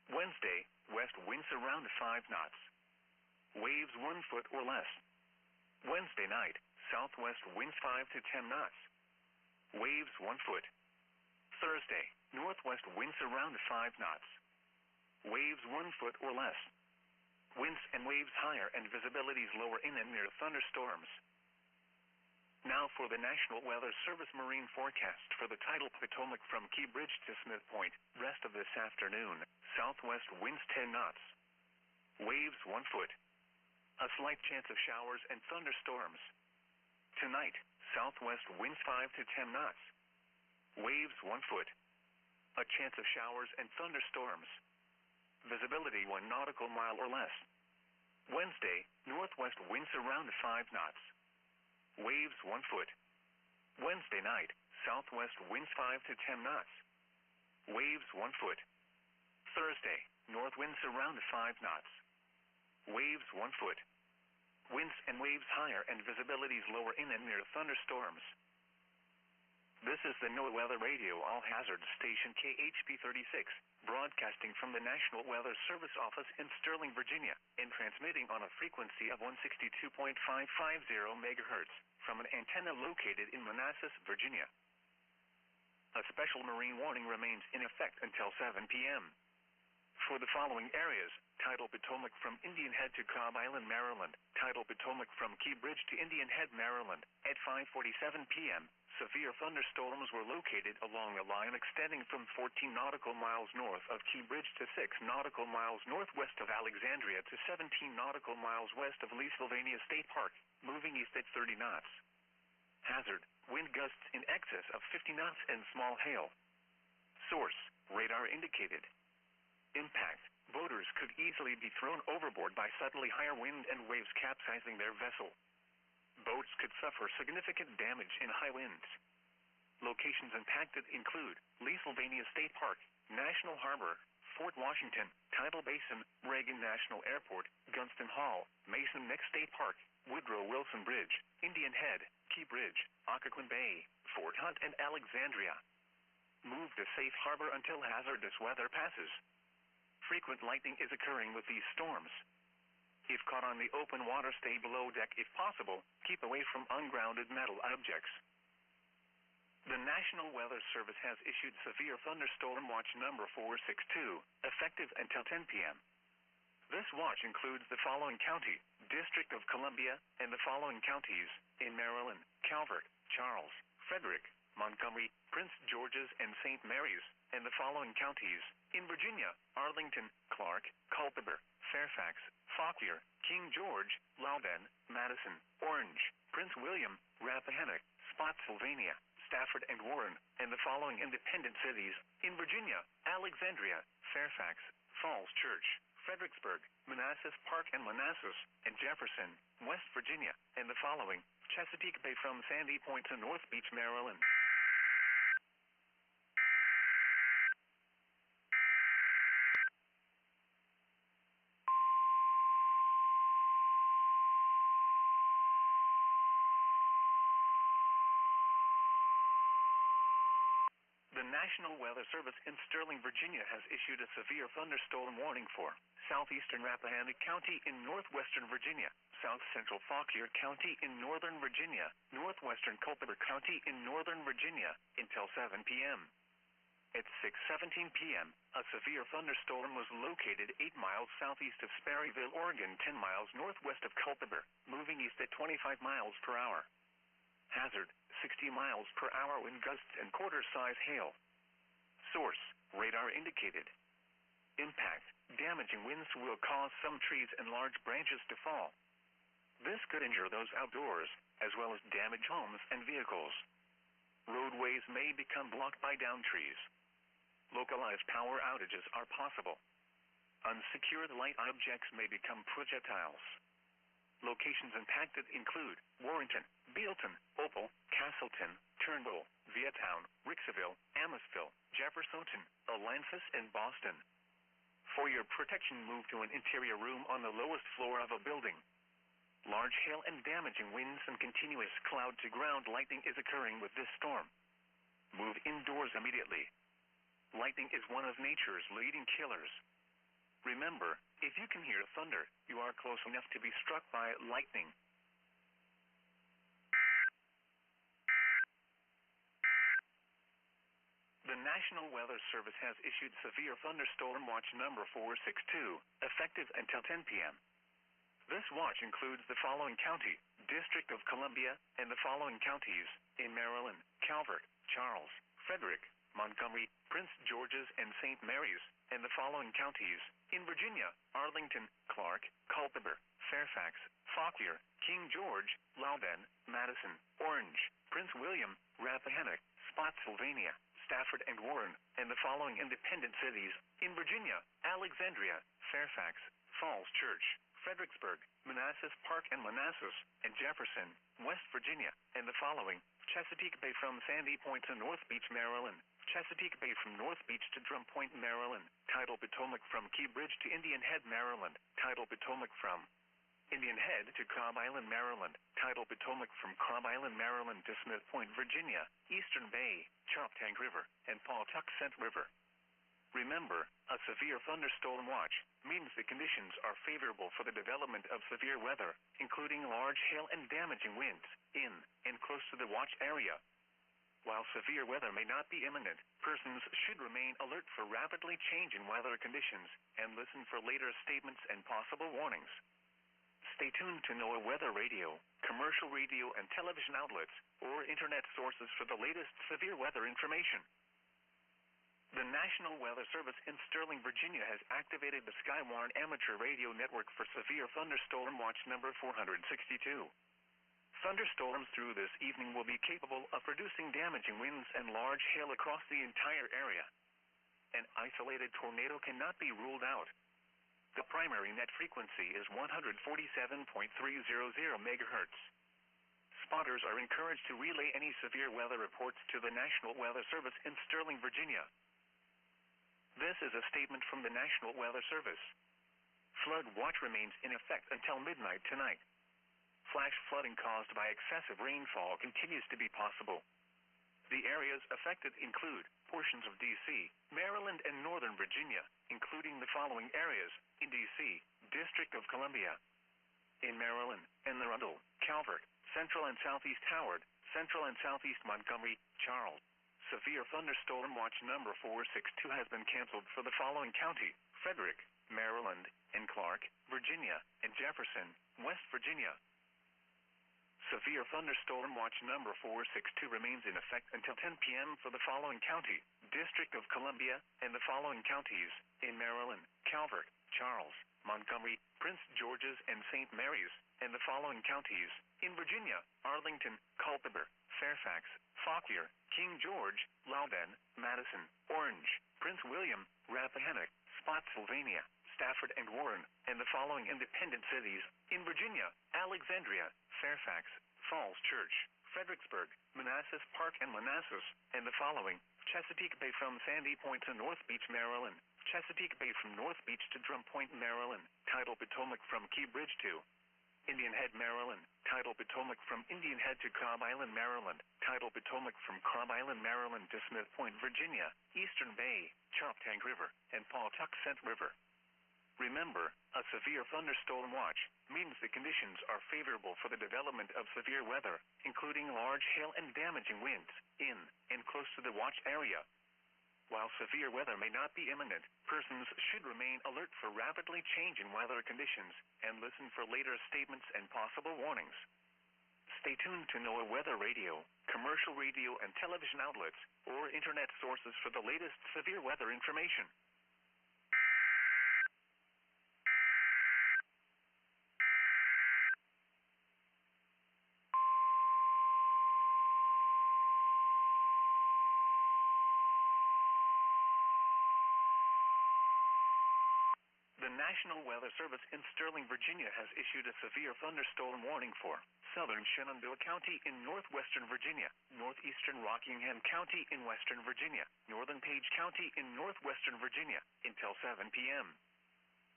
Wednesday, west winds around 5 knots. Waves 1 foot or less. Wednesday night, southwest winds 5 to 10 knots. Waves 1 foot. Thursday, northwest winds around 5 knots. Waves 1 foot or less. Winds and waves higher and visibilities lower in and near thunderstorms. Now for the National Weather Service marine forecast for the tidal Potomac from Key Bridge to Smith Point. Rest of this afternoon, southwest winds 10 knots. Waves 1 foot. A slight chance of showers and thunderstorms. Tonight, southwest winds 5 to 10 knots. Waves 1 foot. A chance of showers and thunderstorms. Visibility 1 nautical mile or less. Wednesday, northwest winds around 5 knots. Waves 1 foot. Wednesday night, southwest winds 5 to 10 knots. Waves 1 foot. Thursday, north winds around 5 knots. Waves 1 foot. Winds and waves higher and visibilities lower in and near thunderstorms. This is the NOAA Weather Radio All-Hazard Station KHB 36, broadcasting from the National Weather Service office in Sterling, Virginia, and transmitting on a frequency of 162.550 MHz from an antenna located in Manassas, Virginia. A special marine warning remains in effect until 7 p.m. For the following areas: tidal Potomac from Indian Head to Cobb Island, Maryland; tidal Potomac from Key Bridge to Indian Head, Maryland. At 5:47 p.m., severe thunderstorms were located along a line extending from 14 nautical miles north of Key Bridge to 6 nautical miles northwest of Alexandria to 17 nautical miles west of Lee Sylvania State Park, moving east at 30 knots. Hazard: wind gusts in excess of 50 knots and small hail. Source: radar indicated. Impact: boaters could easily be thrown overboard by suddenly higher wind and waves capsizing their vessel. Boats could suffer significant damage in high winds. Locations impacted include Lee Sylvania State Park, National Harbor, Fort Washington, Tidal Basin, Reagan National Airport, Gunston Hall, Mason Neck State Park, Woodrow Wilson Bridge, Indian Head, Key Bridge, Occoquan Bay, Fort Hunt, and Alexandria. Move to safe harbor until hazardous weather passes. Frequent lightning is occurring with these storms. If caught on the open water, stay below deck if possible. Keep away from ungrounded metal objects. The National Weather Service has issued severe thunderstorm watch number 462, effective until 10 p.m. This watch includes the following county, District of Columbia, and the following counties in Maryland: Calvert, Charles, Frederick, Montgomery, Prince George's, and St. Mary's, and the following counties in Virginia: Arlington, Clark, Culpeper, Fairfax, Fauquier, King George, Loudoun, Madison, Orange, Prince William, Rappahannock, Spotsylvania, Stafford, and Warren, and the following independent cities in Virginia: Alexandria, Fairfax, Falls Church, Fredericksburg, Manassas Park and Manassas, and Jefferson, West Virginia, and the following: Chesapeake Bay from Sandy Point to North Beach, Maryland. The National Weather Service in Sterling, Virginia has issued a severe thunderstorm warning for southeastern Rappahannock County in northwestern Virginia, south central Fauquier County in northern Virginia, northwestern Culpeper County in northern Virginia, until 7 p.m. At 6:17 p.m., a severe thunderstorm was located 8 miles southeast of Sperryville, Oregon, 10 miles northwest of Culpeper, moving east at 25 miles per hour. Hazard: 60 miles per hour wind gusts and quarter-size hail. Source: radar indicated. Impact: damaging winds will cause some trees and large branches to fall. This could injure those outdoors, as well as damage homes and vehicles. Roadways may become blocked by downed trees. Localized power outages are possible. Unsecured light objects may become projectiles. Locations impacted include Warrenton, Bealton, Opal, Castleton, Turnbull, Vietown, Ricksville, Amosville, Jeffersonton, Olanthus, and Boston. For your protection, move to an interior room on the lowest floor of a building. Large hail and damaging winds and continuous cloud-to-ground lightning is occurring with this storm. Move indoors immediately. Lightning is one of nature's leading killers. Remember, if you can hear thunder, you are close enough to be struck by lightning. The National Weather Service has issued severe thunderstorm watch number 462, effective until 10 p.m. This watch includes the following county, District of Columbia, and the following counties in Maryland: Calvert, Charles, Frederick, Montgomery, Prince George's, and St. Mary's, and the following counties in Virginia: Arlington, Clark, Culpeper, Fairfax, Fauquier, King George, Loudoun, Madison, Orange, Prince William, Rappahannock, Spotsylvania, Stafford, and Warren, and the following independent cities in Virginia: Alexandria, Fairfax, Falls Church, Fredericksburg, Manassas Park and Manassas, and Jefferson, West Virginia, and the following: Chesapeake Bay from Sandy Point to North Beach, Maryland, Chesapeake Bay from North Beach to Drum Point, Maryland, Tidal Potomac from Key Bridge to Indian Head, Maryland, Tidal Potomac from Indian Head to Cobb Island, Maryland, Tidal Potomac from Cobb Island, Maryland to Smith Point, Virginia, Eastern Bay, Choptank River, and Pawtuxet River. Remember, a severe thunderstorm watch means the conditions are favorable for the development of severe weather, including large hail and damaging winds, in and close to the watch area. While severe weather may not be imminent, persons should remain alert for rapidly changing weather conditions and listen for later statements and possible warnings. Stay tuned to NOAA Weather Radio, commercial radio and television outlets, or internet sources for the latest severe weather information. The National Weather Service in Sterling, Virginia has activated the Skywarn Amateur Radio Network for severe thunderstorm watch number 462. Thunderstorms through this evening will be capable of producing damaging winds and large hail across the entire area. An isolated tornado cannot be ruled out. The primary net frequency is 147.300 megahertz. Spotters are encouraged to relay any severe weather reports to the National Weather Service in Sterling, Virginia. This is a statement from the National Weather Service. Flood watch remains in effect until midnight tonight. Flash flooding caused by excessive rainfall continues to be possible. The areas affected include portions of D.C., Maryland, and Northern Virginia, including the following areas: in D.C., District of Columbia; in Maryland, Anne Arundel, Calvert, Central and Southeast Howard, Central and Southeast Montgomery, Charles. Severe thunderstorm watch number 462 has been canceled for the following county: Frederick, Maryland, and Clark, Virginia, and Jefferson, West Virginia. Severe thunderstorm watch number 462 remains in effect until 10 p.m. for the following county: District of Columbia, and the following counties: in Maryland, Calvert, Charles, Montgomery, Prince George's, and St. Mary's, and the following counties: in Virginia, Arlington, Culpeper, Fairfax, Fauquier, King George, Loudoun, Madison, Orange, Prince William, Rappahannock, Spotsylvania, Stafford, and Warren, and the following independent cities: in Virginia, Alexandria, Fairfax, Falls Church, Fredericksburg, Manassas Park, and Manassas, and the following: Chesapeake Bay from Sandy Point to North Beach, Maryland; Chesapeake Bay from North Beach to Drum Point, Maryland; Tidal Potomac from Key Bridge to Indian Head, Maryland; Tidal Potomac from Indian Head to Cobb Island, Maryland; Tidal Potomac from Cobb Island, Maryland to Smith Point, Virginia; Eastern Bay, Choptank River, and Pawtuxet River. Remember, a severe thunderstorm watch means the conditions are favorable for the development of severe weather, including large hail and damaging winds, in and close to the watch area. While severe weather may not be imminent, persons should remain alert for rapidly changing weather conditions and listen for later statements and possible warnings. Stay tuned to NOAA Weather Radio, commercial radio and television outlets, or internet sources for the latest severe weather information. The National Weather Service in Sterling, Virginia has issued a severe thunderstorm warning for southern Shenandoah County in northwestern Virginia, northeastern Rockingham County in western Virginia, northern Page County in northwestern Virginia, until 7 p.m.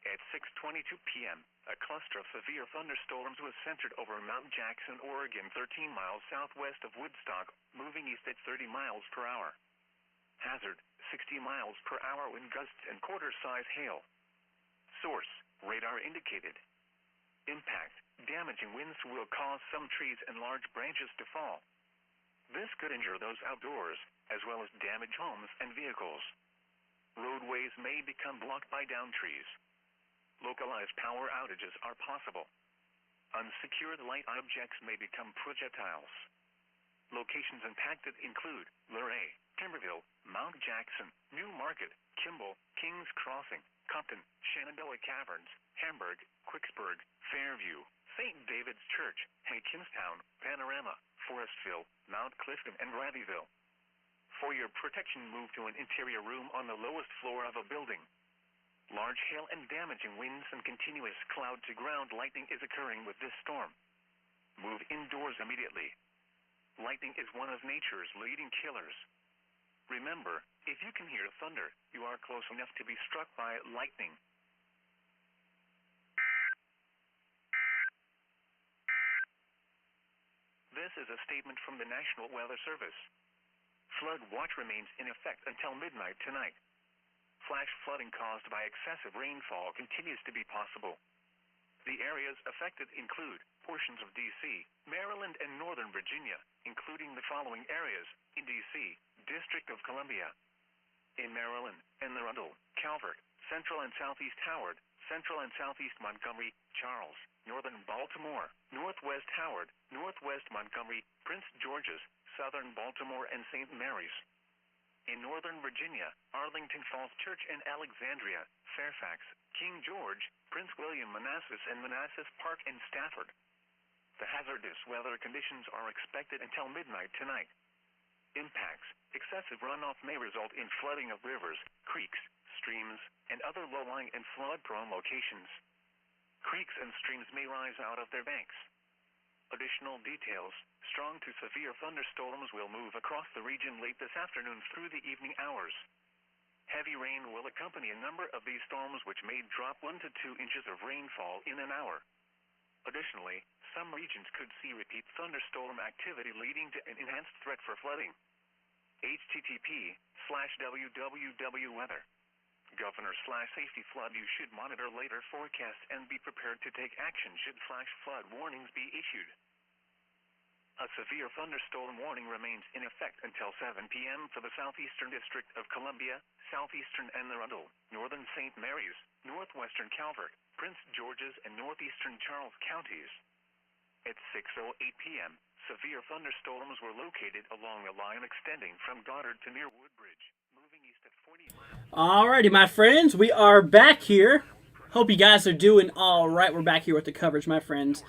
At 6:22 p.m., a cluster of severe thunderstorms was centered over Mount Jackson, Oregon, 13 miles southwest of Woodstock, moving east at 30 miles per hour. Hazard: 60 miles per hour wind gusts and quarter-size hail. Source: radar indicated. Impact: damaging winds will cause some trees and large branches to fall. This could injure those outdoors, as well as damage homes and vehicles. Roadways may become blocked by downed trees. Localized power outages are possible. Unsecured light objects may become projectiles. Locations impacted include Luray, Timberville, Mount Jackson, New Market, Kimball, Kings Crossing, Compton, Shenandoah Caverns, Hamburg, Quicksburg, Fairview, St. David's Church, Hankinstown, Panorama, Forestville, Mount Clifton, and Rabyville. For your protection, move to an interior room on the lowest floor of a building. Large hail and damaging winds and continuous cloud-to-ground lightning is occurring with this storm. Move indoors immediately. Lightning is one of nature's leading killers. Remember, if you can hear thunder, you are close enough to be struck by lightning. This is a statement from the National Weather Service. Flood watch remains in effect until midnight tonight. Flash flooding caused by excessive rainfall continues to be possible. The areas affected include portions of D.C., Maryland, and Northern Virginia, including the following areas: in D.C., District of Columbia; in Maryland, Anne Arundel, Calvert, Central and Southeast Howard, Central and Southeast Montgomery, Charles, Northern Baltimore, Northwest Howard, Northwest Montgomery, Prince George's, Southern Baltimore, and St. Mary's; in Northern Virginia, Arlington, Falls Church, and Alexandria, Fairfax, King George, Prince William, Manassas, and Manassas Park, and Stafford. The hazardous weather conditions are expected until midnight tonight. Impacts: excessive runoff may result in flooding of rivers, creeks, streams, and other low-lying and flood-prone locations. Creeks and streams may rise out of their banks. Additional details: strong to severe thunderstorms will move across the region late this afternoon through the evening hours. Heavy rain will accompany a number of these storms, which may drop 1 to 2 inches of rainfall in an hour. Additionally, some regions could see repeat thunderstorm activity, leading to an enhanced threat for flooding. www weather. Governor/safety flood. You should monitor later forecasts and be prepared to take action should flash flood warnings be issued. A severe thunderstorm warning remains in effect until 7 p.m. for the southeastern district of Columbia, southeastern Anne Arundel, northern St. Mary's, northwestern Calvert, Prince George's, and northeastern Charles counties. At 6:08 p.m., severe thunderstorms were located along the line extending from Goddard to near Woodbridge, moving east at 40 miles. Alrighty, my friends, we are back here. Hope you guys are doing all right. We're back here with the coverage, my friends.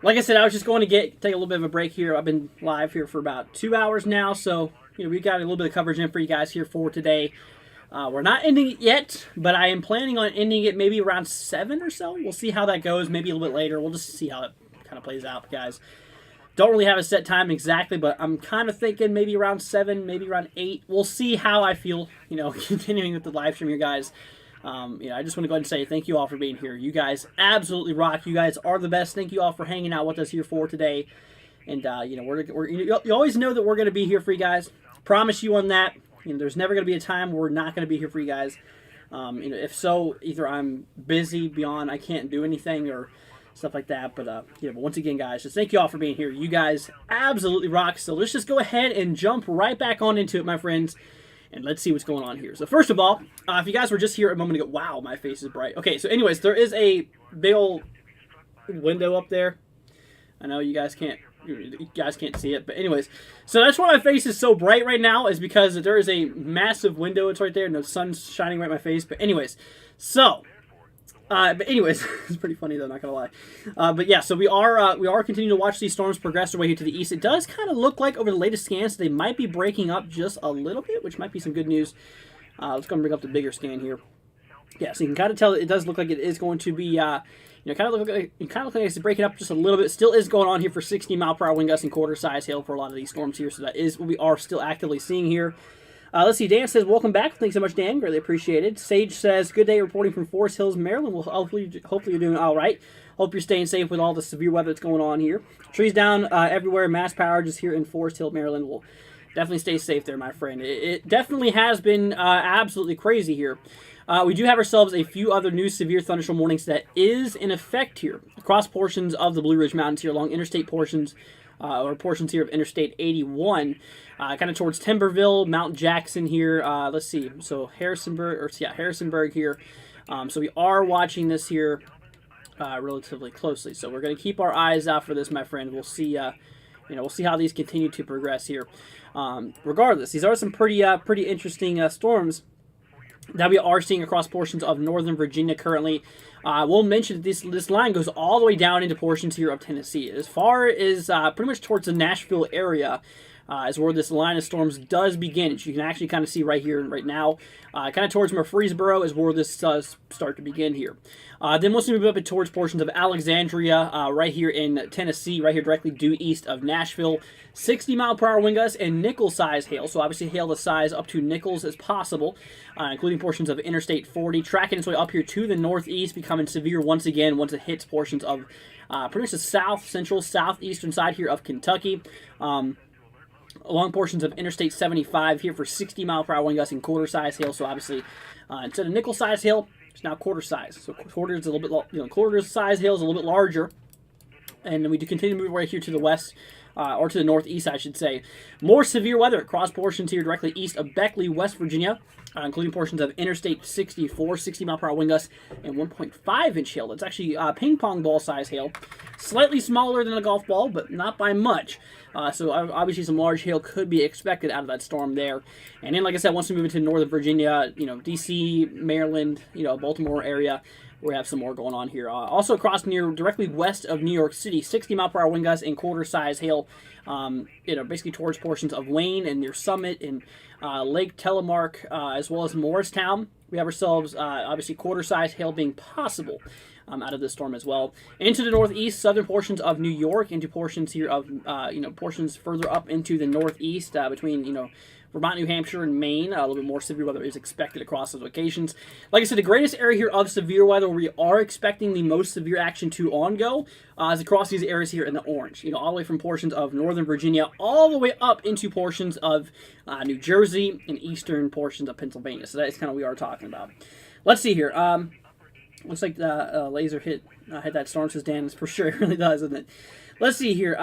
Like I said, I was just going to take a little bit of a break here. I've been live here for about 2 hours now, so we got a little bit of coverage in for you guys here for today. We're not ending it yet, but I am planning on ending it maybe around 7 or so. We'll see how that goes. Maybe a little bit later. We'll just see how it kind of plays out, guys. Don't really have a set time exactly, but I'm kind of thinking maybe around 7, maybe around 8. We'll see how I feel, continuing with the live stream here, guys. I just want to go ahead and say thank you all for being here. You guys absolutely rock. You guys are the best. Thank you all for hanging out with us here for today. And, you always know that we're going to be here for you guys. Promise you on that. There's never going to be a time where we're not going to be here for you guys. If so, either I'm busy beyond I can't do anything or stuff like that. But once again, guys, just thank you all for being here. You guys absolutely rock. So let's just go ahead and jump right back on into it, my friends. And let's see what's going on here. So first of all, if you guys were just here a moment ago, wow, my face is bright. Okay, so anyways, there is a big old window up there. I know you guys can't see it, but anyways, so that's why my face is so bright right now, is because there is a massive window. It's right there, and the sun's shining right in my face. But anyways, it's pretty funny though, not gonna lie. But yeah, so we are continuing to watch these storms progress their way here to the east. It does kind of look like over the latest scans they might be breaking up just a little bit, which might be some good news. Let's go and bring up the bigger scan here. Yeah, so you can kind of tell it does look like it is going to be, kind of look like it's breaking up just a little bit. Still is going on here for 60-mile-per-hour wind gusts and quarter-size hail for a lot of these storms here. So that is what we are still actively seeing here. Let's see, Dan says, welcome back. Thanks so much, Dan. Greatly appreciated. Sage says, good day reporting from Forest Hills, Maryland. Well, hopefully you're doing all right. Hope you're staying safe with all the severe weather that's going on here. Trees down everywhere. Mass power just here in Forest Hill, Maryland. We'll definitely stay safe there, my friend. It definitely has been absolutely crazy here. We do have ourselves a few other new severe thunderstorm warnings that is in effect here across portions of the Blue Ridge Mountains here along interstate portions. Or portions here of Interstate 81, kind of towards Timberville, Mount Jackson here. Let's see, so Harrisonburg here. So we are watching this here relatively closely. So we're going to keep our eyes out for this, my friend. We'll see, we'll see how these continue to progress here. Regardless, these are some pretty interesting storms that we are seeing across portions of northern Virginia currently. We'll mention that this line goes all the way down into portions here of Tennessee. As far as pretty much towards the Nashville area is where this line of storms does begin. As you can actually kind of see right here and right now. Kind of towards Murfreesboro is where this does start to begin here. Then once we move up towards portions of Alexandria, right here in Tennessee, right here directly due east of Nashville, 60-mile-per-hour wind gusts and nickel-size hail. So obviously hail the size up to nickels as possible, including portions of Interstate 40, tracking its way up here to the northeast, becoming severe once again once it hits portions of pretty much the south, central, southeastern side here of Kentucky. Along portions of Interstate 75 here for 60-mile-per-hour wind gusts and quarter-size hail. So obviously, instead of nickel-size hail, it's now quarter-size. So quarter-size hail is a little bit larger. And then we do continue to move right here to the west, or to the northeast, I should say. More severe weather across portions here directly east of Beckley, West Virginia, including portions of Interstate 64, 60-mile-per-hour wind gusts, and 1.5-inch hail. That's actually ping pong ball size hail. Slightly smaller than a golf ball, but not by much. So obviously some large hail could be expected out of that storm there. And then, like I said, once we move into northern Virginia, D.C., Maryland, Baltimore area, we have some more going on here. Also across directly west of New York City, 60-mile-per-hour wind gusts and quarter-size hail, basically towards portions of Wayne and near Summit and Lake Telemark, as well as Morristown. We have ourselves, obviously, quarter-size hail being possible. out of this storm as well. Into the northeast, southern portions of New York, into portions here of, portions further up into the northeast between, Vermont, New Hampshire, and Maine. A little bit more severe weather is expected across those locations. Like I said, the greatest area here of severe weather where we are expecting the most severe action to on-go is across these areas here in the orange. All the way from portions of northern Virginia all the way up into portions of New Jersey and eastern portions of Pennsylvania. So that is kind of what we are talking about. Let's see here. Looks like the laser hit that storm, says Dan. For sure, it really does, doesn't it? Let's see here.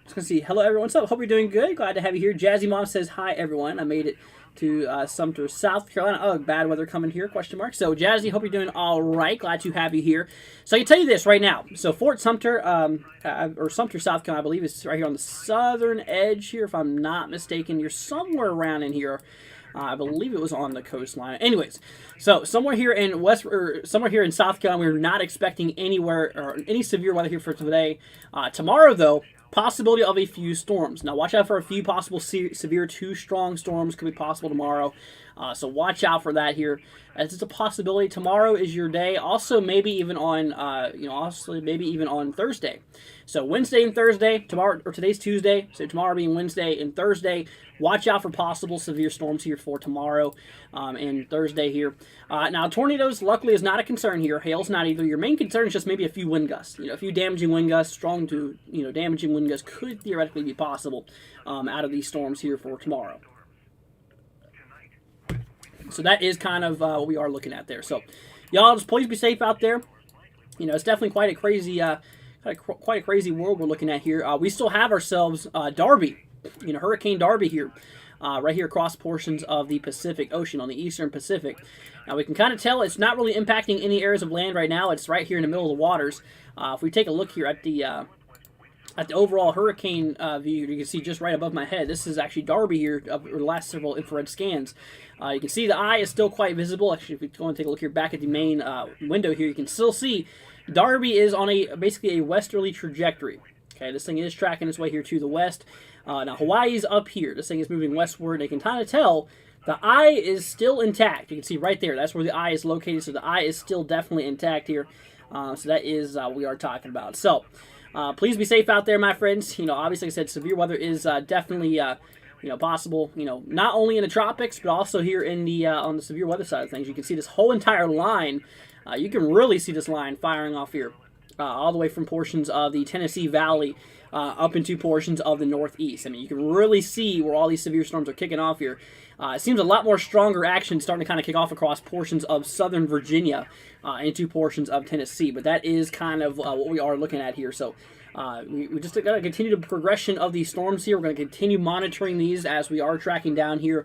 Just gonna see. Hello, everyone. What's up? Hope you're doing good. Glad to have you here. Jazzy Mom says hi, everyone. I made it to Sumter, South Carolina. Oh, bad weather coming here? Question mark. So, Jazzy, hope you're doing all right. Glad to have you here. So, I can tell you this right now. So, Fort Sumter, or Sumter, South Carolina, I believe, is right here on the southern edge here, if I'm not mistaken. You're somewhere around in here. I believe it was on the coastline. Anyways, so somewhere here in South Carolina, we're not expecting any severe weather here for today. Tomorrow, though, possibility of a few storms. Now, watch out for a few possible severe to strong storms could be possible tomorrow. So watch out for that here, as it's a possibility. Tomorrow is your day. Also, maybe even on, maybe even on Thursday. So Wednesday and Thursday, tomorrow, or today's Tuesday, so tomorrow being Wednesday and Thursday, watch out for possible severe storms here for tomorrow and Thursday here. Now, tornadoes, luckily, is not a concern here. Hail's not either. Your main concern is just maybe a few wind gusts. A few damaging wind gusts, strong to, damaging wind gusts could theoretically be possible out of these storms here for tomorrow. So that is kind of what we are looking at there. So, y'all, just please be safe out there. It's definitely quite a crazy world we're looking at here. We still have ourselves Darby, Hurricane Darby here, right here across portions of the Pacific Ocean on the eastern Pacific. Now we can kind of tell it's not really impacting any areas of land right now. It's right here in the middle of the waters. If we take a look here at the overall hurricane view, you can see just right above my head. This is actually Darby here over the last several infrared scans. You can see the eye is still quite visible. Actually, if we go and take a look here back at the main window here, you can still see Darby is on basically a westerly trajectory. Okay, this thing is tracking its way here to the west. Now, Hawaii's up here. This thing is moving westward. You can kind of tell the eye is still intact. You can see right there. That's where the eye is located. So the eye is still definitely intact here. So that is what we are talking about. So please be safe out there, my friends. Obviously, like I said, severe weather is definitely possible. Not only in the tropics, but also here in the on the severe weather side of things. You can see this whole entire line. You can really see this line firing off here, all the way from portions of the Tennessee Valley up into portions of the Northeast. I mean, you can really see where all these severe storms are kicking off here. It seems a lot more stronger action starting to kind of kick off across portions of southern Virginia into portions of Tennessee. But that is kind of what we are looking at here. So we just got to continue the progression of these storms here. We're going to continue monitoring these as we are tracking down here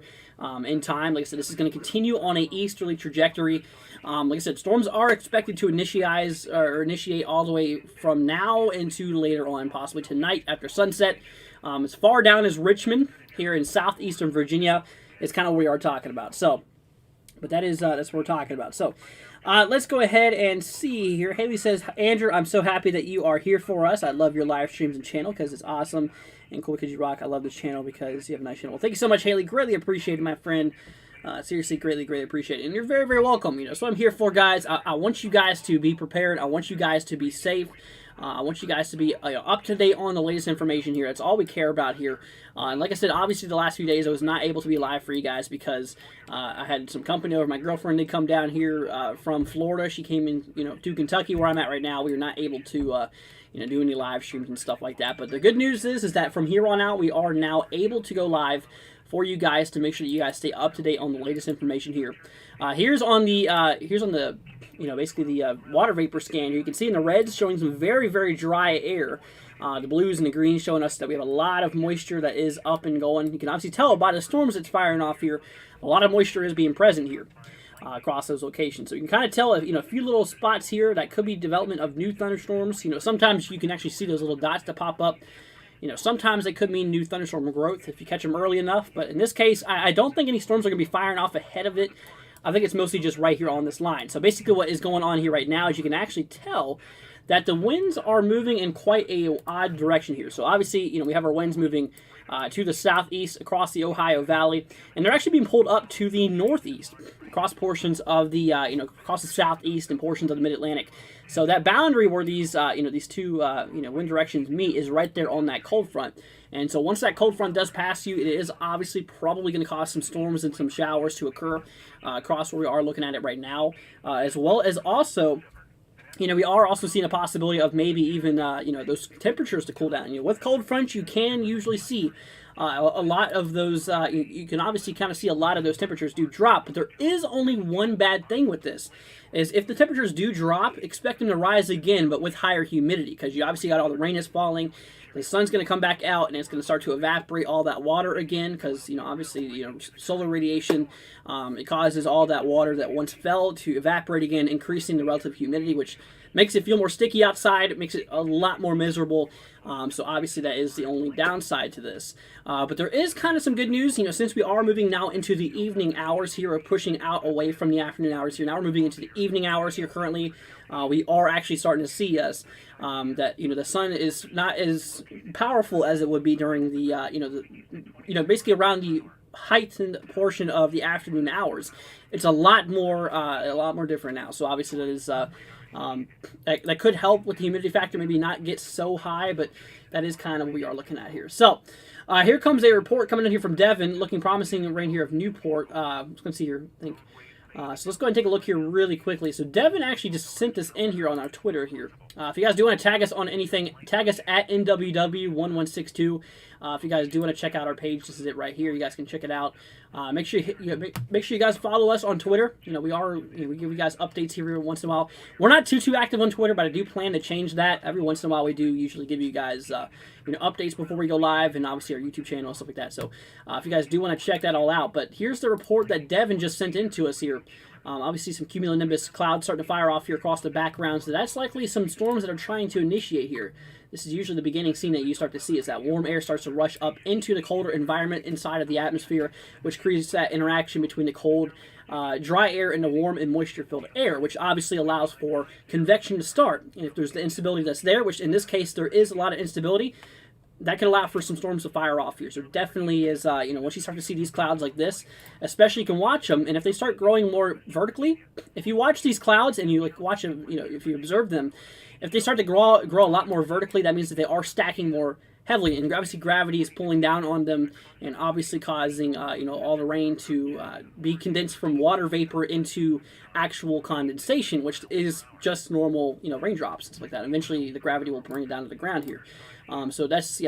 in time. Like I said, this is going to continue on a easterly trajectory. Like I said, storms are expected to initiate all the way from now into later on, possibly tonight after sunset. As far down as Richmond here in southeastern Virginia is kind of what we are talking about. So, but that's what we're talking about. So, let's go ahead and see here. Haley says, Andrew, I'm so happy that you are here for us. I love your live streams and channel because it's awesome. And cool because you rock. I love this channel because you have a nice channel. Well, thank you so much, Haley. Greatly appreciate it, my friend. Seriously, greatly appreciate it. And you're very, very welcome. That's what I'm here for, guys. I want you guys to be prepared. I want you guys to be safe. I want you guys to be up to date on the latest information here. That's all we care about here. And like I said, obviously the last few days I was not able to be live for you guys because I had some company over. My girlfriend did come down here from Florida. She came in, to Kentucky where I'm at right now. We were not able to, do any live streams and stuff like that. But the good news is that from here on out, we are now able to go live for you guys to make sure that you guys stay up to date on the latest information here. Here's on the basically the water vapor scan here. You can see in the reds showing some very, very dry air. The blues and the greens showing us that we have a lot of moisture that is up and going. You can obviously tell by the storms that's firing off here, a lot of moisture is being present here across those locations. So you can kind of tell, a few little spots here that could be development of new thunderstorms. Sometimes you can actually see those little dots that pop up. Sometimes they could mean new thunderstorm growth if you catch them early enough. But in this case, I don't think any storms are going to be firing off ahead of it. I think it's mostly just right here on this line. So basically what is going on here right now is you can actually tell that the winds are moving in quite a odd direction here. So obviously, we have our winds moving to the southeast across the Ohio Valley, and they're actually being pulled up to the northeast across portions of the across the southeast and portions of the Mid-Atlantic. So that boundary where these these two wind directions meet is right there on that cold front. And so once that cold front does pass you, it is obviously probably going to cause some storms and some showers to occur across where we are looking at it right now, as well as also. We are also seeing a possibility of maybe even, those temperatures to cool down. With cold fronts, you can usually see a lot of those, you can obviously kind of see a lot of those temperatures do drop, but there is only one bad thing with this, is if the temperatures do drop, expect them to rise again, but with higher humidity, because you obviously got all the rain is falling, the sun's going to come back out, and it's going to start to evaporate all that water again, because, obviously, solar radiation, it causes all that water that once fell to evaporate again, increasing the relative humidity, which makes it feel more sticky outside. It makes it a lot more miserable. So obviously that is the only downside to this. But there is kind of some good news, since we are moving now into the evening hours here, or pushing out away from the afternoon hours here. Now we're moving into the evening hours here currently. We are actually starting to see that the sun is not as powerful as it would be during the basically around the heightened portion of the afternoon hours. It's a lot more different now. So obviously that is that could help with the humidity factor, maybe not get so high, but that is kind of what we are looking at here. So here comes a report coming in here from Devin, looking promising rain here of Newport. Let's go see here, I think. So let's go ahead and take a look here really quickly. So Devin actually just sent this in here on our Twitter here. If you guys do want to tag us on anything, tag us at NWW1162. If you guys do want to check out our page, this is it right here. You guys can check it out. Make sure you guys follow us on Twitter. We give you guys updates here every once in a while. We're not too active on Twitter, but I do plan to change that. Every once in a while, we do usually give you guys updates before we go live, and obviously our YouTube channel and stuff like that. So if you guys do want to check that all out, but here's the report that Devin just sent in to us here. Obviously, some cumulonimbus clouds starting to fire off here across the background, so that's likely some storms that are trying to initiate here. This is usually the beginning scene that you start to see, is that warm air starts to rush up into the colder environment inside of the atmosphere, which creates that interaction between the cold, dry air and the warm and moisture-filled air, which obviously allows for convection to start. And if there's the instability that's there, which in this case there is a lot of instability, that can allow for some storms to fire off here. So definitely is, once you start to see these clouds like this, especially you can watch them, and if they start growing more vertically, if you watch these clouds and you watch them, if you observe them, if they start to grow a lot more vertically, that means that they are stacking more heavily, and obviously gravity is pulling down on them and obviously causing, all the rain to be condensed from water vapor into actual condensation, which is just normal, raindrops and stuff like that. Eventually, the gravity will bring it down to the ground here. So that's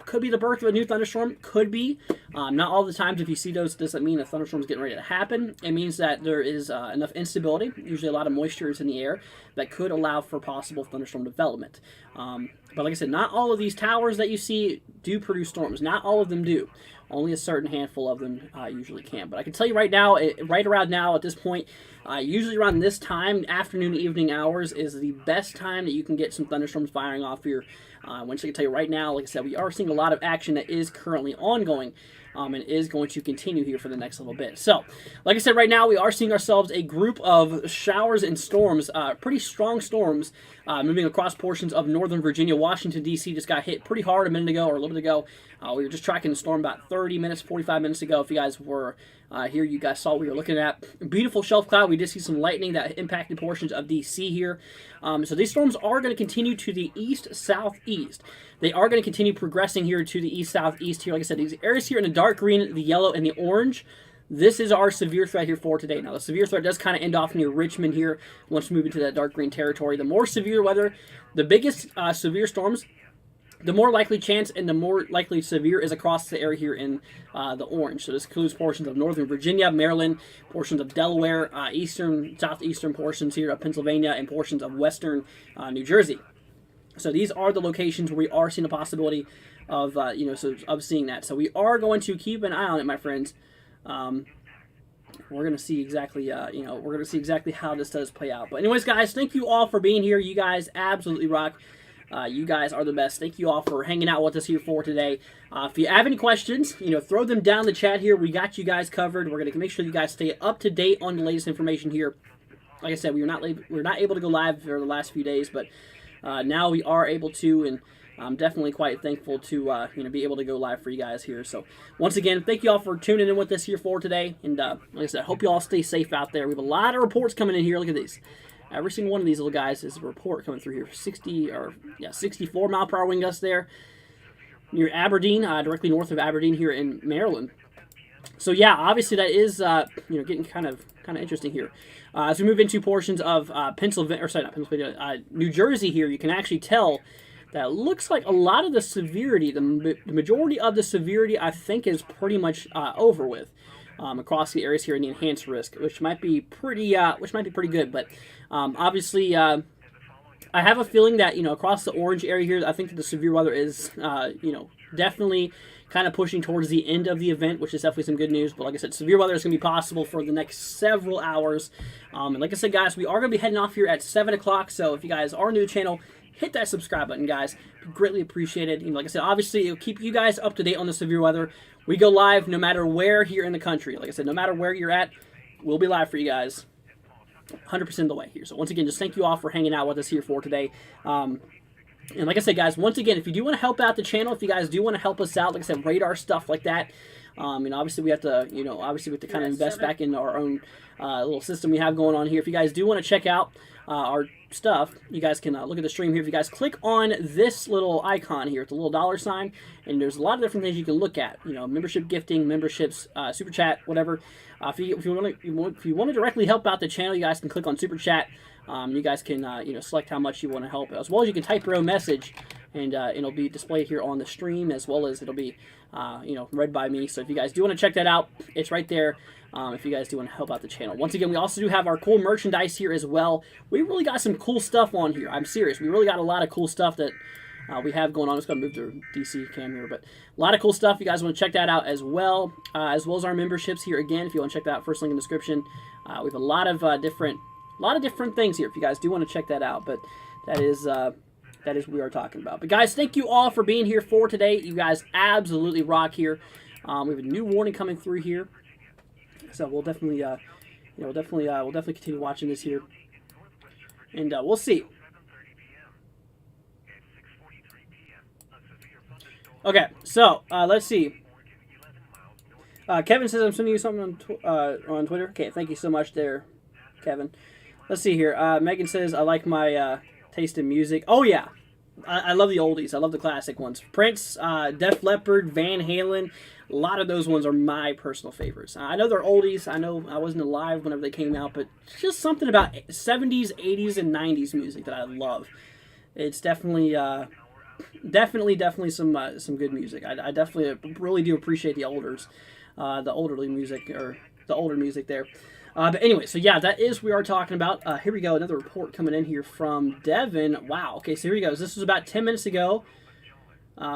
could be the birth of a new thunderstorm. Could be. Not all the times if you see those doesn't mean a thunderstorm is getting ready to happen. It means that there is enough instability, usually a lot of moisture is in the air, that could allow for possible thunderstorm development. But like I said, not all of these towers that you see do produce storms. Not all of them do. Only a certain handful of them usually can. But I can tell you right now, right around now at this point, usually around this time, afternoon, evening hours, is the best time that you can get some thunderstorms firing off here. Once I can tell you right now, like I said, we are seeing a lot of action that is currently ongoing. And is going to continue here for the next little bit. So, like I said, right now we are seeing ourselves a group of showers and storms, pretty strong storms, moving across portions of northern Virginia. Washington, D.C. just got hit pretty hard a minute ago, or a little bit ago. We were just tracking the storm about 30 minutes, 45 minutes ago. If you guys were here, you guys saw what we were looking at. Beautiful shelf cloud. We did see some lightning that impacted portions of D.C. here. So these storms are going to continue to the east-southeast. They are going to continue progressing here to the east-southeast here. Like I said, these areas here in the dark green, the yellow, and the orange, this is our severe threat here for today. Now, the severe threat does kind of end off near Richmond here once we move into that dark green territory. The more severe weather, the biggest severe storms, the more likely chance and the more likely severe is across the area here in the orange. So this includes portions of northern Virginia, Maryland, portions of Delaware, eastern, southeastern portions here of Pennsylvania, and portions of western New Jersey. So these are the locations where we are seeing a possibility of, of seeing that. So we are going to keep an eye on it, my friends. We're going to see exactly, we're going to see exactly how this does play out. But anyways, guys, thank you all for being here. You guys absolutely rock. You guys are the best. Thank you all for hanging out with us here for today. If you have any questions, throw them down the chat here. We got you guys covered. We're going to make sure you guys stay up to date on the latest information here. Like I said, we're not able to go live for the last few days, but now we are able to, and I'm definitely quite thankful to be able to go live for you guys here. So once again, thank you all for tuning in with us here for today, and like I said, I hope you all stay safe out there. We have a lot of reports coming in here. Look at these. Every single one of these little guys is a report coming through here. 64 mile per hour wind gusts there near Aberdeen, directly north of Aberdeen here in Maryland. So yeah, obviously that is getting kind of interesting here. As we move into portions of New Jersey here, you can actually tell that it looks like a lot of the severity, the majority of the severity, I think, is pretty much over with. Across the areas here in the enhanced risk, which might be pretty good. But obviously, I have a feeling that across the orange area here, I think that the severe weather is definitely kind of pushing towards the end of the event, which is definitely some good news. But like I said, severe weather is going to be possible for the next several hours. And like I said, guys, we are going to be heading off here at 7 o'clock. So if you guys are new to the channel, hit that subscribe button, guys. Greatly appreciated. Like I said, obviously, it'll keep you guys up to date on the severe weather. We go live no matter where here in the country. Like I said, no matter where you're at, we'll be live for you guys 100% of the way here. So once again, just thank you all for hanging out with us here for today. And like I said, guys, once again, if you do want to help out the channel, if you guys do want to help us out, like I said, radar stuff like that, obviously we have to, kind of invest back in our own little system we have going on here. If you guys do want to check out our stuff, you guys can look at the stream here. If you guys click on this little icon here, it's a little dollar sign, and there's a lot of different things you can look at. Membership gifting, memberships, super chat, whatever. If you want to directly help out the channel, you guys can click on super chat. You guys can select how much you want to help, as well as you can type your own message, and it'll be displayed here on the stream, as well as it'll be read by me. So if you guys do want to check that out, it's right there. If you guys do want to help out the channel. Once again, we also do have our cool merchandise here as well. We really got some cool stuff on here. I'm serious. We really got a lot of cool stuff that we have going on. I'm just going to move the DC cam here, but a lot of cool stuff. You guys want to check that out as well as our memberships here. Again, if you want to check that out, first link in the description. We have a lot of different things here. If you guys do want to check that out, but that is what we are talking about. But guys, thank you all for being here for today. You guys absolutely rock here. We have a new warning coming through here. So we'll definitely, we'll definitely continue watching this here, and we'll see. Okay, so let's see. Kevin says I'm sending you something on Twitter. Okay, thank you so much there, Kevin. Let's see here. Megan says I like my taste in music. Oh yeah, I love the oldies. I love the classic ones. Prince, Def Leppard, Van Halen. A lot of those ones are my personal favorites. I know they're oldies. I know I wasn't alive whenever they came out, but just something about 70s, 80s, and 90s music that I love. It's definitely some good music. I definitely really do appreciate the older music there. But anyway, so yeah, that is what we are talking about. Here we go, another report coming in here from Devin. Wow. Okay, so here we go. This was about 10 minutes ago.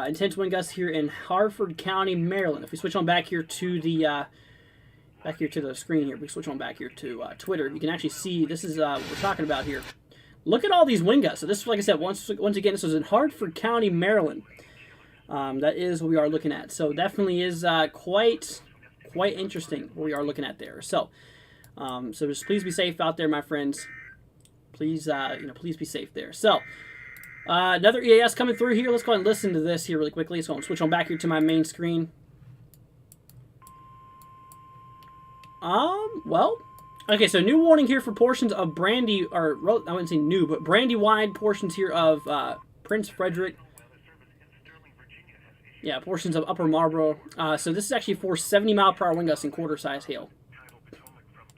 Intense wind gusts here in Harford County, Maryland. If we switch on back here to the screen here, we switch on back here to Twitter. You can actually see this is what we're talking about here. Look at all these wind gusts. So this, like I said, once again, this was in Harford County, Maryland. That is what we are looking at. So definitely is quite interesting what we are looking at there. So just please be safe out there, my friends. Please please be safe there. So. Another EAS coming through here. Let's go ahead and listen to this here really quickly. So I'm going to switch on back here to my main screen. Well, okay, so new warning here for portions of Brandy, or I wouldn't say new, but Brandywine portions here of Prince Frederick. Yeah, portions of Upper Marlboro. So this is actually for 70 mile per hour wind gusts and quarter-size hail.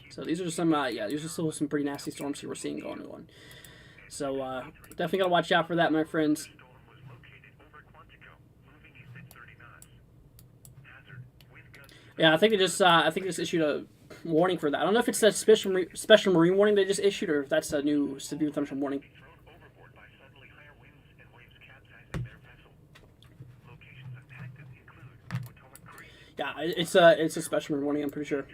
So these are some, these are still some pretty nasty storms here we're seeing going on. So definitely gotta watch out for that, my friends. Yeah, I think they just issued a warning for that. I don't know if it's a special marine warning they just issued, or if that's a new severe thunderstorm warning. Yeah, it's a special marine warning, I'm pretty sure.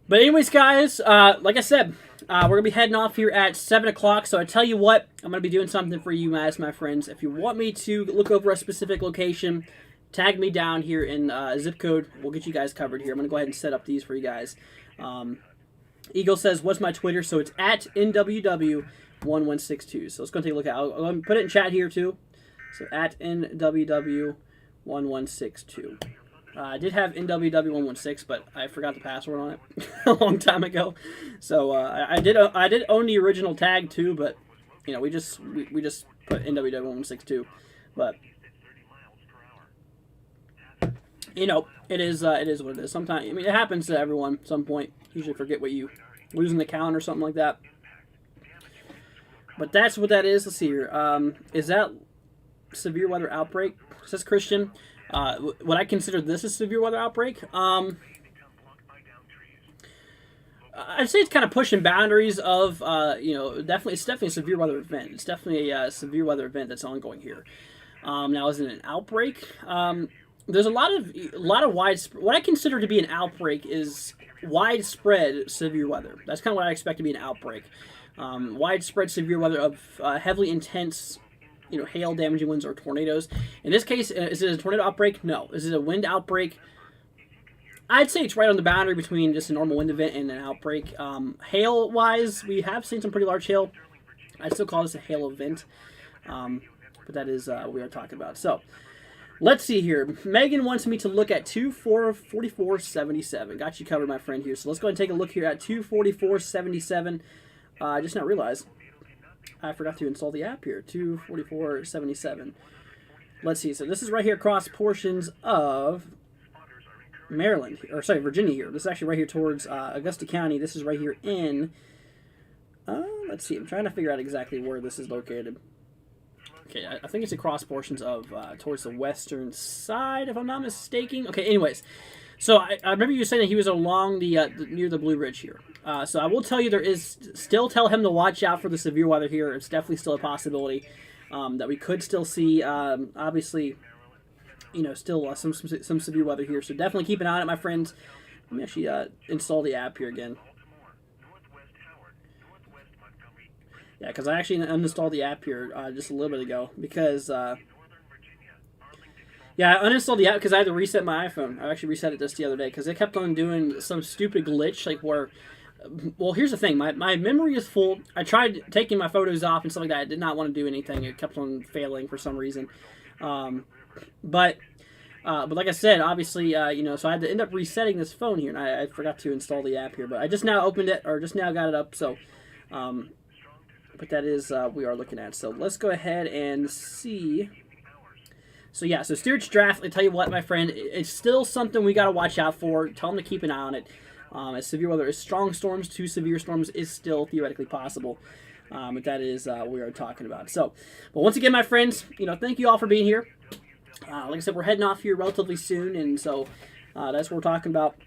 But anyways, guys, like I said, we're going to be heading off here at 7 o'clock. So I tell you what, I'm going to be doing something for you guys, my friends. If you want me to look over a specific location, tag me down here in zip code. We'll get you guys covered here. I'm going to go ahead and set up these for you guys. Eagle says, what's my Twitter? So it's at NWW1162. So let's go take a look at it. I'll put it in chat here too. So at NWW1162. I did have NWW116, but I forgot the password on it a long time ago. So I did own the original tag too, but you know we just put NWW162. But you know it is what it is. Sometimes I mean it happens to everyone at some point. Usually forget what you lose an account or something like that. But that's what that is. Let's see here. Is that severe weather outbreak? Says Christian. Would I consider this a severe weather outbreak? I'd say it's kind of pushing boundaries of, you know, it's definitely a severe weather event. It's definitely a severe weather event that's ongoing here. Now, is it an outbreak? There's a lot of widespread. What I consider to be an outbreak is widespread severe weather. That's kind of what I expect to be an outbreak. Widespread severe weather of heavily intense, you know, hail, damaging winds, or tornadoes. In this case, is it a tornado outbreak? No. Is it a wind outbreak? I'd say it's right on the boundary between just a normal wind event and an outbreak. Hail-wise, we have seen some pretty large hail. I'd still call this a hail event. But that is what we are talking about. So, let's see here. Megan wants me to look at 24477. Got you covered, my friend, here. So let's go ahead and take a look here at 24477. I just now realized I forgot to install the app here. 24477. Let's see. So this is right here across portions of Maryland, or sorry, Virginia here. This is actually right here towards Augusta County. This is right here in, let's see. I'm trying to figure out exactly where this is located. Okay, I think it's across portions of towards the western side, if I'm not mistaken. Okay, anyways. So I remember you saying that he was along the near the Blue Ridge here. So I will tell you tell him to watch out for the severe weather here. It's definitely still a possibility that we could still see. Obviously, you know, still some severe weather here. So definitely keep an eye on it, my friends. Let me actually install the app here again. Yeah, because I actually uninstalled the app here just a little bit ago because. Yeah, I uninstalled the app because I had to reset my iPhone. I actually reset it just the other day because it kept on doing some stupid glitch, like where, well, here's the thing. My memory is full. I tried taking my photos off and stuff like that. I did not want to do anything. It kept on failing for some reason. But like I said, obviously, you know, so I had to end up resetting this phone here, and I forgot to install the app here. But I just now opened it, or just now got it up, so, but that is we are looking at. So let's go ahead and see. So yeah, so Steerage Draft, I tell you what, my friend, it's still something we got to watch out for. Tell them to keep an eye on it. As severe weather is strong storms to severe storms is still theoretically possible. But that is what we are talking about. So, but once again, my friends, you know, thank you all for being here. Like I said, we're heading off here relatively soon, and so that's what we're talking about.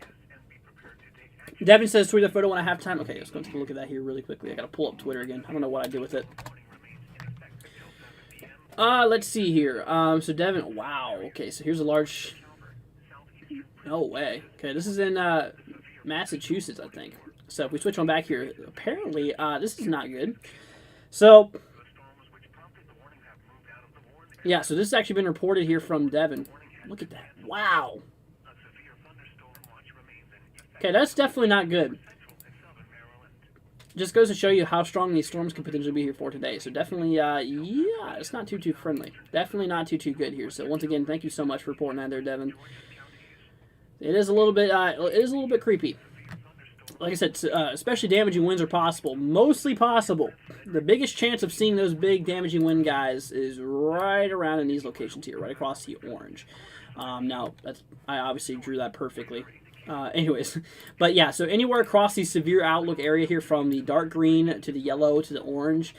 Devin says, tweet a photo when I have time. Okay, let's go take a look at that here really quickly. I got to pull up Twitter again. I don't know what I did with it. Let's see here. So Devin, wow. Okay, so here's a large. No way. Okay, this is in Massachusetts, I think. So if we switch on back here, apparently this is not good. So yeah, so this has actually been reported here from Devin. Look at that. Wow. Okay, that's definitely not good. Just goes to show you how strong these storms could potentially be here for today. So definitely, yeah, it's not too friendly. Definitely not too good here. So once again, thank you so much for reporting that there, Devin. It is a little bit creepy. Like I said, especially damaging winds are possible. Mostly possible. The biggest chance of seeing those big damaging wind guys is right around in these locations here, right across the orange. Now, I obviously drew that perfectly. Anyways, but yeah, so anywhere across the severe outlook area here from the dark green to the yellow to the orange,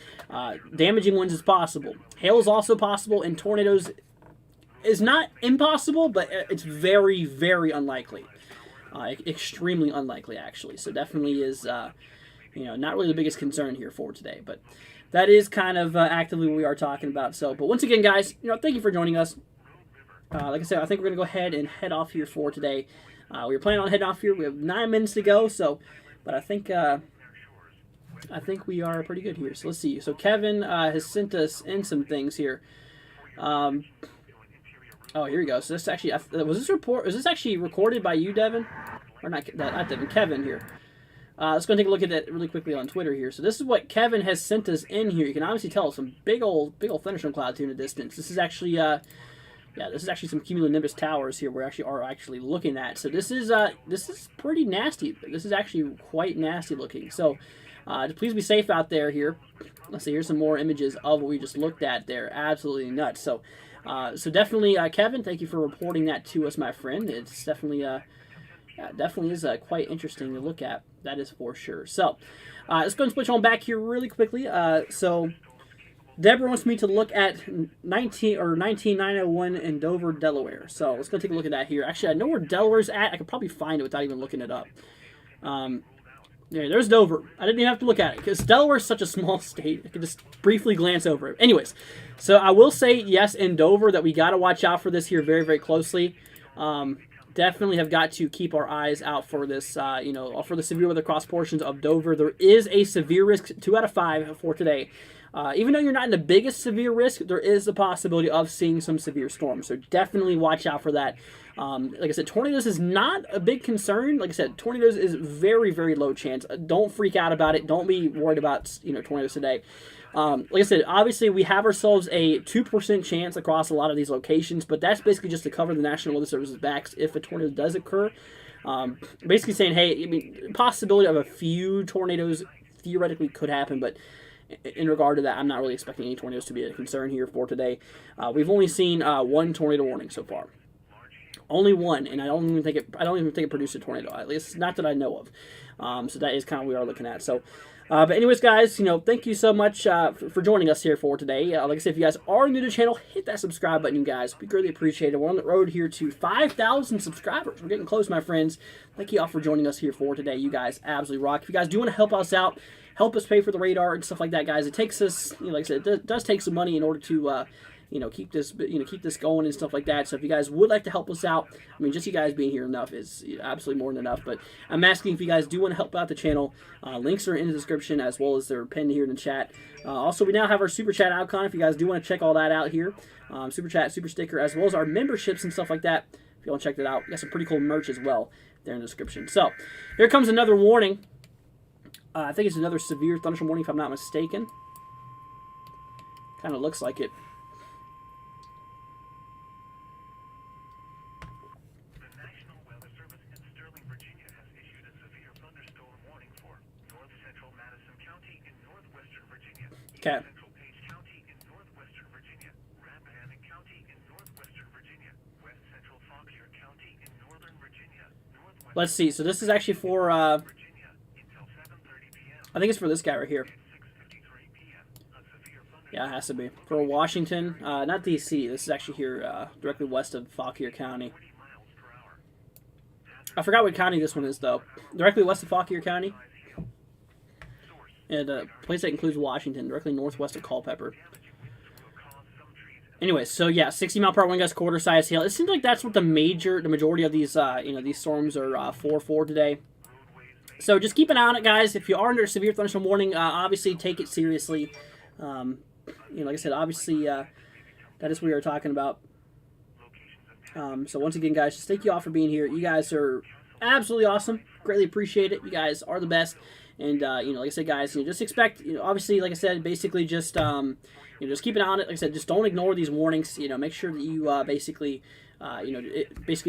damaging winds is possible. Hail is also possible, and tornadoes is not impossible, but it's very, very unlikely. Extremely unlikely, actually. So definitely is, you know, not really the biggest concern here for today, but that is kind of actively what we are talking about. So, but once again, guys, you know, thank you for joining us. Like I said, I think we're going to go ahead and head off here for today. We were planning on heading off here. We have 9 minutes to go, so, but I think we are pretty good here. So let's see. So Kevin has sent us in some things here. Oh, here we go. So this actually was this actually recorded by you, Devin, or not Devin? Kevin here. Let's go take a look at that really quickly on Twitter here. So this is what Kevin has sent us in here. You can obviously tell some big old thunderstorm clouds here in the distance. This is actually, yeah, this is actually some cumulonimbus towers here. We are actually looking at. So this is pretty nasty. This is actually quite nasty looking. So please be safe out there here. Let's see. Here's some more images of what we just looked at there. Absolutely nuts. So definitely, Kevin, thank you for reporting that to us, my friend. It's definitely yeah, it definitely is quite interesting to look at. That is for sure. So, let's go and switch on back here really quickly. So, Deborah wants me to look at 19901 in Dover, Delaware. So, let's go take a look at that here. Actually, I know where Delaware's at. I could probably find it without even looking it up. Yeah, there's Dover. I didn't even have to look at it because Delaware is such a small state. I could just briefly glance over it. Anyways, so I will say yes in Dover that we got to watch out for this here very, very closely. Definitely have got to keep our eyes out for this, for the severe weather cross portions of Dover. There is a severe risk, 2 out of 5 for today. Even though you're not in the biggest severe risk, there is the possibility of seeing some severe storms. So definitely watch out for that. Like I said, tornadoes is not a big concern. Like I said, tornadoes is very, very low chance. Don't freak out about it. Don't be worried about, tornadoes today. Like I said, obviously we have ourselves a 2% chance across a lot of these locations, but that's basically just to cover the National Weather Service's backs if a tornado does occur. Basically saying, hey, I mean, possibility of a few tornadoes theoretically could happen, but in regard to that, I'm not really expecting any tornadoes to be a concern here for today. We've only seen one tornado warning so far. Only one, and I don't even think it produced a tornado. At least not that I know of. So that is kind of what we are looking at. So, but anyways, guys, thank you so much for joining us here for today. Like I said, if you guys are new to the channel, hit that subscribe button, you guys. We greatly appreciate it. We're on the road here to 5,000 subscribers. We're getting close, my friends. Thank you all for joining us here for today. You guys absolutely rock. If you guys do want to help us out, help us pay for the radar and stuff like that, guys. It takes us, like I said, it does take some money in order to keep this going and stuff like that. So if you guys would like to help us out, I mean, just you guys being here enough is absolutely more than enough. But I'm asking if you guys do want to help out the channel. Links are in the description as well as they're pinned here in the chat. Also, we now have our Super Chat icon if you guys do want to check all that out here. Super Chat, Super Sticker, as well as our memberships and stuff like that. If you want to check that out, we got some pretty cool merch as well there in the description. So here comes another warning. I think it's another severe thunderstorm warning if I'm not mistaken. Kind of looks like it. Okay. Let's see. So this is actually for, I think it's for this guy right here. Yeah, it has to be. For Washington, not D.C. This is actually here, directly west of Fauquier County. I forgot what county this one is, though. Directly west of Fauquier County. And a place that includes Washington, directly northwest of Culpeper. Anyways, so yeah, 60-mile-per-hour wind gusts, quarter size hail. It seems like that's what the majority of these, these storms are for today. So just keep an eye on it, guys. If you are under a severe thunderstorm warning, obviously take it seriously. Like I said, obviously that is what we are talking about. So once again, guys, just thank you all for being here. You guys are absolutely awesome. Greatly appreciate it. You guys are the best. And, like I said, guys, just expect, obviously, like I said, basically just, just keep an eye on it. Like I said, just don't ignore these warnings. Make sure that you, basically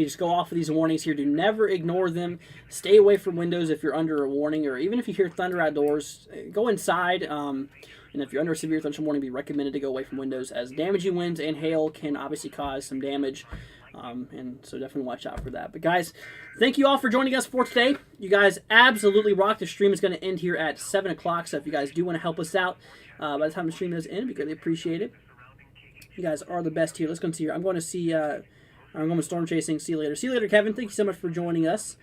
just go off of these warnings here. Do never ignore them. Stay away from windows if you're under a warning, or even if you hear thunder outdoors, go inside. And if you're under a severe thunderstorm warning, it'd be recommended to go away from windows, as damaging winds and hail can obviously cause some damage. And so definitely watch out for that. But guys, thank you all for joining us for today. You guys absolutely rock. The stream is going to end here at 7 o'clock. So if you guys do want to help us out by the time the stream does end, we greatly appreciate it. You guys are the best here. Let's go see here. I'm going to storm chasing. See you later. See you later, Kevin. Thank you so much for joining us.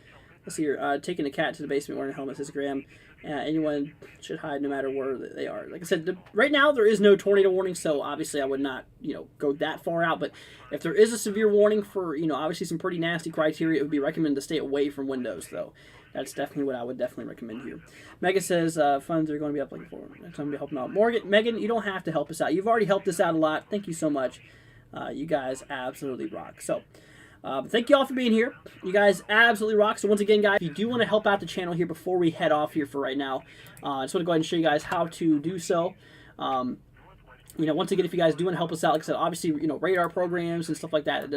Let's see here. Taking a cat to the basement wearing a helmet, says Graham. Anyone should hide no matter where they are. Like I said, right now there is no tornado warning, so obviously I would not, go that far out. But if there is a severe warning for, obviously some pretty nasty criteria, it would be recommended to stay away from windows, though. That's definitely what I would definitely recommend here. Megan says funds are going to be up looking forward. Next time we help them out. Megan, you don't have to help us out. You've already helped us out a lot. Thank you so much. You guys absolutely rock. So, Thank you all for being here. You guys absolutely rock. So once again, guys, if you do want to help out the channel here before we head off here for right now, I just want to go ahead and show you guys how to do so. Once again, if you guys do want to help us out, like I said, obviously, radar programs and stuff like that, it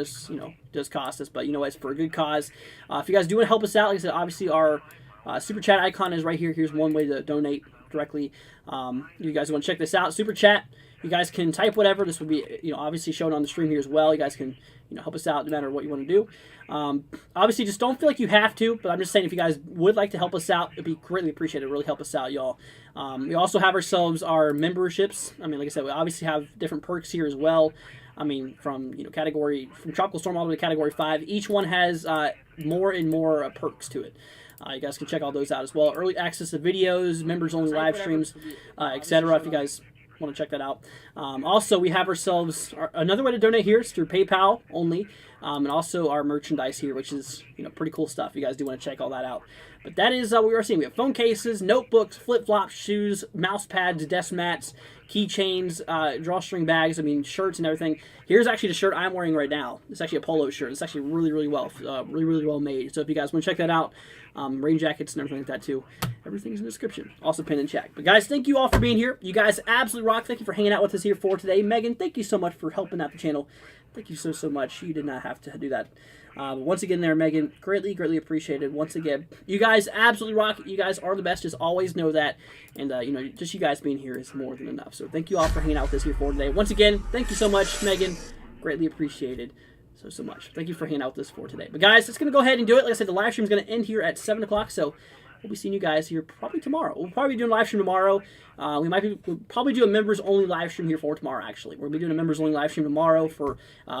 does cost us, but it's for a good cause. If you guys do want to help us out, like I said, obviously our super chat icon is right here. Here's one way to donate directly. You guys want to check this out, super chat. You guys can type whatever. This will be, obviously shown on the stream here as well. You guys can, help us out no matter what you want to do. Obviously, just don't feel like you have to, but I'm just saying if you guys would like to help us out, it'd be greatly appreciated. Really help us out, y'all. We also have ourselves our memberships. I mean, like I said, we obviously have different perks here as well. I mean, from from Tropical Storm all the way to Category 5. Each one has more and more perks to it. You guys can check all those out as well. Early access to videos, members-only live streams, etc. If you guys want to check that out. Also, we have ourselves another way to donate here is through PayPal only, and also our merchandise here, which is pretty cool stuff. You guys do want to check all that out. But that is what we are seeing. We have phone cases, notebooks, flip-flops, shoes, mouse pads, desk mats, keychains, drawstring bags, shirts and everything. Here's actually the shirt I'm wearing right now. It's actually a polo shirt. It's actually really, really well made. So if you guys want to check that out, rain jackets and everything like that too, everything's in the description. Also pinned in chat. But guys, thank you all for being here. You guys absolutely rock. Thank you for hanging out with us here for today. Megan, thank you so much for helping out the channel. Thank you so much. You did not have to do that. Once again there, Megan, greatly appreciated. Once again, you guys absolutely rock. You guys are the best. Just always know that. And, just you guys being here is more than enough. So thank you all for hanging out with us here for today. Once again, thank you so much, Megan. Greatly appreciated so much. Thank you for hanging out with us for today. But, guys, let's going to go ahead and do it. Like I said, the live stream is going to end here at 7 o'clock. So we'll be seeing you guys here probably tomorrow. We'll probably be doing a live stream tomorrow. We'll probably do a members-only live stream here for tomorrow, actually. We'll be doing a members-only live stream tomorrow for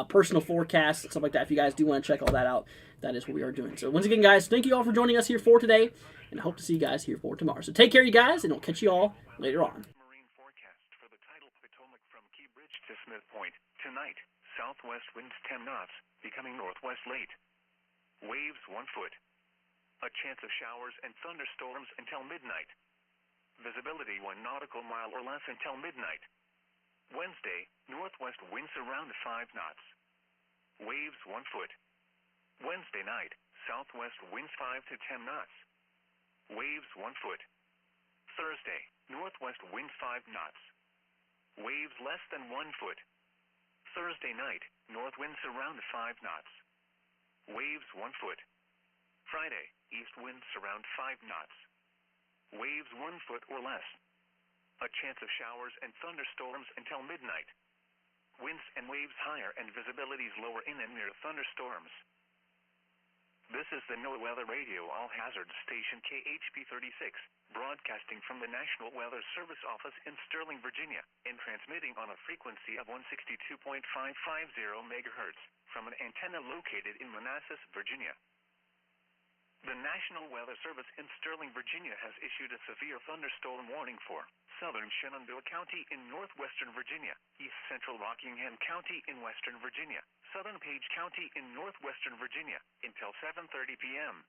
personal forecasts and stuff like that. If you guys do want to check all that out, that is what we are doing. So once again, guys, thank you all for joining us here for today, and I hope to see you guys here for tomorrow. So take care, you guys, and I'll catch you all later on. Marine forecast for the tidal Potomac from Key Bridge to Smith Point. Tonight, southwest winds 10 knots, becoming northwest late. Waves 1 foot. A chance of showers and thunderstorms until midnight. Visibility 1 nautical mile or less until midnight. Wednesday, northwest winds around 5 knots. Waves 1 foot. Wednesday night, southwest winds 5 to 10 knots. Waves 1 foot. Thursday, northwest winds 5 knots. Waves less than 1 foot. Thursday night, north winds around 5 knots. Waves 1 foot. Friday, east winds around 5 knots. Waves 1 foot or less. A chance of showers and thunderstorms until midnight. Winds and waves higher and visibilities lower in and near thunderstorms. This is the NOAA Weather Radio All-Hazard Station KHP 36, broadcasting from the National Weather Service Office in Sterling, Virginia, and transmitting on a frequency of 162.550 MHz from an antenna located in Manassas, Virginia. The National Weather Service in Sterling, Virginia has issued a severe thunderstorm warning for southern Shenandoah County in northwestern Virginia, east central Rockingham County in western Virginia, southern Page County in northwestern Virginia, until 7:30 p.m.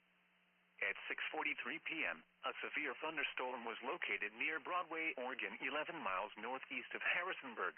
At 6:43 p.m., a severe thunderstorm was located near Broadway, Oregon, 11 miles northeast of Harrisonburg.